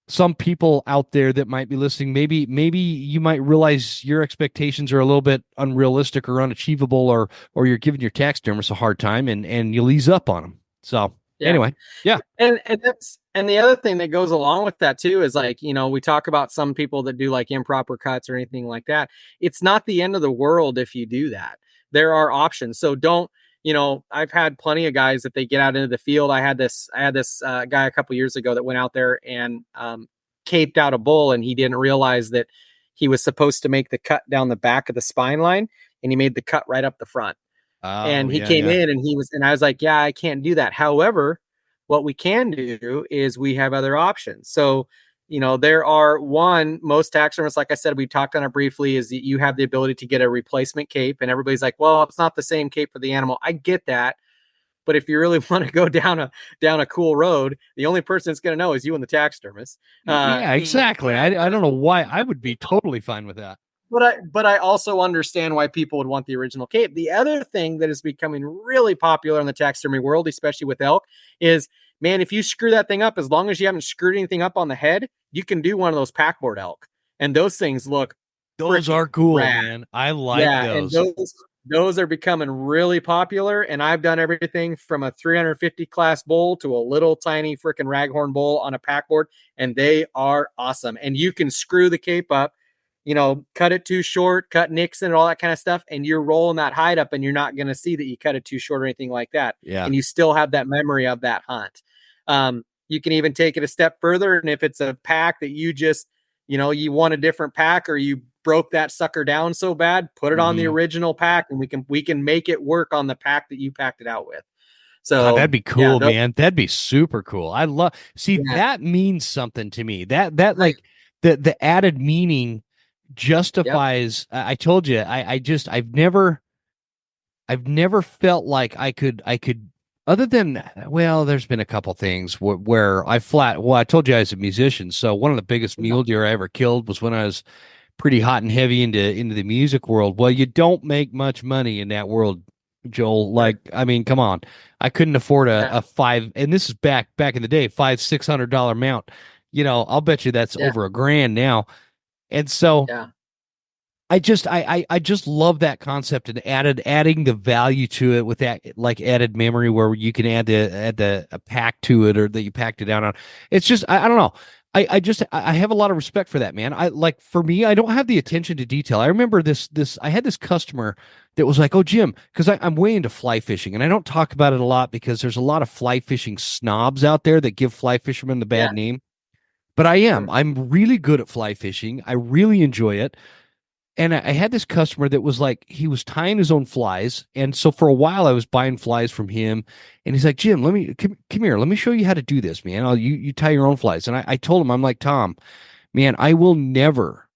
some people out there that might be listening, maybe you might realize your expectations are a little bit unrealistic or unachievable, or you're giving your taxidermist a hard time and you'll ease up on them. So anyway, and the other thing that goes along with that too is like, we talk about some people that do like improper cuts or anything like that. It's not the end of the world if you do that. There are options. So don't, I've had plenty of guys that they get out into the field. I had this guy a couple years ago that went out there and caped out a bull, and he didn't realize that he was supposed to make the cut down the back of the spine line, and he made the cut right up the front. And he came in and I was like, yeah, I can't do that. However, what we can do is we have other options. So, there are most taxidermists, like I said, we talked on it briefly, is that you have the ability to get a replacement cape, and everybody's like, well, it's not the same cape for the animal. I get that. But if you really want to go down a cool road, the only person that's going to know is you and the taxidermist. Yeah, exactly. I don't know why. I would be totally fine with that. But I also understand why people would want the original cape. The other thing that is becoming really popular in the taxidermy world, especially with elk, is, man, if you screw that thing up, as long as you haven't screwed anything up on the head, you can do one of those packboard elk. And those things look Those are cool, rad. man. I like those. And those are becoming really popular. And I've done everything from a 350 class bull to a little tiny freaking raghorn bull on a packboard. And they are awesome. And you can screw the cape up, cut it too short, cut nicks and all that kind of stuff. And you're rolling that hide up and you're not going to see that you cut it too short or anything like that. Yeah. And you still have that memory of that hunt. You can even take it a step further. And if it's a pack that you just, you want a different pack, or you broke that sucker down so bad, put it on the original pack, and we can make it work on the pack that you packed it out with. So that'd be cool, man. That'd be super cool. I love, that means something to me. That like the added meaning justifies. I told you, I've never felt like I could, other than, well, there's been a couple things where I told you I was a musician. So one of the biggest mule deer I ever killed was when I was pretty hot and heavy into the music world. Well, you don't make much money in that world, Joel. Like, I mean, come on. I couldn't afford a five, and this is back in the day, $500-$600 mount. I'll bet you that's over $1,000 now. And so I just love that concept, and adding the value to it with that like added memory where you can add a pack to it, or that you packed it down on. It's just, I don't know. I have a lot of respect for that, man. For me, I don't have the attention to detail. I remember I had this customer that was like, oh, Jim, because I'm way into fly fishing, and I don't talk about it a lot because there's a lot of fly fishing snobs out there that give fly fishermen the bad name. But I'm really good at fly fishing. I really enjoy it. And I had this customer that was like, he was tying his own flies. And so for a while I was buying flies from him, and he's like, Jim, come here. Let me show you how to do this, man. You tie your own flies. And I told him, I'm like, Tom, man, I will never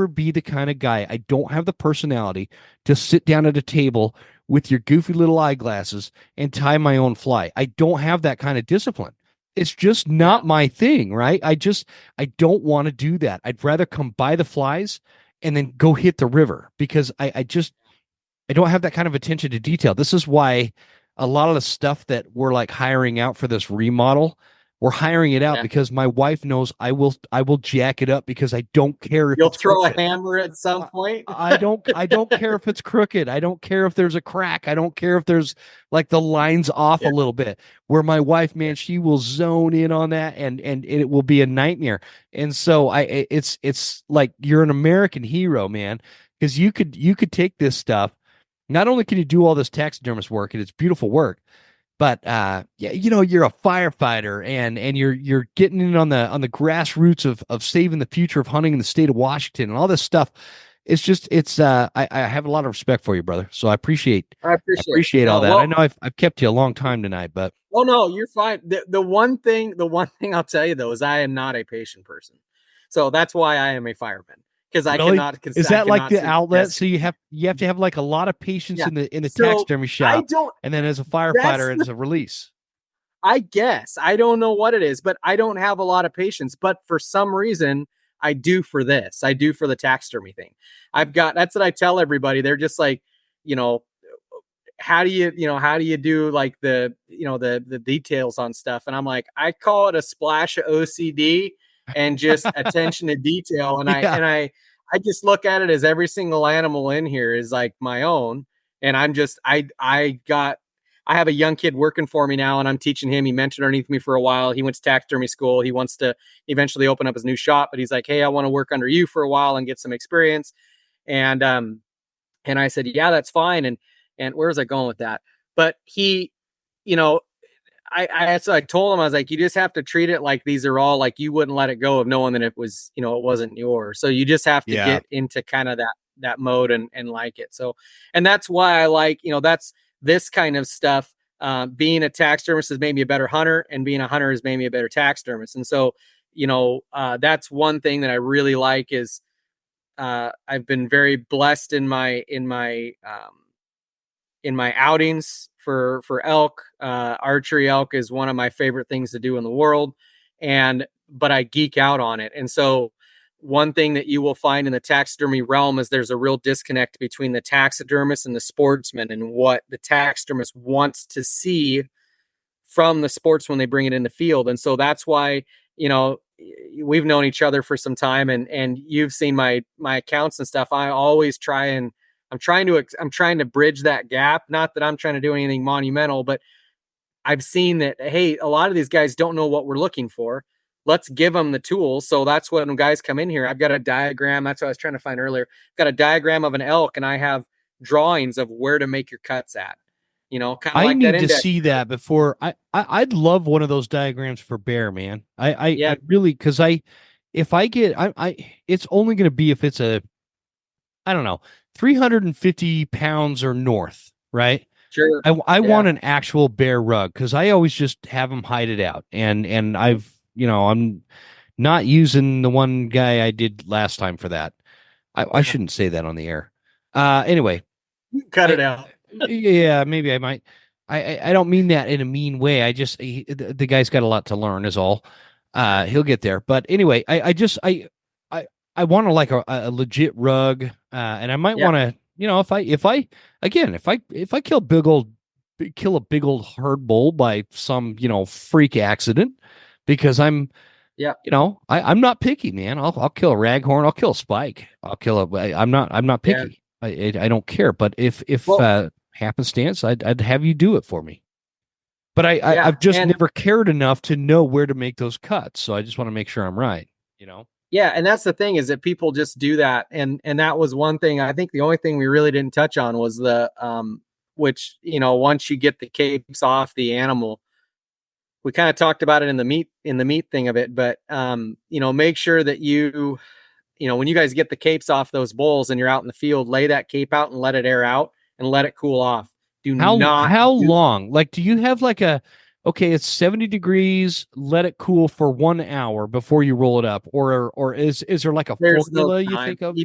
be the kind of guy. I don't have the personality to sit down at a table with your goofy little eyeglasses and tie my own fly. I don't have that kind of discipline. It's just not my thing, right? I don't want to do that. I'd rather come buy the flies and then go hit the river, because I don't have that kind of attention to detail. This is why a lot of the stuff that we're like hiring out for this remodel, we're hiring it out because my wife knows I will jack it up, because I don't care if you'll it's throw crooked. a hammer at some point. I don't care if it's crooked. I don't care if there's a crack. I don't care if there's like the lines off a little bit. Where my wife, man, she will zone in on that, and it will be a nightmare. And so it's like you're an American hero, man, because you could take this stuff. Not only can you do all this taxidermist work, and it's beautiful work, but you're a firefighter, and you're getting in on the grassroots of saving the future of hunting in the state of Washington and all this stuff. I have a lot of respect for you, brother. So I appreciate all that. Well, I know I've kept you a long time tonight, but no, you're fine. The one thing I'll tell you though is I am not a patient person, so that's why I am a fireman. Because I cannot. Is that like the outlet? So you have to have like a lot of patience in the taxidermy shop, and then as a firefighter, it's a release. I guess I don't know what it is, but I don't have a lot of patience. But for some reason, I do for this. I do for the taxidermy thing. That's what I tell everybody. They're just like, you know, how do you do like the details on stuff? And I'm like, I call it a splash of OCD and just attention to detail. And Yeah. I just look at it as every single animal in here is like my own. And I'm just, I have a young kid working for me now, and I'm teaching him. He mentored underneath me for a while. He went to taxidermy school. He wants to eventually open up his new shop, but he's like, hey, I want to work under you for a while and get some experience. And I said, yeah, that's fine. And where was I going with that? But he, you know, so I told him, I was like, you just have to treat it like these are all like, you wouldn't let it go of knowing that it was, it wasn't yours. So you just have to get into kind of that mode and like it. So, and that's why I like, that's this kind of stuff. Being a taxidermist has made me a better hunter, and being a hunter has made me a better taxidermist. And so, that's one thing that I really like is, I've been very blessed in my outings for elk. Archery elk is one of my favorite things to do in the world, but I geek out on it. And so one thing that you will find in the taxidermy realm is there's a real disconnect between the taxidermist and the sportsman, and what the taxidermist wants to see from the sports when they bring it in the field. And so that's why, we've known each other for some time, and you've seen my accounts and stuff. I always I'm trying to bridge that gap. Not that I'm trying to do anything monumental, but I've seen that, hey, a lot of these guys don't know what we're looking for. Let's give them the tools. So that's when guys come in here. I've got a diagram. That's what I was trying to find earlier. I've got a diagram of an elk, and I have drawings of where to make your cuts at. Kind of I like need that to see that before. I'd love one of those diagrams for bear, man. I really, because if I get, it's only going to be if it's I don't know, 350 pounds or north, right? Sure. I want an actual bear rug, because I always just have them hide it out. And I've, I'm not using the one guy I did last time for that. I shouldn't say that on the air. Anyway. Cut it out. Yeah, maybe I might. I don't mean that in a mean way. The guy's got a lot to learn is all. He'll get there. But anyway, I want to like a legit rug, and I might want to, if I kill a big old herd bull by some, freak accident, because I'm not picky, man. I'll kill a raghorn. I'll kill a spike. I'm not picky. I don't care. But if happenstance, I'd have you do it for me. But I've just never cared enough to know where to make those cuts. So I just want to make sure I'm right. Yeah, and that's the thing, is that people just do that, and that was one thing. I think the only thing we really didn't touch on was the which once you get the capes off the animal, we kind of talked about it in the meat thing of it, but make sure that when you guys get the capes off those bulls and you're out in the field, lay that cape out and let it air out and let it cool off. How long? Like, do you have like it's 70 degrees, let it cool for 1 hour before you roll it up, or is there like a formula you think of?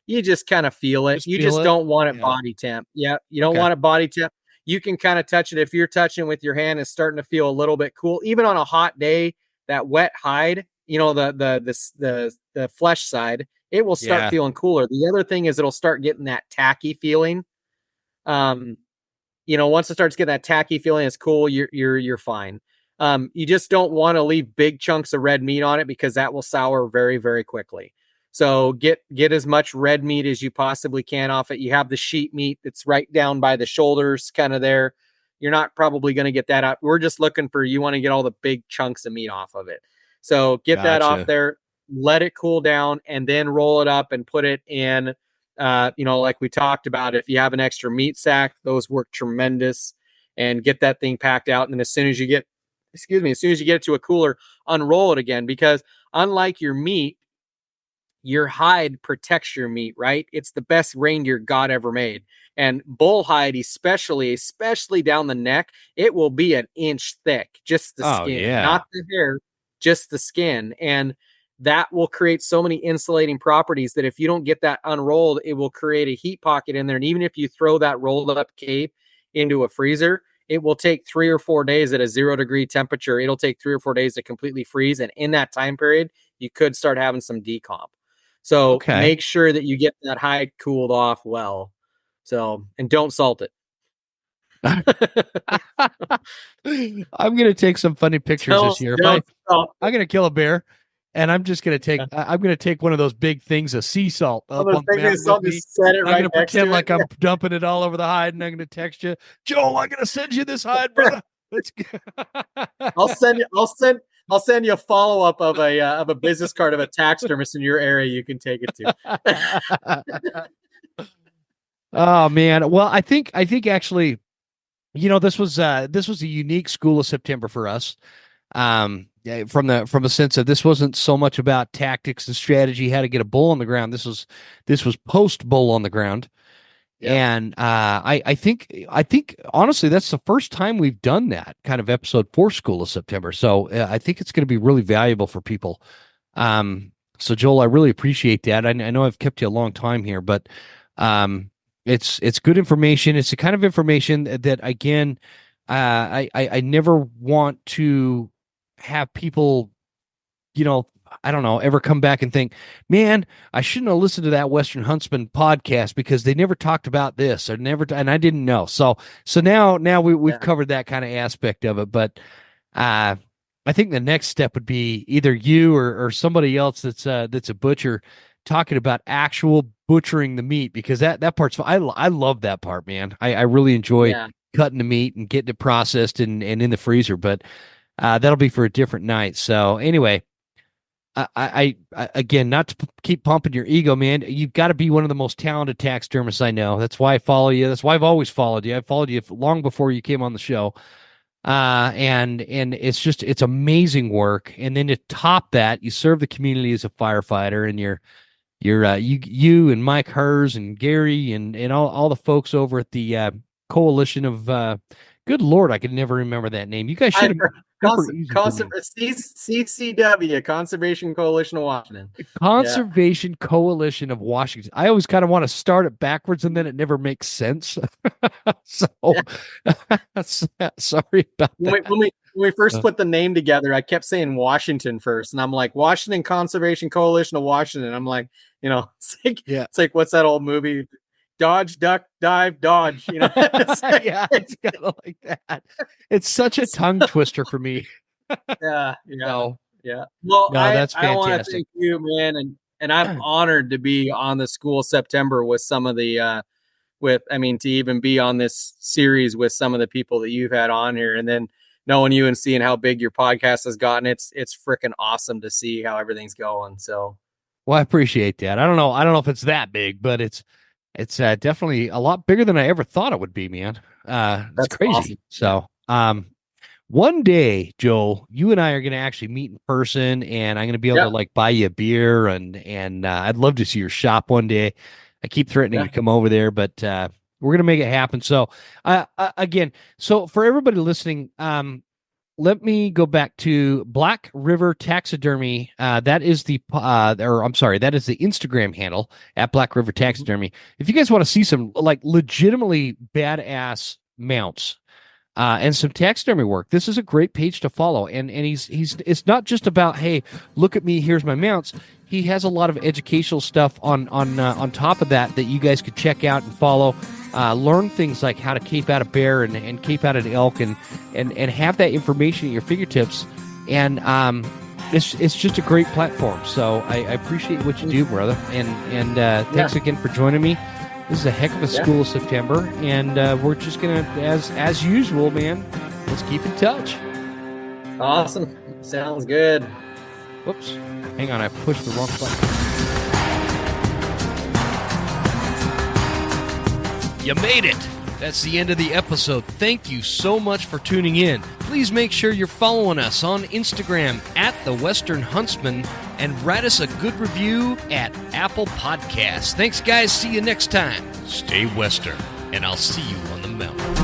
You just kind of feel it. You just don't want it body temp. Yeah, you don't want it body temp. You can kind of touch it. If you're touching with your hand, it's starting to feel a little bit cool. Even on a hot day, that wet hide, the flesh side, it will start feeling cooler. The other thing is it'll start getting that tacky feeling. Once it starts getting that tacky feeling, it's cool. You're fine. You just don't want to leave big chunks of red meat on it, because that will sour very, very quickly. So get as much red meat as you possibly can off it. You have the sheep meat that's right down by the shoulders, kind of there. You're not probably going to get that out. We're just looking for, you want to get all the big chunks of meat off of it. So get that off there, let it cool down, and then roll it up and put it in, like we talked about. If you have an extra meat sack, those work tremendous, and get that thing packed out. And then as soon as you get it to a cooler, unroll it again, because unlike your meat, your hide protects your meat, right? It's the best reindeer God ever made. And bull hide, especially down the neck, it will be an inch thick, just the skin, not the hair, just the skin. And that will create so many insulating properties that if you don't get that unrolled, it will create a heat pocket in there. And even if you throw that rolled up cape into a freezer, it will take 3 or 4 days at a 0-degree temperature. It'll take 3 or 4 days to completely freeze. And in that time period, you could start having some decomp. So make sure that you get that hide cooled off well. So, and don't salt it. I'm going to take some funny pictures this year. I'm going to kill a bear, and I'm just going to take I'm going to take one of those big things of sea salt up on the mountain with me. I'm going to pretend like I'm dumping it all over the hide, and I'm going to text you, Joel, I'm going to send you this hide, brother. Let's I'll send you a follow-up of a business card of a taxidermist in your area you can take it to. Oh man. Well, I think actually, this was a unique School of September for us. From a sense of this wasn't so much about tactics and strategy, how to get a bull on the ground. This was post bull on the ground. Yeah. And I think honestly that's the first time we've done that kind of episode for School of September. So I think it's going to be really valuable for people. So Joel, I really appreciate that. I know I've kept you a long time here, but it's good information. It's the kind of information that again, I never want to have people, I don't know, ever come back and think, man, I shouldn't have listened to that Western Huntsman podcast because they never talked about this and I didn't know. So now we've covered that kind of aspect of it. But I think the next step would be either you or somebody else that's a butcher talking about actual butchering the meat, because that part's I love that part, man. I really enjoy cutting the meat and getting it processed and in the freezer, but that'll be for a different night. So anyway, I again, not to keep pumping your ego, man, you've got to be one of the most talented taxidermists I know. That's why I follow you. That's why I've always followed you. I followed you long before you came on the show. And it's amazing work. And then to top that, you serve the community as a firefighter, and you and Mike Hers and Gary and all the folks over at the coalition of good Lord, I could never remember that name. You guys should have CCW, Conservation Coalition of Washington. Conservation Coalition of Washington. I always kind of want to start it backwards, and then it never makes sense. Sorry about that. When we first put the name together, I kept saying Washington first, and I'm like, Washington Conservation Coalition of Washington. I'm like, it's like what's that old movie? Dodge, duck, dive, dodge. It's it's kind of like that. It's such a tongue twister for me. Yeah. Well, that's fantastic. I want to thank you, man, and I'm honored to be on the School of September with some of the to even be on this series with some of the people that you've had on here, and then knowing you and seeing how big your podcast has gotten, it's freaking awesome to see how everything's going. So, well, I appreciate that. I don't know if it's that big, but it's definitely a lot bigger than I ever thought it would be, man. That's crazy. Awesome. So, one day, Joel, you and I are going to actually meet in person, and I'm going to be able to buy you a beer, and I'd love to see your shop one day. I keep threatening to come over there, but we're going to make it happen. So, again, for everybody listening, let me go back to Black River Taxidermy. That is the Instagram handle at Black River Taxidermy. If you guys want to see some legitimately badass mounts and some taxidermy work, this is a great page to follow. And he's it's not just about, hey, look at me, here's my mounts. He has a lot of educational stuff on top of that you guys could check out and follow. Learn things like how to cape out a bear and cape out an elk and have that information at your fingertips. And it's just a great platform. So I appreciate what you do, brother. And thanks again for joining me. This is a heck of a School of September. And we're just going to, as usual, man, let's keep in touch. Awesome. Sounds good. Whoops. Hang on. I pushed the wrong button. You made it! That's the end of the episode. Thank you so much for tuning in. Please make sure you're following us on Instagram at The Western Huntsman and write us a good review at Apple Podcasts. Thanks, guys. See you next time. Stay Western, and I'll see you on the mountain.